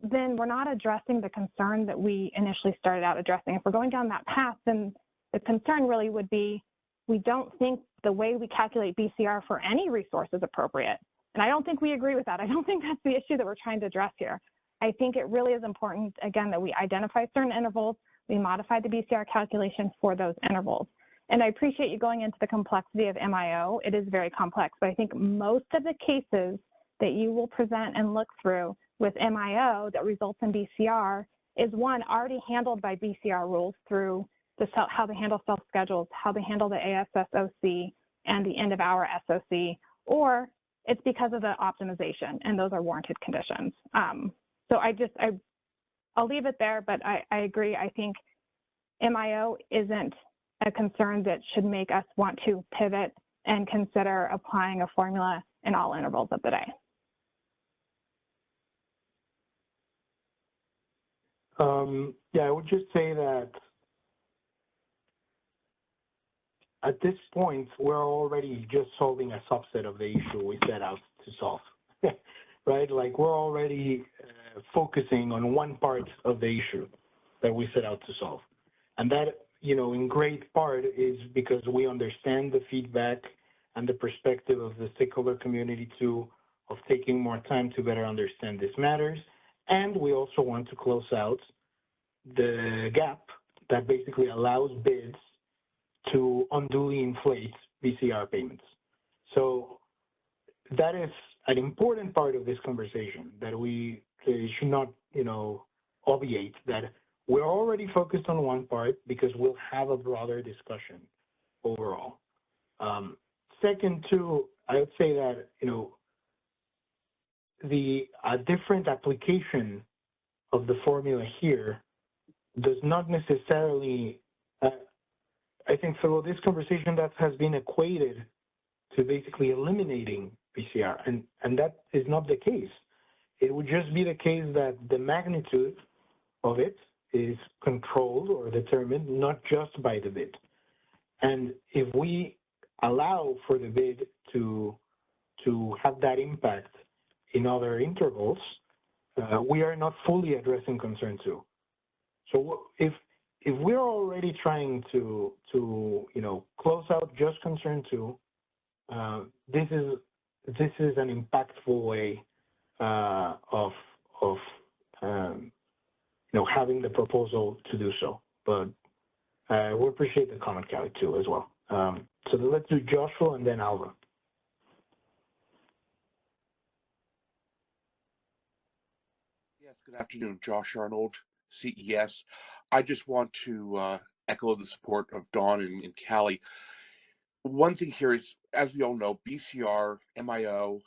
then we're not addressing the concern that we initially started out addressing. If we're going down that path, then the concern really would be, we don't think the way we calculate BCR for any resource is appropriate. And I don't think we agree with that. I don't think that's the issue that we're trying to address here. I think it really is important, again, that we identify certain intervals, we modify the BCR calculation for those intervals. And I appreciate you going into the complexity of MIO. It is very complex, but I think most of the cases that you will present and look through with MIO that results in BCR is one already handled by BCR rules through how they handle self-schedules, how they handle the ASSOC and the end-of-hour SOC, or it's because of the optimization, and those are warranted conditions. So I'll leave it there, but I agree. I think MIO isn't a concern that should make us want to pivot and consider applying a formula in all intervals of the day. Yeah, I would just say that at this point, we're already just solving a subset of the issue we set out to solve, right? Like we're already focusing on one part of the issue that we set out to solve. And that, in great part is because we understand the feedback and the perspective of the stakeholder community too, of taking more time to better understand these matters. And we also want to close out the gap that basically allows bids to unduly inflate BCR payments. So that is an important part of this conversation that we should not, obviate, that we're already focused on one part because we'll have a broader discussion overall. Second, too, I would say that, the different application of the formula here does not necessarily, I think through this conversation that has been equated to basically eliminating BCR, and that is not the case. It would just be the case that the magnitude of it is controlled or determined not just by the bid. And if we allow for the bid to have that impact in other intervals, we are not fully addressing concern 2. So if we're already trying to close out just concern 2, this is an impactful way of having the proposal to do so. But we appreciate the comment, Callie, too, as well. So let's do Joshua and then Alva. Yes, good afternoon. Josh Arnold, CES. I just want to echo the support of Dawn and Callie. One thing here is, as we all know, BCR, MIO,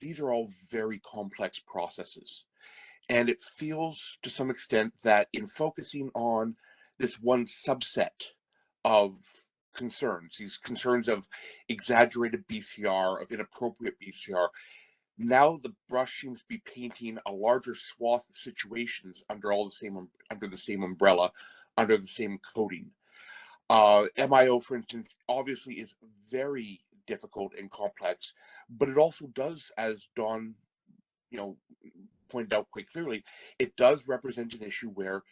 these are all very complex processes. And it feels to some extent that in focusing on this one subset of concerns, these concerns of exaggerated BCR, of inappropriate BCR, now the brush seems to be painting a larger swath of situations under the same umbrella, under the same coding. MIO, for instance, obviously is very difficult and complex, but it also does, as Dawn, pointed out quite clearly, it does represent an issue where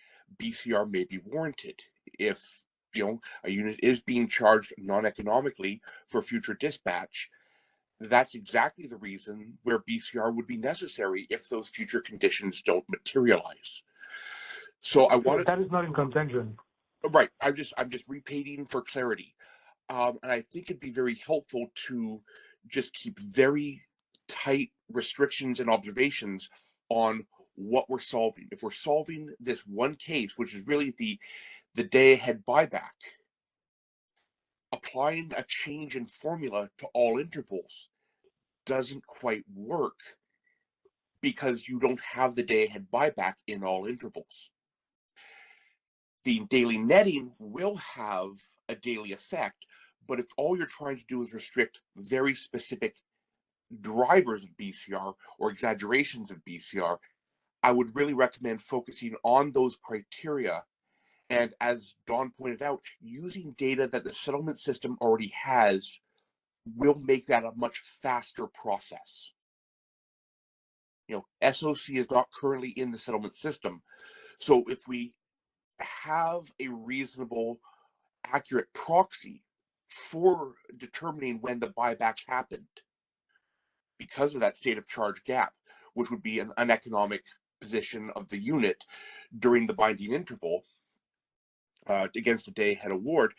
BCR may be warranted. If a unit is being charged non-economically for future dispatch, that's exactly the reason where BCR would be necessary if those future conditions don't materialize. So I wanted that is not in contention. Right. I'm just repeating for clarity. And I think it'd be very helpful to just keep very tight restrictions and observations on what we're solving. If we're solving this one case, which is really the day-ahead buyback, applying a change in formula to all intervals doesn't quite work because you don't have the day-ahead buyback in all intervals. The daily netting will have a daily effect, but if all you're trying to do is restrict very specific drivers of BCR or exaggerations of BCR, I would really recommend focusing on those criteria. And as Dawn pointed out, using data that the settlement system already has will make that a much faster process. SOC is not currently in the settlement system. So if we have a reasonable, accurate proxy for determining when the buybacks happened because of that state of charge gap, which would be an uneconomic position of the unit during the binding interval against a day-ahead award,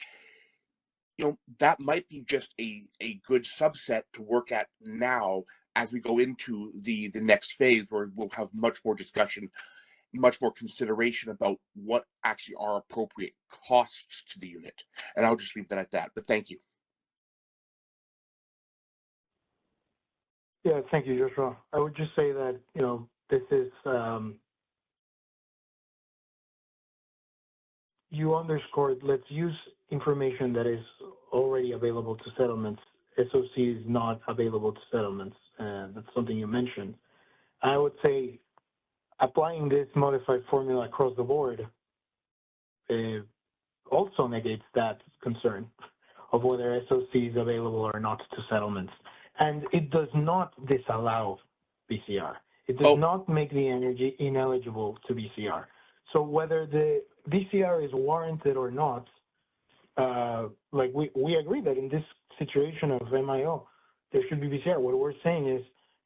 that might be just a good subset to work at now as we go into the next phase, where we'll have much more discussion, much more consideration about what actually are appropriate costs to the unit. And I'll just leave that at that, but thank you. Yeah, thank you, Joshua. I would just say that, this is, you underscored, let's use information that is already available to settlements. SOC is not available to settlements. That's something you mentioned. I would say applying this modified formula across the board also negates that concern of whether SOC is available or not to settlements. And it does not disallow BCR. It does not make the energy ineligible to BCR. So whether the BCR is warranted or not, we agree that in this situation of MIO, there should be BCR. What we're saying is,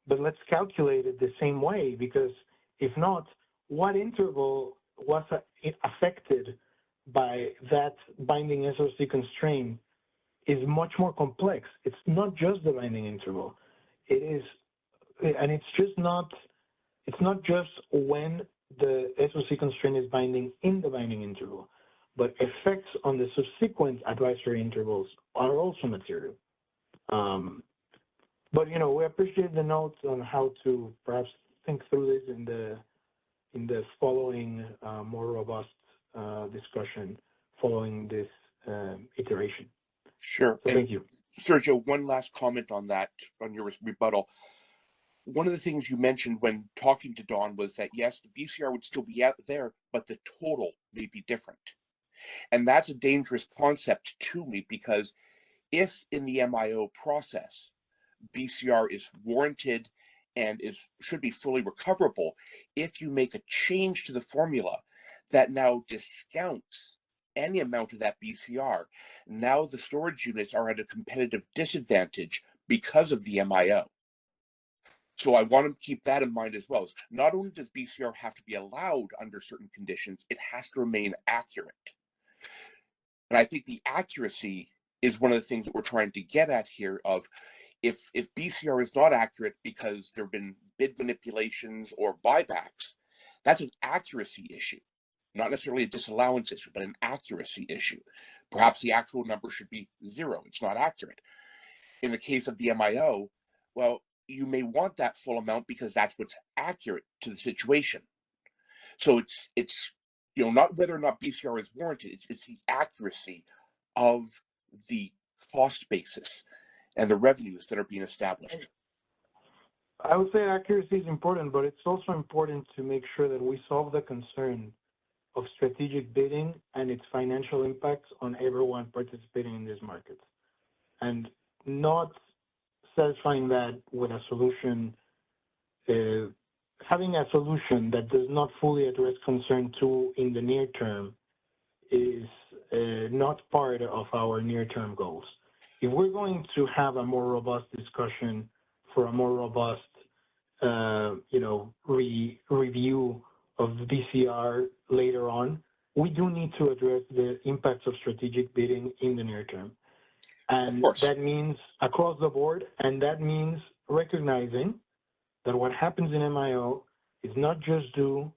but let's calculate it the same way, because if not, what interval was affected by that binding SOC constraint is much more complex. It's not just the binding interval. It is, and it's not just when the SOC constraint is binding in the binding interval, but effects on the subsequent advisory intervals are also material. But we appreciate the notes on how to perhaps think through this in the following more robust discussion following this iteration. Sure. So thank you. Sergio, one last comment on that, on your rebuttal. One of the things you mentioned when talking to Dawn was that, yes, the BCR would still be out there, but the total may be different. And that's a dangerous concept to me, because if in the MIO process, BCR is warranted and should be fully recoverable, if you make a change to the formula that now discounts any amount of that BCR, now the storage units are at a competitive disadvantage because of the MIO. So I want to keep that in mind as well. Not only does BCR have to be allowed under certain conditions, it has to remain accurate. And I think the accuracy is one of the things that we're trying to get at here, of if BCR is not accurate because there have been bid manipulations or buybacks, that's an accuracy issue, not necessarily a disallowance issue, but an accuracy issue. Perhaps the actual number should be 0. It's not accurate. In the case of the MIO, well, you may want that full amount because that's what's accurate to the situation. So it's not whether or not BCR is warranted, it's the accuracy of the cost basis and the revenues that are being established. I would say accuracy is important, but it's also important to make sure that we solve the concern of strategic bidding and its financial impacts on everyone participating in these markets, and not satisfying that with a solution, having a solution that does not fully address concern 2 in the near term is not part of our near-term goals. If we're going to have a more robust discussion for a more robust, review of the BCR later on, we do need to address the impacts of strategic bidding in the near term. And that means across the board, and that means recognizing that what happens in MIO is not just due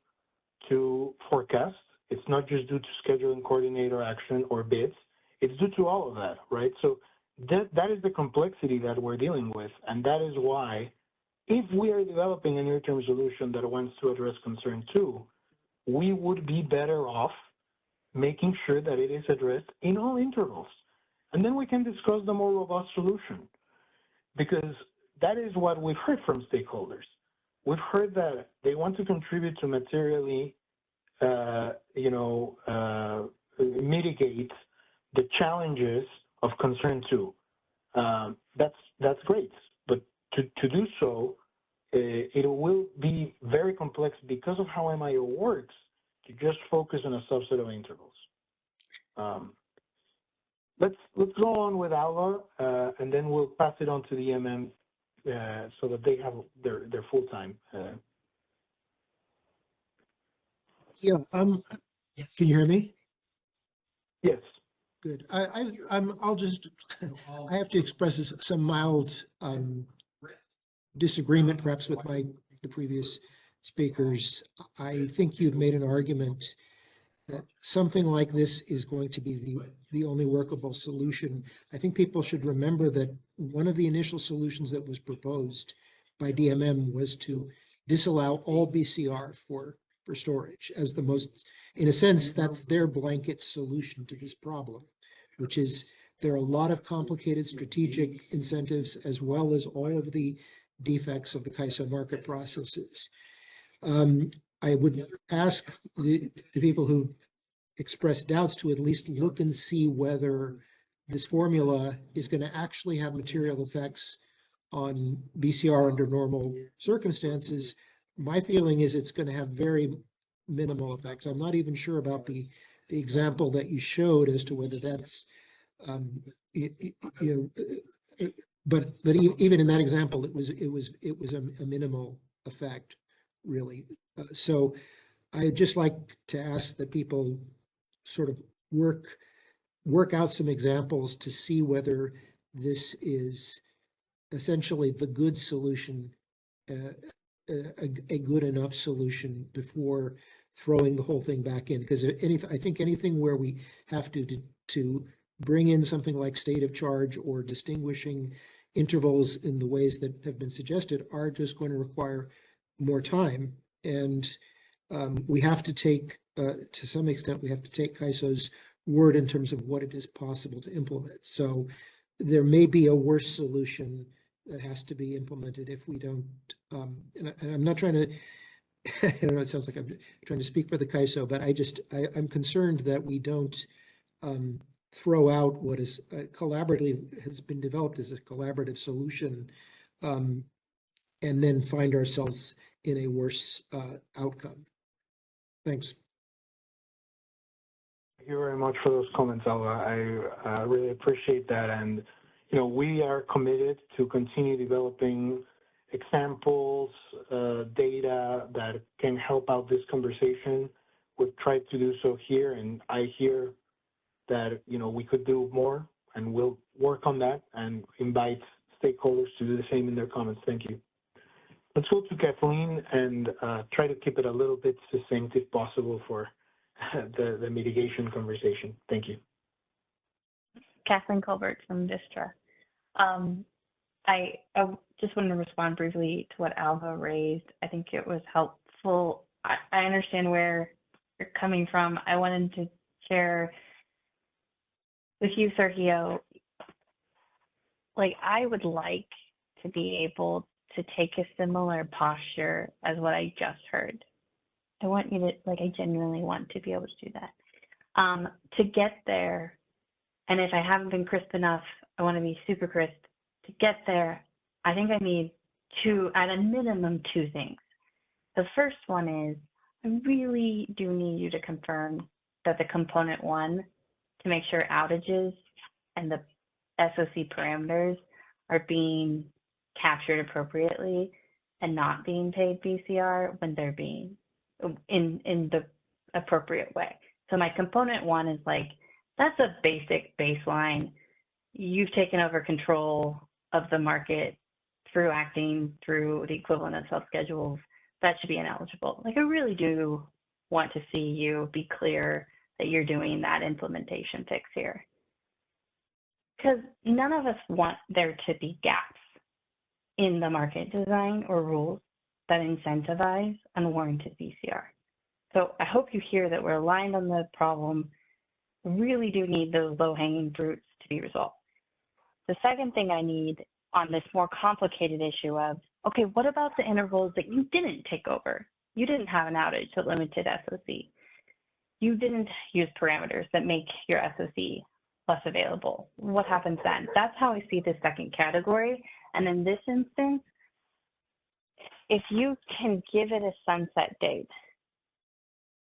to forecast, it's not just due to scheduling coordinator action or bids, it's due to all of that, right? So that is the complexity that we're dealing with, and that is why if we are developing a near-term solution that wants to address concern 2, we would be better off making sure that it is addressed in all intervals. And then we can discuss the more robust solution, because that is what we've heard from stakeholders. We've heard that they want to contribute to materially, mitigate the challenges of concern 2. That's great, but to do so, it will be very complex because of how MIO works to just focus on a subset of intervals. Let's go on with Alva, and then we'll pass it on to the MM so that they have their full time. Yeah. Can you hear me? Yes. Good. I'll just, I have to express some mild disagreement perhaps with the previous speakers. I think you've made an argument that something like this is going to be the only workable solution. I think people should remember that one of the initial solutions that was proposed by DMM was to disallow all BCR for storage as the most, in a sense, that's their blanket solution to this problem, which is there are a lot of complicated strategic incentives as well as all of the defects of the CAISO market processes. I would ask the people who express doubts to at least look and see whether this formula is going to actually have material effects on BCR under normal circumstances. My feeling is it's going to have very minimal effects. I'm not even sure about the example that you showed as to whether that's, but even in that example, it was a minimal effect, really. So I'd just like to ask that people sort of work out some examples to see whether this is essentially the good solution, a good enough solution before throwing the whole thing back in. Because I think anything where we have to bring in something like state of charge or distinguishing intervals in the ways that have been suggested are just going to require more time. And we have to take, to some extent, we have to take CAISO's word in terms of what it is possible to implement. So there may be a worse solution that has to be implemented if we don't, and I'm not trying to I don't know, it sounds like I'm trying to speak for the CAISO, but I'm concerned that we don't throw out what is collaboratively has been developed as a collaborative solution, and then find ourselves in a worse outcome. Thanks. Thank you very much for those comments, Alva. I really appreciate that. And, you know, we are committed to continue developing examples, data that can help out this conversation. We've tried to do so here, and I hear that, you know, we could do more, and we'll work on that and invite stakeholders to do the same in their comments. Thank you. Let's go to Kathleen and try to keep it a little bit succinct if possible for the mitigation conversation. Thank you. Kathleen Colbert from Vistra. I just wanted to respond briefly to what Alva raised. I think it was helpful. I understand where you're coming from. I wanted to share with you, Sergio, like I would like to be able to take a similar posture as what I just heard. I want you to, like, I genuinely want to be able to do that. To get there, and if I haven't been crisp enough, I want to be super crisp. To get there, I think I need at a minimum, two things. The first one is, I really do need you to confirm that the component one, to make sure outages and the SOC parameters are being captured appropriately and not being paid BCR when they're being in the appropriate way. So my component one is like, that's a basic baseline. You've taken over control of the market through acting through the equivalent of self-schedules. That should be ineligible. Like I really do want to see you be clear that you're doing that implementation fix here. Because none of us want there to be gaps in the market design or rules that incentivize unwarranted BCR. So I hope you hear that we're aligned on the problem. We really do need those low-hanging fruits to be resolved. The second thing I need on this more complicated issue of, okay, what about the intervals that you didn't take over? You didn't have an outage that limited SOC. You didn't use parameters that make your SOC less available. What happens then? That's how I see the second category. And in this instance, if you can give it a sunset date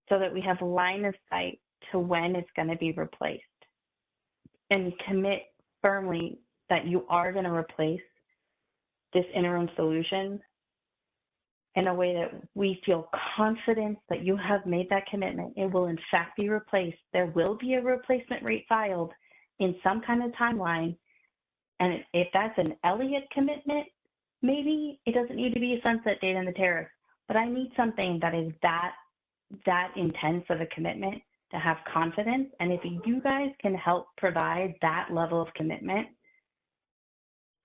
so that we have line of sight to when it's going to be replaced and commit firmly that you are going to replace this interim solution in a way that we feel confident that you have made that commitment, it will in fact be replaced. There will be a replacement rate filed in some kind of timeline. And if that's an Elliott commitment, maybe it doesn't need to be a sunset date in the tariff, but I need something that is that intense of a commitment to have confidence. And if you guys can help provide that level of commitment,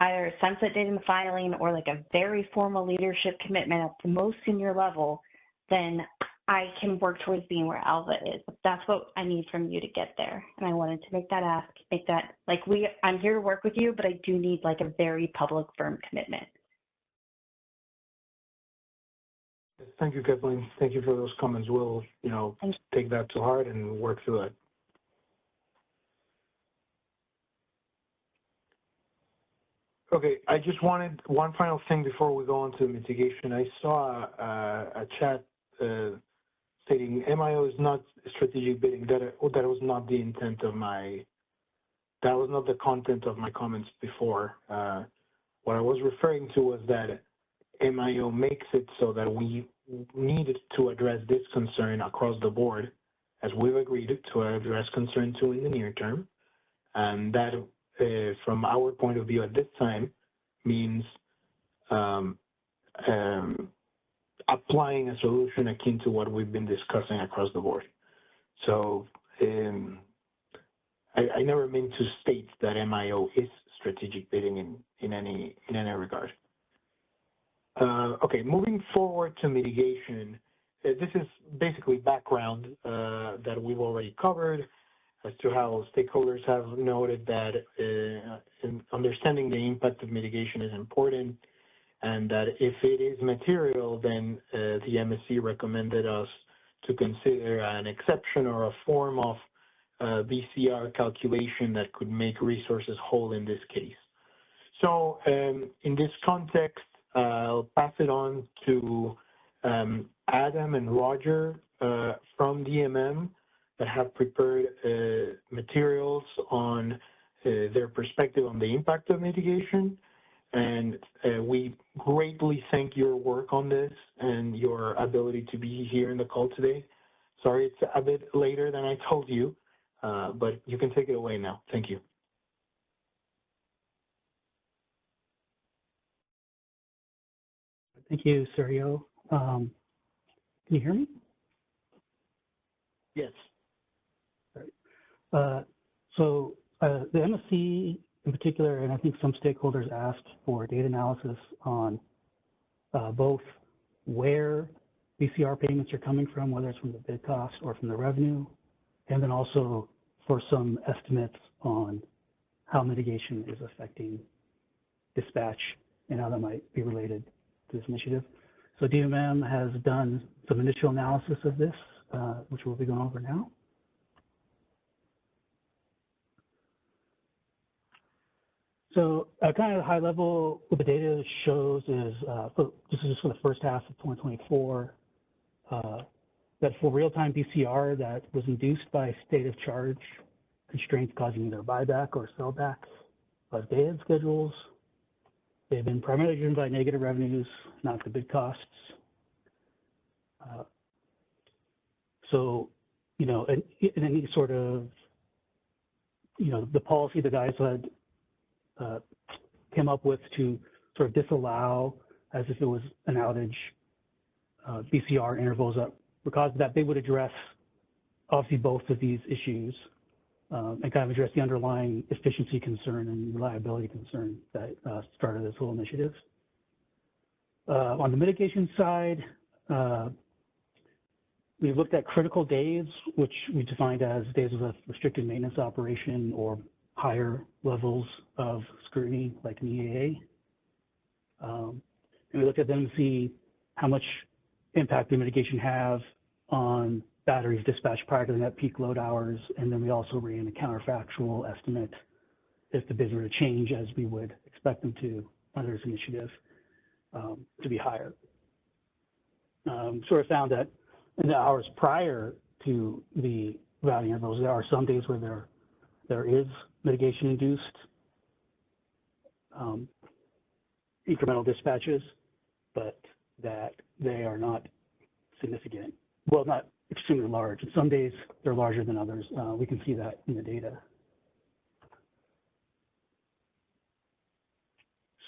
either a sunset date in the filing or like a very formal leadership commitment at the most senior level, then I can work towards being where Alva is. That's what I need from you to get there. And I wanted to make that ask, I'm here to work with you, but I do need like a very public, firm commitment. Thank you, Kathleen. Thank you for those comments. We'll, take that to heart and work through it. Okay, I just wanted one final thing before we go on to mitigation. I saw a chat stating MIO is not strategic bidding. That was not the intent of that was not the content of my comments before. What I was referring to was that MIO makes it so that we needed to address this concern across the board, as we've agreed to address concern 2 in the near term. And that, from our point of view at this time, means applying a solution akin to what we've been discussing across the board. So I never meant to state that MIO is strategic bidding in any regard. Okay, moving forward to mitigation. This is basically background that we've already covered as to how stakeholders have noted that understanding the impact of mitigation is important, and that if it is material, then the MSC recommended us to consider an exception or a form of BCR calculation that could make resources whole in this case. So in this context, I'll pass it on to Adam and Roger from DMM that have prepared materials on their perspective on the impact of mitigation. And we greatly thank your work on this and your ability to be here in the call today. Sorry, it's a bit later than I told you, but you can take it away now. Thank you. Thank you, Sergio. Can you hear me? Yes. So the MSC in particular, and I think some stakeholders asked for data analysis on both where BCR payments are coming from, whether it's from the bid cost or from the revenue, and then also for some estimates on how mitigation is affecting dispatch and how that might be related to this initiative. So DMM has done some initial analysis of this, which we'll be going over now. So kind of high level, what the data shows is, this is just for the first half of 2024, that for real-time BCR that was induced by state of charge constraints causing either buyback or sellback of day-ahead schedules, they've been primarily driven by negative revenues, not the bid costs. So, you know, in any sort of, you know, the policy the guys had came up with to sort of disallow, as if it was an outage, BCR intervals that were caused that they would address obviously both of these issues and kind of address the underlying efficiency concern and reliability concern that started this whole initiative. On the mitigation side, we looked at critical days, which we defined as days of restricted maintenance operation or higher levels of scrutiny, like an EAA. And we looked at them to see how much impact the mitigation have on batteries dispatched prior to the net peak load hours. And then we also ran a counterfactual estimate if the bids were to change, as we would expect them to under this initiative, to be higher. Sort of found that in the hours prior to the routing intervals, there are some days where there is mitigation induced incremental dispatches, but that they are not significant. Well, not extremely large. Some days they're larger than others. We can see that in the data.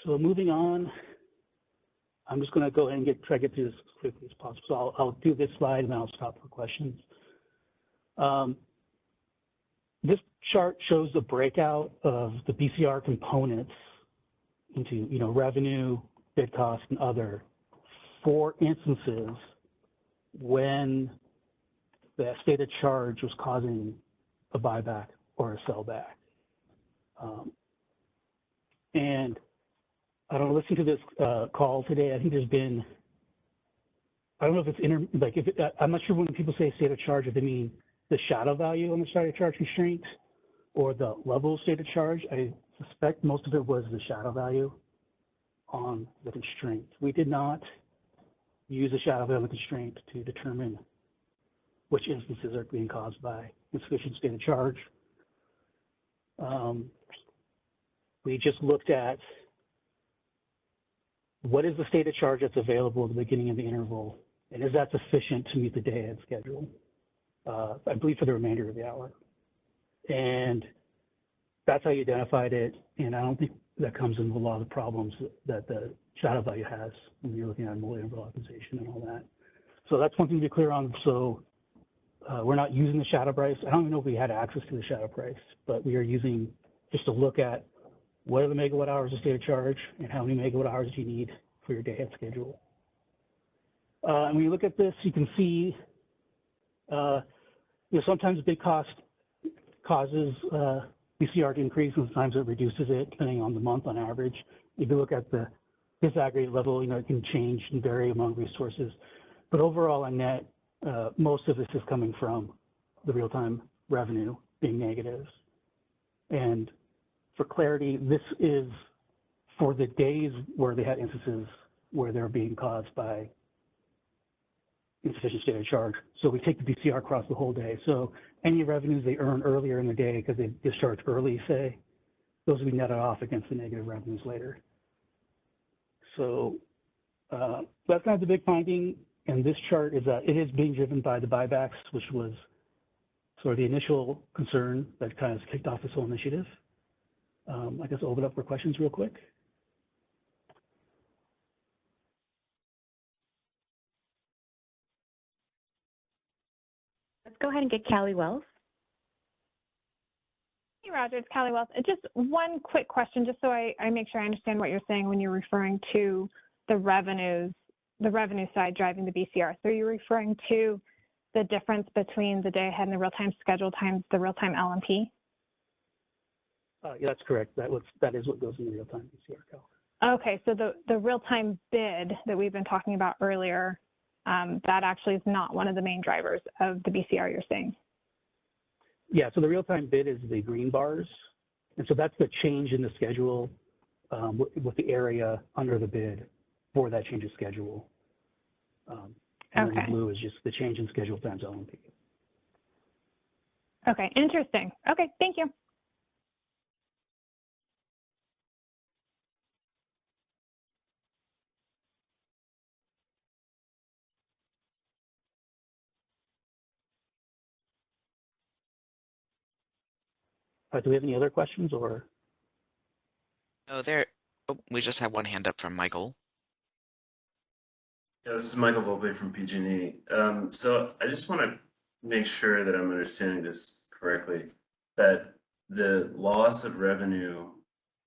So moving on, I'm just going to go ahead and try to get through this as quickly as possible. So I'll do this slide and then I'll stop for questions. This chart shows the breakout of the BCR components into, you know, revenue, bid cost, and other, for instances when the state of charge was causing a buyback or a sellback. And I don't know, listening to this call today, I think there's been, I don't know if it's I'm not sure when people say state of charge, if they mean the shadow value on the state of charge constraint or the level of state of charge. I suspect most of it was the shadow value on the constraint. We did not use the shadow value on the constraint to determine which instances are being caused by insufficient state of charge. We just looked at what is the state of charge that's available at the beginning of the interval, and is that sufficient to meet the day-ahead schedule? I believe for the remainder of the hour. And that's how you identified it. And I don't think that comes in with a lot of the problems that the shadow value has when you're looking at multi-interval optimization and all that. So that's one thing to be clear on. So we're not using the shadow price. I don't even know if we had access to the shadow price, but we are using just to look at what are the megawatt hours of state of charge and how many megawatt hours do you need for your day-ahead schedule. And when you look at this, you can see you know, sometimes bid cost causes BCR to increase, and sometimes it reduces it, depending on the month on average. If you look at the disaggregated level, it can change and vary among resources. But overall, on net, most of this is coming from the real-time revenue being negative. And for clarity, this is for the days where they had instances where they're being caused by insufficient state of charge. So we take the BCR across the whole day. So any revenues they earn earlier in the day because they discharged early, say, those will be netted off against the negative revenues later. So that's kind of the big finding. And this chart is that it is being driven by the buybacks, which was sort of the initial concern that kind of kicked off this whole initiative. I guess I'll open up for questions real quick. Let's go ahead and get Callie Wells. Hey, Roger, it's Callie Wells. Just one quick question, just so I make sure I understand what you're saying when you're referring to the revenues, the revenue side driving the BCR. So you're referring to the difference between the day ahead and the real-time schedule times the real-time LMP? Yeah, that's correct. That is what goes in the real-time BCR calc. Okay, so the real-time bid that we've been talking about earlier, that actually is not one of the main drivers of the BCR you're saying? Yeah, so the real-time bid is the green bars. And so that's the change in the schedule with the area under the bid for that change of schedule. And then the blue is just the change in schedule times LMP. Okay, interesting. Okay, thank you. Do we have any other questions or? Oh, we just have one hand up from Michael. Yeah, this is Michael Volpe from PG&E. So I just want to make sure that I'm understanding this correctly, that the loss of revenue,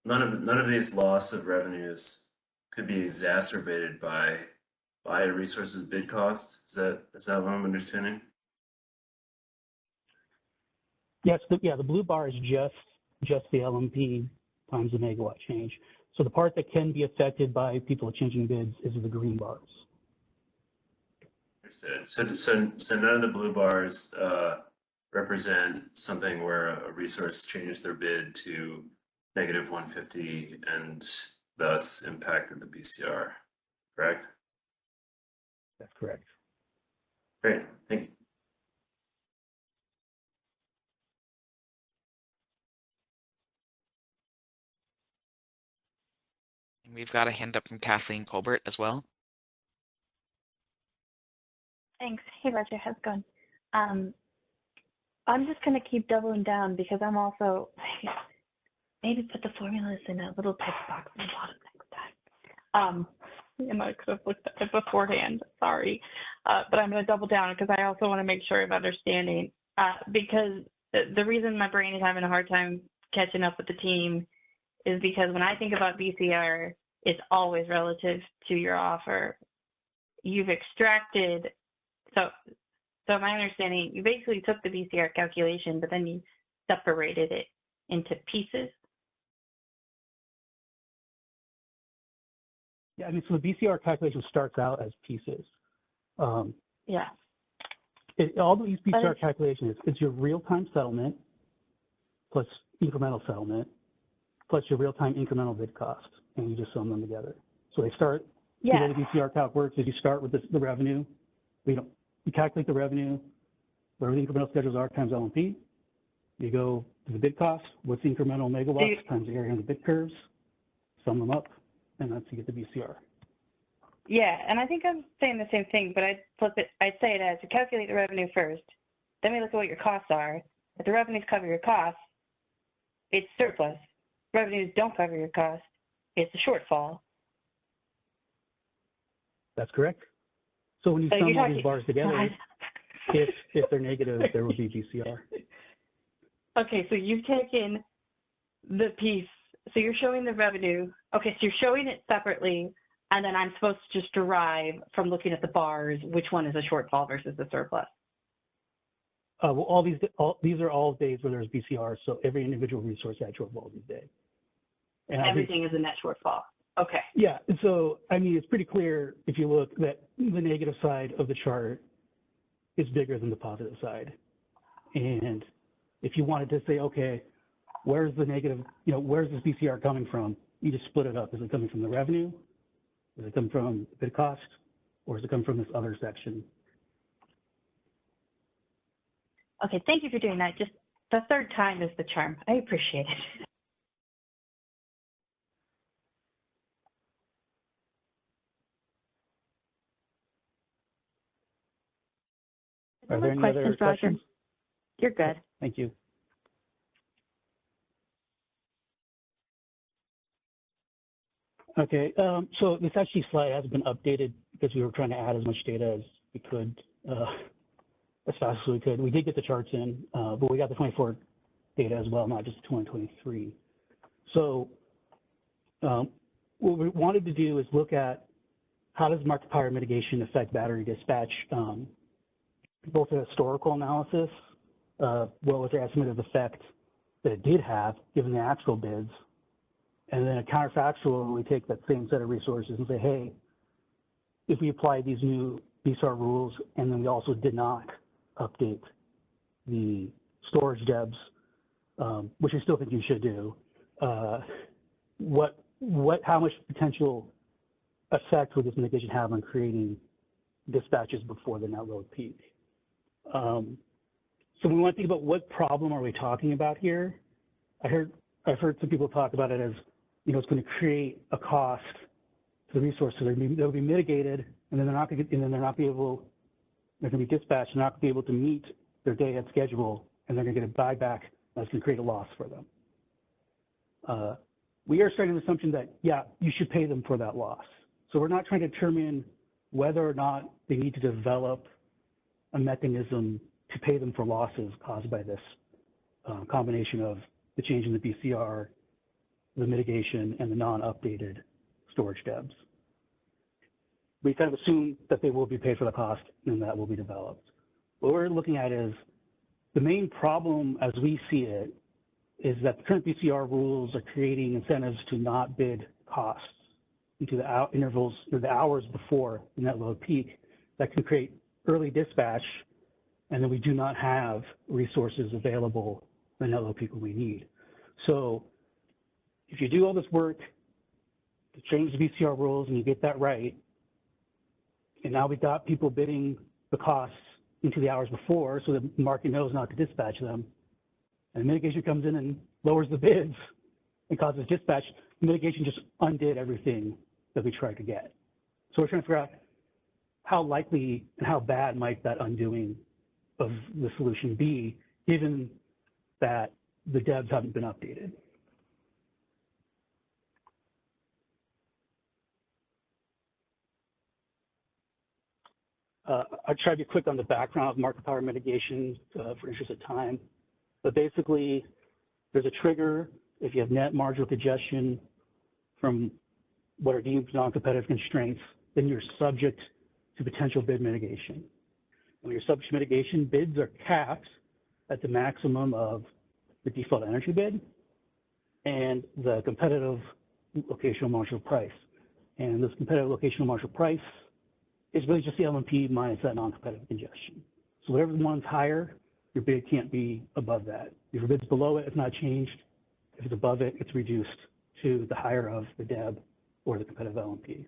none of these loss of revenues could be exacerbated by a resource's bid cost. Is that what I'm understanding? Yes, the blue bar is just the LMP times the megawatt change. So the part that can be affected by people changing bids is the green bars. Understood. So none of the blue bars represent something where a resource changed their bid to negative 150 and thus impacted the BCR, correct? That's correct. Great, thank you. We've got a hand up from Kathleen Colbert as well. Thanks. Hey, Roger, how's it going? I'm just going to keep doubling down because I'm also, maybe put the formulas in a little text box on the bottom next time. And I could have looked at it beforehand, sorry. But I'm going to double down because I also want to make sure I'm understanding. Because the reason my brain is having a hard time catching up with the team is because when I think about BCR, it's always relative to your offer. You've extracted, so my understanding, you basically took the BCR calculation, but then you separated it into pieces. Yeah, I mean, so the BCR calculation starts out as pieces. Yeah. All these BCR calculations, it's your real-time settlement plus incremental settlement plus your real-time incremental bid cost, and you just sum them together. So they start, the way the BCR calc works is you start with the revenue. You calculate the revenue, whatever the incremental schedules are times LMP. You go to the bid cost, what's the incremental megawatts times the area on the bid curves, sum them up, and that's you get the BCR. Yeah, and I think I'm saying the same thing, but I'd flip it, I'd say it as you calculate the revenue first, then we look at what your costs are. If the revenues cover your costs, it's surplus. Revenues don't cover your costs, it's a shortfall. That's correct. So when you sum all these bars together, if they're negative, there will be BCR. Okay, so you've taken the piece, so you're showing the revenue. Okay, so you're showing it separately, and then I'm supposed to just derive from looking at the bars which one is a shortfall versus the surplus. Well, these are all days where there's BCR, so every individual resource had shortfall these days. And everything is a net shortfall. Okay. Yeah, and so, I mean, it's pretty clear if you look that the negative side of the chart is bigger than the positive side. And if you wanted to say, okay, where's the negative, you know, where's this BCR coming from? You just split it up. Is it coming from the revenue? Is it coming from bid cost? Or is it coming from this other section? Okay, thank you for doing that. Just the third time is the charm. I appreciate it. Are there any other questions? You're good. Thank you. Okay, so this actually slide hasn't been updated because we were trying to add as much data as we could, as fast as we could. We did get the charts in, but we got the 24 data as well, not just the 2023. So what we wanted to do is look at how does market power mitigation affect battery dispatch, both a historical analysis, what was the estimated effect that it did have given the actual bids, and then a counterfactual, we take that same set of resources and say, hey, if we apply these new BSAR rules, and then we also did not update the storage debs, which I still think you should do, how much potential effect would this mitigation have on creating dispatches before the net load peak? So we want to think about what problem are we talking about here. I've heard some people talk about it as, you know, it's going to create a cost to the resources. They'll be mitigated, and then they're not going to, and then they're going to be dispatched, they're not going to be able to meet their day-ahead schedule, and they're going to get a buyback that's going to create a loss for them. We are starting the assumption that, yeah, you should pay them for that loss. So we're not trying to determine whether or not they need to develop a mechanism to pay them for losses caused by this combination of the change in the BCR, the mitigation, and the non-updated storage debs. We kind of assume that they will be paid for the cost and that will be developed. What we're looking at is the main problem as we see it is that the current BCR rules are creating incentives to not bid costs into the intervals or the hours before the net load peak that can create early dispatch, and then we do not have resources available for the net load peak when we need. So if you do all this work to change the BCR rules and you get that right, and now we've got people bidding the costs into the hours before so the market knows not to dispatch them, and mitigation comes in and lowers the bids and causes dispatch, mitigation just undid everything that we tried to get. So we're trying to figure out how likely and how bad might that undoing of the solution be, given that the debs haven't been updated. I'll try to be quick on the background of market power mitigation for interest of time. But basically, there's a trigger if you have net marginal congestion from what are deemed non-competitive constraints, then you're subject to potential bid mitigation. When you're subject to mitigation, bids are capped at the maximum of the default energy bid and the competitive locational marginal price. And this competitive locational marginal price is really just the LMP minus that non-competitive congestion. So whatever one's higher, your bid can't be above that. If your bid's below it, it's not changed. If it's above it, it's reduced to the higher of the DEB or the competitive LMP.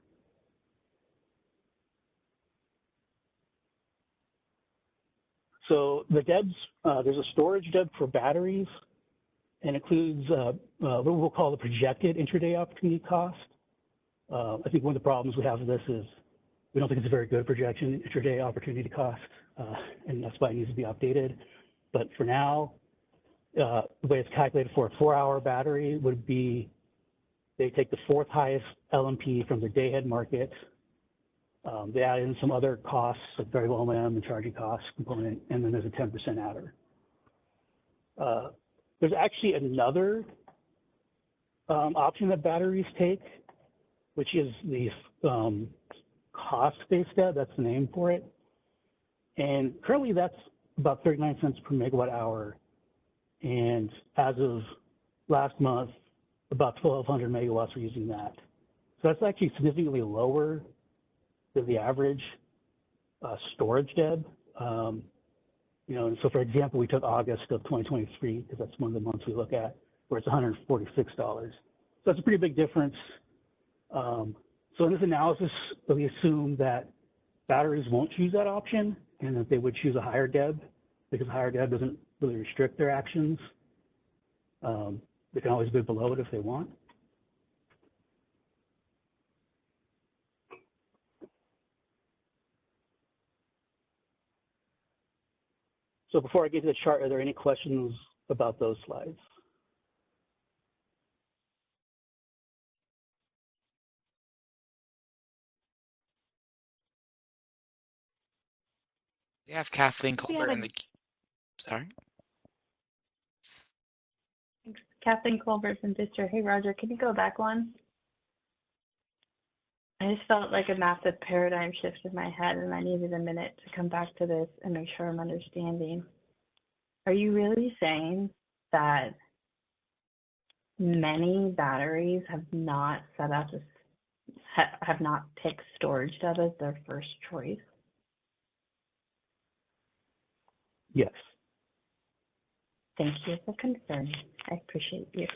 So the DEBs, there's a storage DEB for batteries and includes what we'll call the projected intraday opportunity cost. I think one of the problems we have with this is we don't think it's a very good projection, intraday opportunity cost, and that's why it needs to be updated. But for now, the way it's calculated for a 4-hour battery would be they take the fourth highest LMP from the day-ahead market. They add in some other costs, like variable O&M and charging cost component, and then there's a 10% adder. There's actually another option that batteries take, which is the cost-based DEB, that's the name for it. And currently that's about 39 cents per megawatt hour. And as of last month, about 1,200 megawatts are using that. So that's actually significantly lower than the average storage deb. You know, and so for example, we took August of 2023 because that's one of the months we look at, where it's $146. So that's a pretty big difference. So in this analysis, we assume that batteries won't choose that option and that they would choose a higher deb because higher deb doesn't really restrict their actions. They can always bid below it if they want. So before I get to the chart, are there any questions about those slides? We have Kathleen We Colbert have in the. Sorry. Kathleen Colbert from District. Hey, Roger, can you go back one? I just felt like a massive paradigm shift in my head, and I needed a minute to come back to this and make sure I'm understanding. Are you really saying that many batteries have not set up have not picked storage deb as their first choice? Yes. Thank you for confirming. I appreciate you.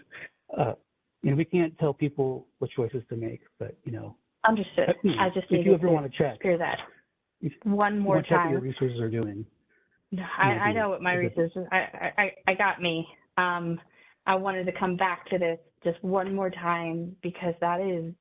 You know, we can't tell people what choices to make, but you know. Understood. I just if you ever want to check, hear that one more check what time. your resources are doing. No, I know what my resources. I got me. I wanted to come back to this just one more time because that is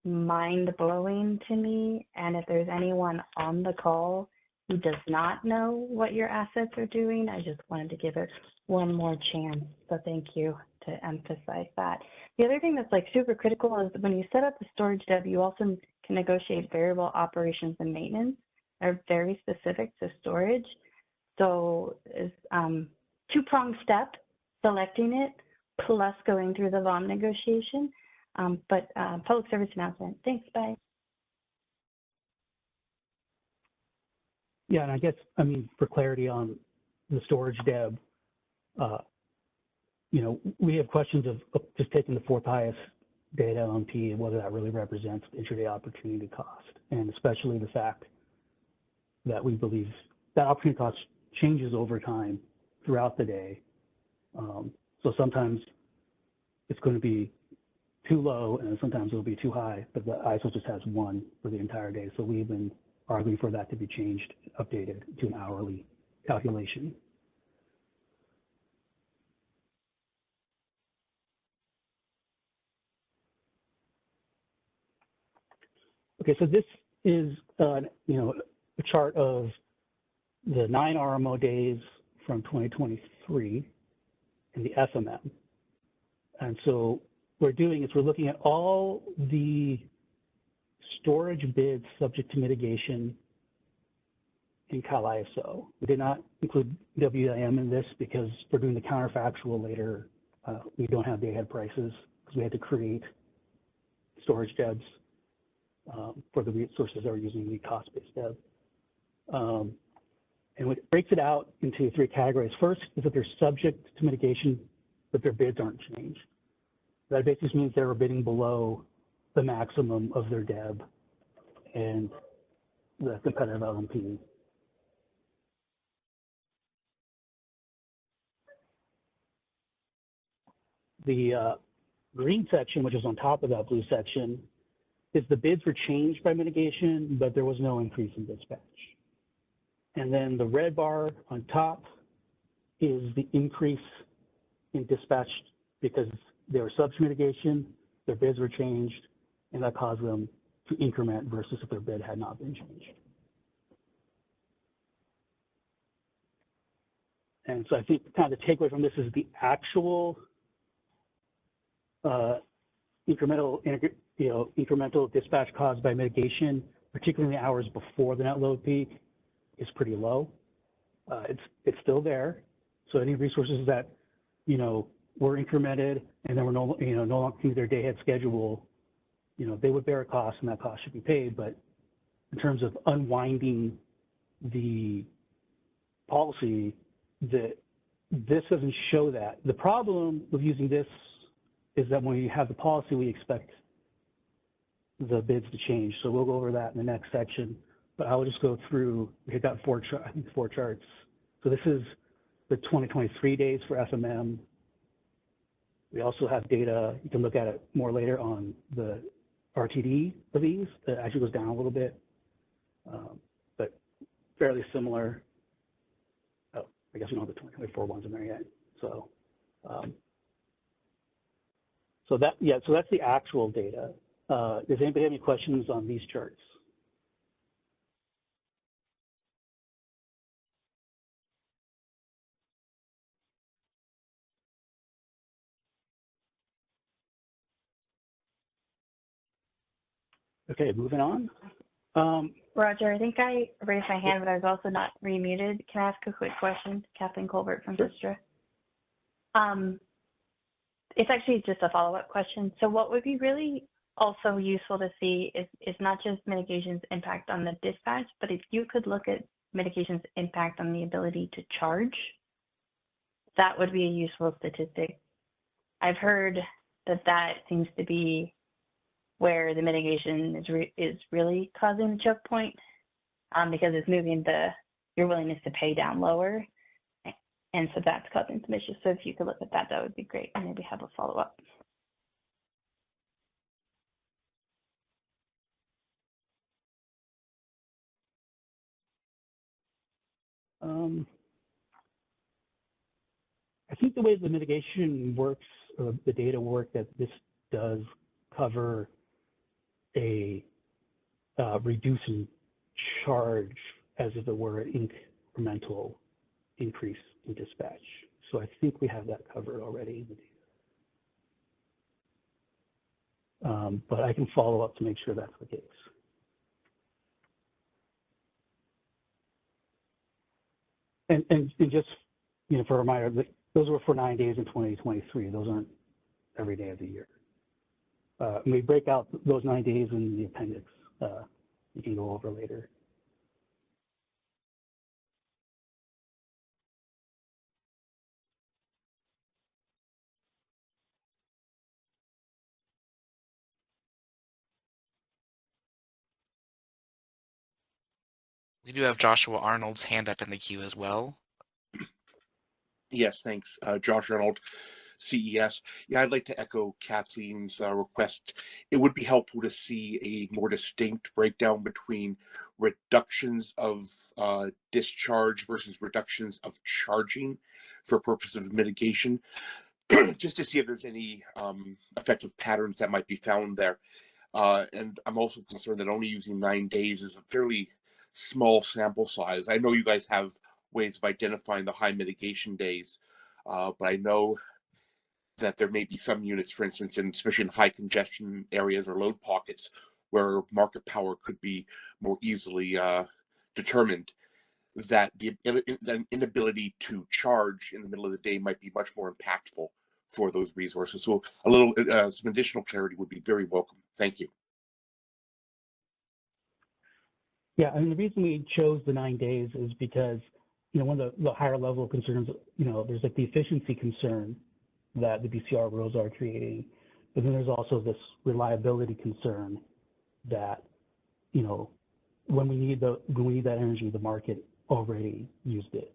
mind blowing to me. And if there's anyone on the call who does not know what your assets are doing, I just wanted to give it one more chance. So thank you to emphasize that. The other thing that's like super critical is when you set up the storage deb, you also can negotiate variable operations and maintenance. Are very specific to storage. So it's two-pronged step, selecting it, plus going through the LOM negotiation. But public service announcement. Thanks, bye. Yeah, and I guess, I mean, for clarity on the storage deb, you know, we have questions of just taking the fourth highest data LMP and whether that really represents intraday opportunity cost, and especially the fact that we believe that opportunity cost changes over time throughout the day. So sometimes it's going to be too low and sometimes it'll be too high, but the ISO just has one for the entire day. So we've been arguing for that to be changed, updated to an hourly calculation. Okay, so this is you know, a chart of the 9 RMO days from 2023 in the FMM. And so what we're doing is we're looking at all the storage bids subject to mitigation in Cal ISO. We did not include WIM in this because we're doing the counterfactual later. We don't have day-ahead prices because we had to create storage debs for the resources that we're using the cost-based deb. And it breaks it out into 3 categories. First is that they're subject to mitigation, but their bids aren't changed. That basically means they were bidding below the maximum of their deb and the competitive LMP. The green section, which is on top of that blue section, is the bids were changed by mitigation, but there was no increase in dispatch. And then the red bar on top is the increase in dispatch because they were subject to mitigation, their bids were changed, and that caused them to increment versus if their bid had not been changed. And so I think kind of the takeaway from this is the actual incremental dispatch caused by mitigation, particularly in the hours before the net load peak, is pretty low. It's still there. So any resources that, you know, were incremented and then were no longer through their day-ahead schedule, you know, they would bear a cost and that cost should be paid. But in terms of unwinding the policy, this doesn't show that. The problem with using this is that when we have the policy, we expect the bids to change. So we'll go over that in the next section. But I will just go through, we got four charts. So this is the 2023 days for FMM. We also have data, you can look at it more later on the RTD of these. That actually goes down a little bit, but fairly similar. Oh, I guess we don't have the 2024 ones in there yet. So, so that's the actual data. Does anybody have any questions on these charts? Okay, moving on. Roger, I think I raised my hand, but I was also not remuted. Can I ask a quick question? Kathleen Colbert from Vistra. It's actually just a follow-up question. So what would be really also useful to see is not just mitigation's impact on the dispatch, but if you could look at mitigation's impact on the ability to charge, that would be a useful statistic. I've heard that seems to be where the mitigation is really causing the choke point, because it's moving your willingness to pay down lower. And so that's causing some issues. So if you could look at that, that would be great. And maybe have a follow-up. I think the way the mitigation works, or the data work, that this does cover a reducing charge as if it were an incremental increase in dispatch. So I think we have that covered already in the data. But I can follow up to make sure that's the case. And just, for a reminder, those were for 9 days in 2023. Those aren't every day of the year. And we break out those 9 days in the appendix. You can go over later. We do have Joshua Arnold's hand up in the queue as well. Yes, thanks. Josh Arnold, CES. Yeah, I'd like to echo Kathleen's request. It would be helpful to see a more distinct breakdown between reductions of discharge versus reductions of charging for purposes of mitigation, just to see if there's any effective patterns that might be found there. And I'm also concerned that only using 9 days is a fairly small sample size. I know you guys have ways of identifying the high mitigation days, but I know that there may be some units, for instance, especially in high congestion areas or load pockets, where market power could be more easily determined, that the inability to charge in the middle of the day might be much more impactful for those resources. So a little, some additional clarity would be very welcome. Thank you. Yeah, and the reason we chose the 9 days is because, one of the higher level concerns, there's like the efficiency concern that the BCR rules are creating, but then there's also this reliability concern that, when we need that energy, the market already used it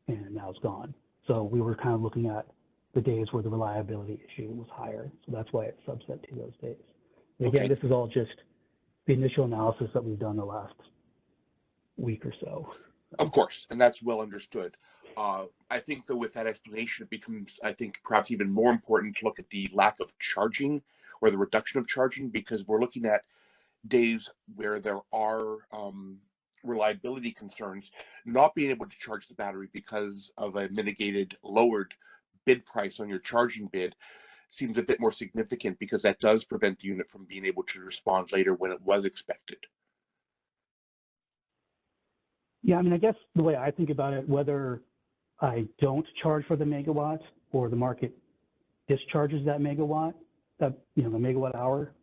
and now it's gone. So we were kind of looking at the days where the reliability issue was higher. So that's why it's subset to those days. And again, this is all just the initial analysis that we've done the last week or so. Of course, and that's well understood. I think, though, with that explanation, it becomes, I think, perhaps even more important to look at the lack of charging or the reduction of charging, because we're looking at days where there are reliability concerns, not being able to charge the battery because of a mitigated, lowered bid price on your charging bid seems a bit more significant, because that does prevent the unit from being able to respond later when it was expected. Yeah, I guess the way I think about it, whether I don't charge for the megawatt or the market discharges that megawatt, the megawatt hour,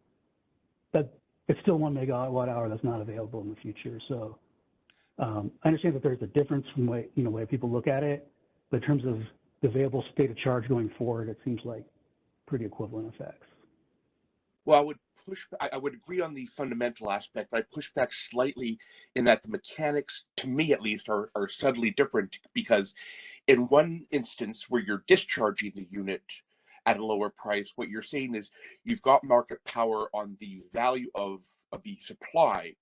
that it's still 1 megawatt hour that's not available in the future. So I understand that there's a difference from way people look at it, but in terms of the available state of charge going forward, it seems like pretty equivalent effects. Well, I would agree on the fundamental aspect, but I push back slightly in that the mechanics, to me at least, are subtly different, because in one instance where you're discharging the unit at a lower price, what you're saying is you've got market power on the value of the supply.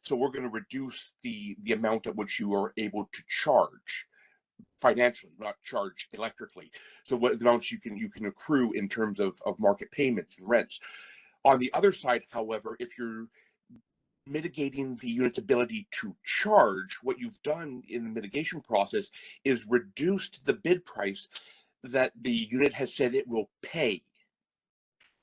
So we're going to reduce the amount at which you are able to charge financially, not charge electrically. So what amounts you can accrue in terms of market payments and rents. On the other side, however, if you're mitigating the unit's ability to charge, what you've done in the mitigation process is reduced the bid price that the unit has said it will pay.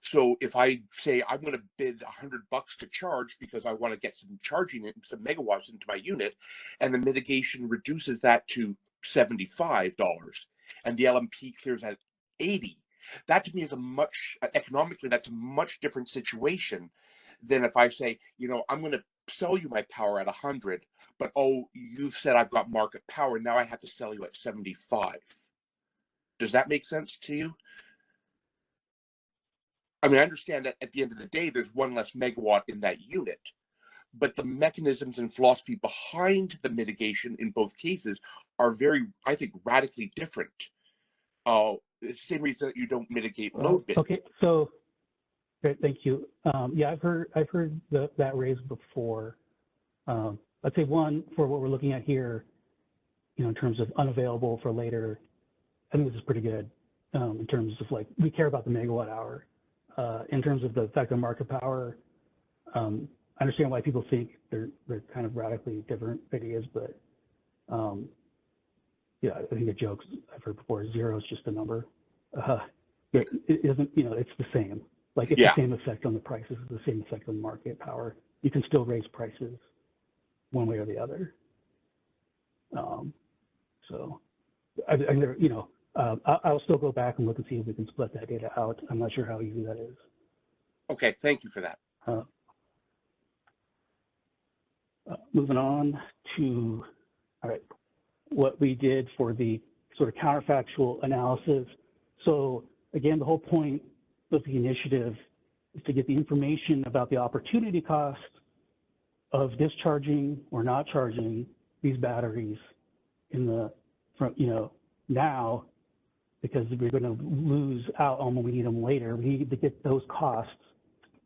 So if I say I'm going to bid $100 to charge because I want to get some charging, some megawatts into my unit, and the mitigation reduces that to $75, and the LMP clears at 80, that to me is a much, economically, that's a much different situation than if I say, you know, I'm going to sell you my power at 100, but oh, you've said I've got market power, now I have to sell you at 75. Does that make sense to you? I mean, I understand that at the end of the day, there's one less megawatt in that unit, but the mechanisms and philosophy behind the mitigation in both cases are very, I think, radically different. It's the same reason that you don't mitigate load bids. Okay, so great, thank you. Yeah, I've heard that raised before. I'd say one, for what we're looking at here, you know, in terms of unavailable for later, I think this is pretty good in terms of, like, we care about the megawatt hour. In terms of the effect on market power, I understand why people think they're kind of radically different ideas, but yeah, I think the jokes I've heard before, 0 is just a number. It isn't, you know, it's the same. Like, it's the same effect on the prices, the same effect on market power. You can still raise prices one way or the other. So, you know, I'll still go back and look and see if we can split that data out. I'm not sure how easy that is. Okay, thank you for that. Moving on to, all right, what we did for the sort of counterfactual analysis. So again, the whole point of the initiative is to get the information about the opportunity cost of discharging or not charging these batteries in the, you know, now, because we're going to lose out on when we need them later. We need to get those costs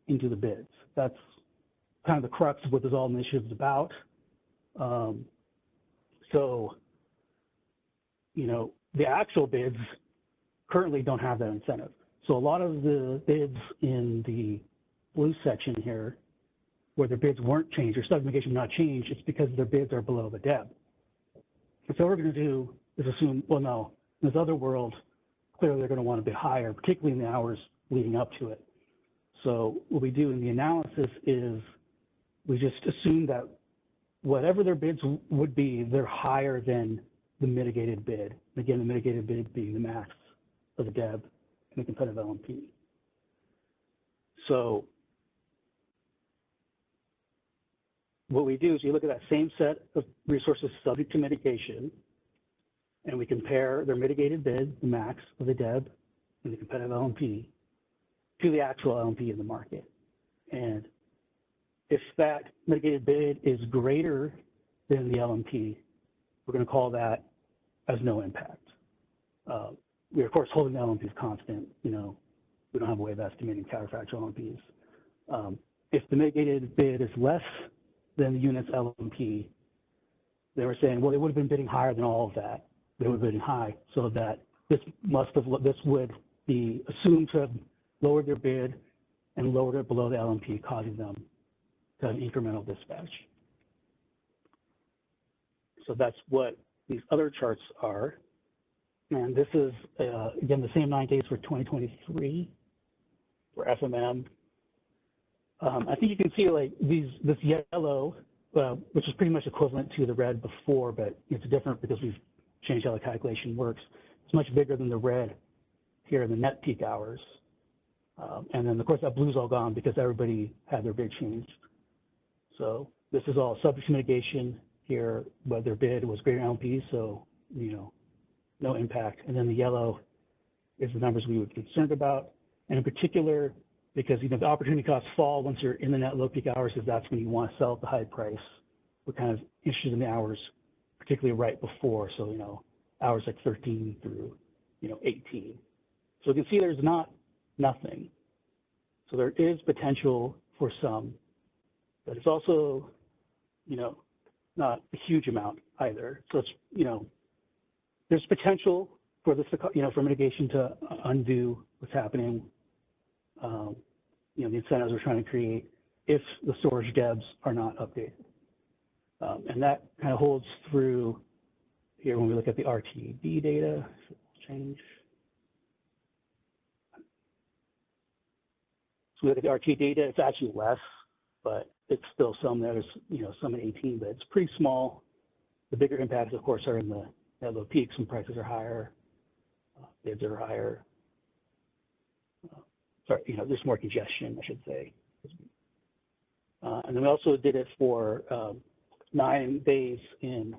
into the bids. That's kind of the crux of what this all initiative is about. So, you know, the actual bids currently don't have that incentive. So a lot of the bids in the blue section here, where their bids weren't changed or submitigation not changed, it's because their bids are below the DEB. And so what we're going to do is assume, well, no, in this other world, clearly they're going to want to bid higher, particularly in the hours leading up to it. So what we do in the analysis is we just assume that whatever their bids would be, they're higher than the mitigated bid. Again, the mitigated bid being the max of the DEB and the competitive LMP. So what we do is we look at that same set of resources subject to mitigation, and we compare their mitigated bid, the max of the DEB and the competitive LMP, to the actual LMP in the market. And if that mitigated bid is greater than the LMP, we're going to call that as no impact. We're, of course, holding the LMPs constant. You know, we don't have a way of estimating counterfactual LMPs. If the mitigated bid is less than the unit's LMP, they were saying, well, they would have been bidding higher than all of that. They would have been bidding high, so that this would be assumed to have lowered their bid and lowered it below the LMP, causing them to have incremental dispatch. So that's what these other charts are. And this is, again, the same 9 days for 2023 for FMM. I think you can see, like, this yellow, which is pretty much equivalent to the red before, but it's different because we've changed how the calculation works. It's much bigger than the red here in the net peak hours. And then, of course, that blue's all gone because everybody had their bid changed. So this is all subject to mitigation here, but their bid was greater than LMP, so, you know, no impact. And then the yellow is the numbers we were concerned about. And in particular, because, you know, the opportunity costs fall once you're in the net low peak hours, because that's when you want to sell at the high price. We're kind of interested in the hours, particularly right before. So, you know, hours like 13 through, you know, 18. So you can see there's not nothing. So there is potential for some, but it's also, you know, not a huge amount either. So it's, you know, there's potential for this, you know, for mitigation to undo what's happening. You know, the incentives we're trying to create if the storage debs are not updated. And that kind of holds through here when we look at the RTD data. Change. So we look at the RTD data, it's actually less, but it's still some. There's, you know, some at 18, but it's pretty small. The bigger impacts, of course, are in the low peaks when prices are higher, bids are higher. Sorry, you know, there's more congestion, I should say. And then we also did it for 9 days in,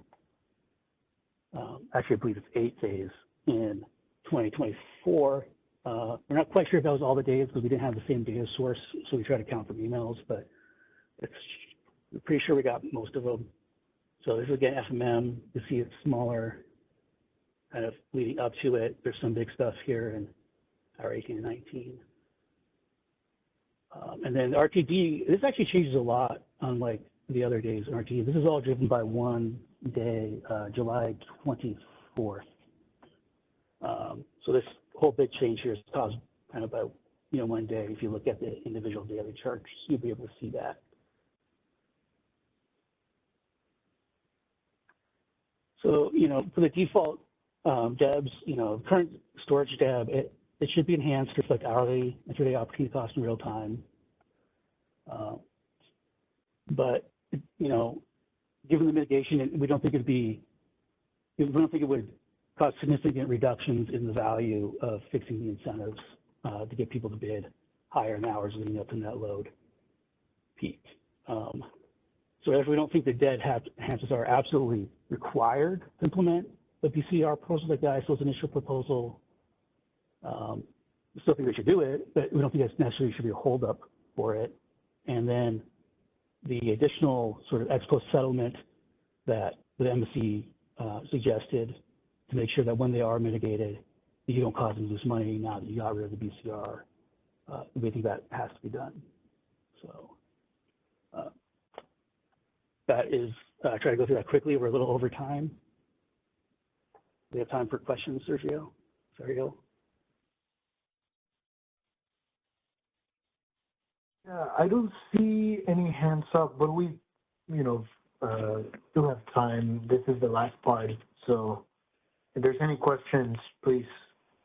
actually, I believe it's 8 days in 2024. We're not quite sure if that was all the days because we didn't have the same data source, so we tried to count from emails, but we're pretty sure we got most of them. So this is again FMM. You see it's smaller, kind of leading up to it. There's some big stuff here in hour 18 and 19. And then the RTD, this actually changes a lot unlike the other days in RTD. This is all driven by one day, July 24th. So this whole big change here is caused kind of by, you know, one day. If you look at the individual daily charts, you'll be able to see that. So, you know, for the default DEBs, you know, current storage DEB, it should be enhanced to reflect hourly, intraday opportunity cost in real time. But, you know, given the mitigation, we don't think we don't think it would cause significant reductions in the value of fixing the incentives to get people to bid higher in hours leading up to net load peak. So if we don't think the DED enhancements are absolutely required to implement the BCR proposal, like the ISO's initial proposal, we still think we should do it, but we don't think that's necessarily should be a holdup for it. And then the additional sort of ex post settlement that the embassy suggested to make sure that when they are mitigated, you don't cause them to lose money now that you got rid of the BCR. We think that has to be done. So that is, try to go through that quickly. We're a little over time. We have time for questions, Sergio. Sergio. Yeah, I don't see any hands up, but we, you know, do have time. This is the last part. So if there's any questions, please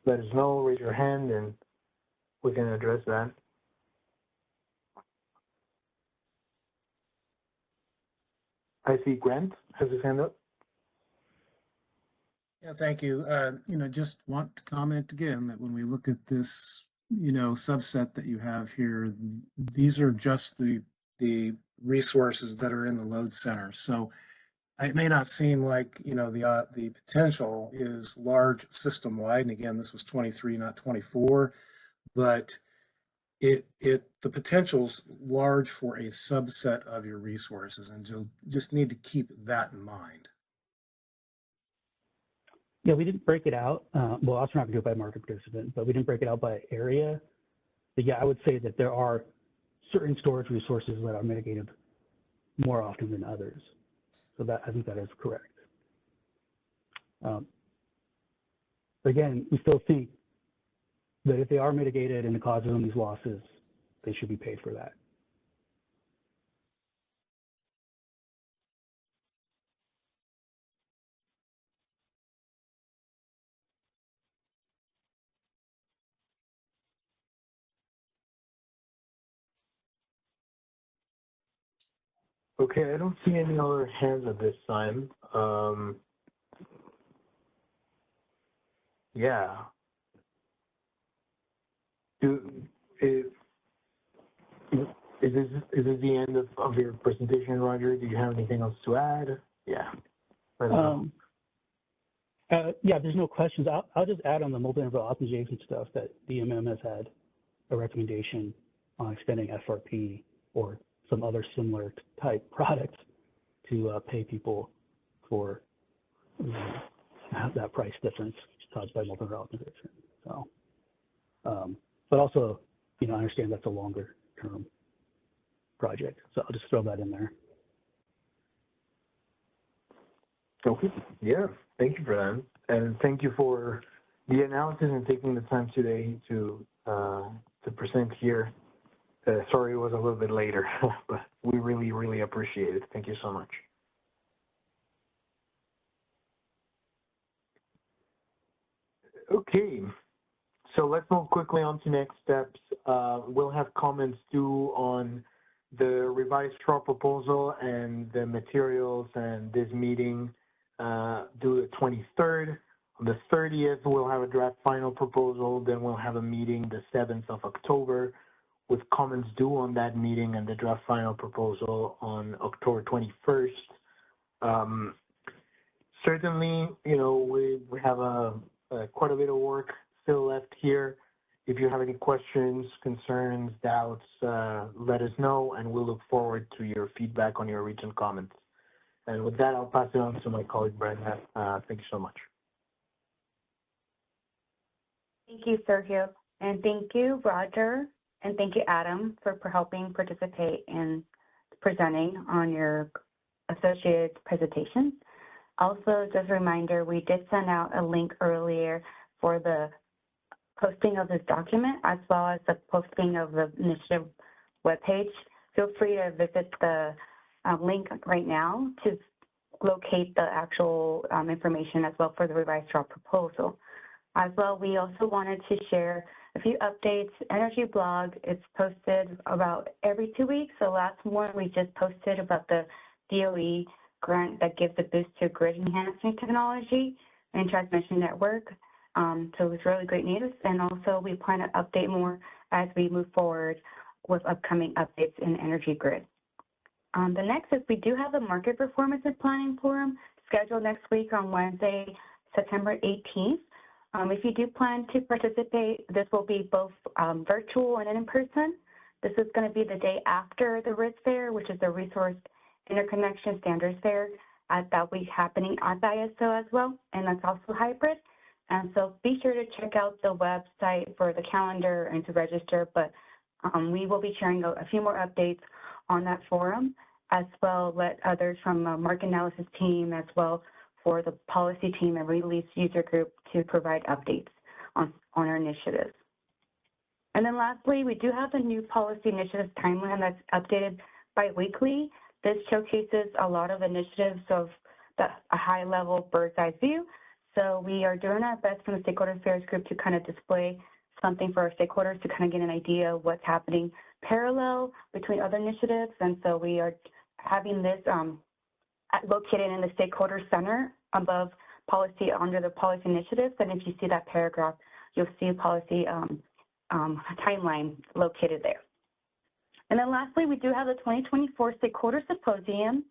let us know, raise your hand, and we can address that. I see Grant has his hand up. Yeah, thank you. You know, just want to comment again that when we look at this, you know, subset that you have here, these are just the resources that are in the load center. So it may not seem like, you know, the potential is large system wide. And again, this was 23, not 24, but the potential's large for a subset of your resources, and you'll just need to keep that in mind. Yeah, we didn't break it out. Well, also not to do it by market participant, but we didn't break it out by area. But yeah, I would say that there are certain storage resources that are mitigated more often than others. So that, I think that is correct. Again, we still think that if they are mitigated and it causes them these losses, they should be paid for that. Okay, I don't see any other hands at this time. Yeah. Is this the end of your presentation, Roger? Do you have anything else to add? Yeah. Yeah, there's no questions. I'll just add on the multi-interval optimization stuff that DMM has had a recommendation on extending FRP or some other similar type product to pay people for that price difference caused by multiple optimization. So, but also, I understand that's a longer term project. So I'll just throw that in there. Okay. Yeah. Thank you for that, and thank you for the analysis and taking the time today to present here. Sorry it was a little bit later, but we really appreciate it. Thank you so much. Okay, so let's move quickly on to next steps. We'll have comments due on the revised straw proposal and the materials and this meeting due the 23rd. On the 30th, we'll have a draft final proposal. Then we'll have a meeting the 7th of October with comments due on that meeting and the draft final proposal on October 21st. Certainly, we have quite a bit of work still left here. If you have any questions, concerns, doubts, let us know, and we'll look forward to your feedback on your written comments. And with that, I'll pass it on to my colleague, Brenda. Thank you so much. Thank you, Sergio. And thank you, Roger. And thank you, Adam, for helping participate in presenting on your associated presentations. Also, just a reminder, we did send out a link earlier for the posting of this document, as well as the posting of the initiative webpage. Feel free to visit the link right now to locate the actual information as well for the revised straw proposal. As well, we also wanted to share a few updates. Energy blog is posted about every 2 weeks. So last one we just posted about the DOE grant that gives a boost to grid enhancing technology and transmission network. So it's really great news. And also we plan to update more as we move forward with upcoming updates in energy grid. The next is we do have a market performance and planning forum scheduled next week on Wednesday, September 18th. If you do plan to participate, this will be both virtual and in person. This is going to be the day after the RIS Fair, which is the Resource Interconnection Standards Fair. That will be happening at the ISO as well, and that's also hybrid. And so be sure to check out the website for the calendar and to register, but we will be sharing a few more updates on that forum, as well let others from the market analysis team, as well for the policy team and release user group to provide updates on our initiatives. And then lastly, we do have a new policy initiatives timeline that's updated bi-weekly. This showcases a lot of initiatives of a high-level bird's-eye view. So we are doing our best from the Stakeholder Affairs group to kind of display something for our stakeholders to kind of get an idea of what's happening parallel between other initiatives. And so we are having this located in the Stakeholder Center above policy under the policy initiatives. And if you see that paragraph, you'll see a policy timeline located there. And then lastly, we do have the 2024 Stakeholder Symposium.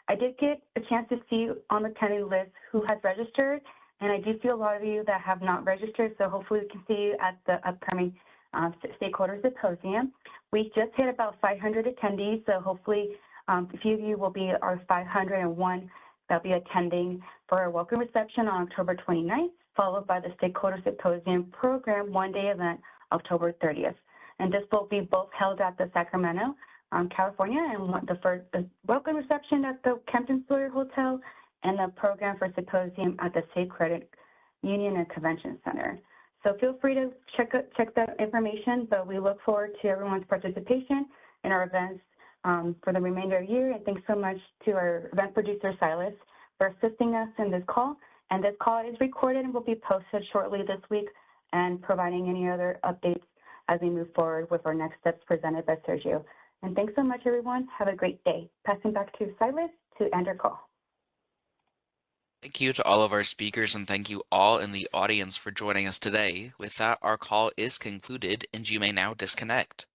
I did get a chance to see on the attendee list who has registered, and I do see a lot of you that have not registered, so hopefully we can see you at the upcoming Stakeholder Symposium. We just hit about 500 attendees, so hopefully a few of you will be our 501 that'll be attending for our welcome reception on October 29th, followed by the Stakeholder Symposium program one-day event, October 30th. And this will be both held at the Sacramento, California, and the welcome reception at the Kempton Sawyer Hotel, and the program for symposium at the Safe Credit Union and Convention Center. So feel free to check that information, but we look forward to everyone's participation in our events for the remainder of the year. And thanks so much to our event producer, Silas, for assisting us in this call. And this call is recorded and will be posted shortly this week, and providing any other updates as we move forward with our next steps presented by Sergio. And thanks so much, everyone. Have a great day. Passing back to Silas to end our call. Thank you to all of our speakers, and thank you all in the audience for joining us today. With that, our call is concluded, and you may now disconnect.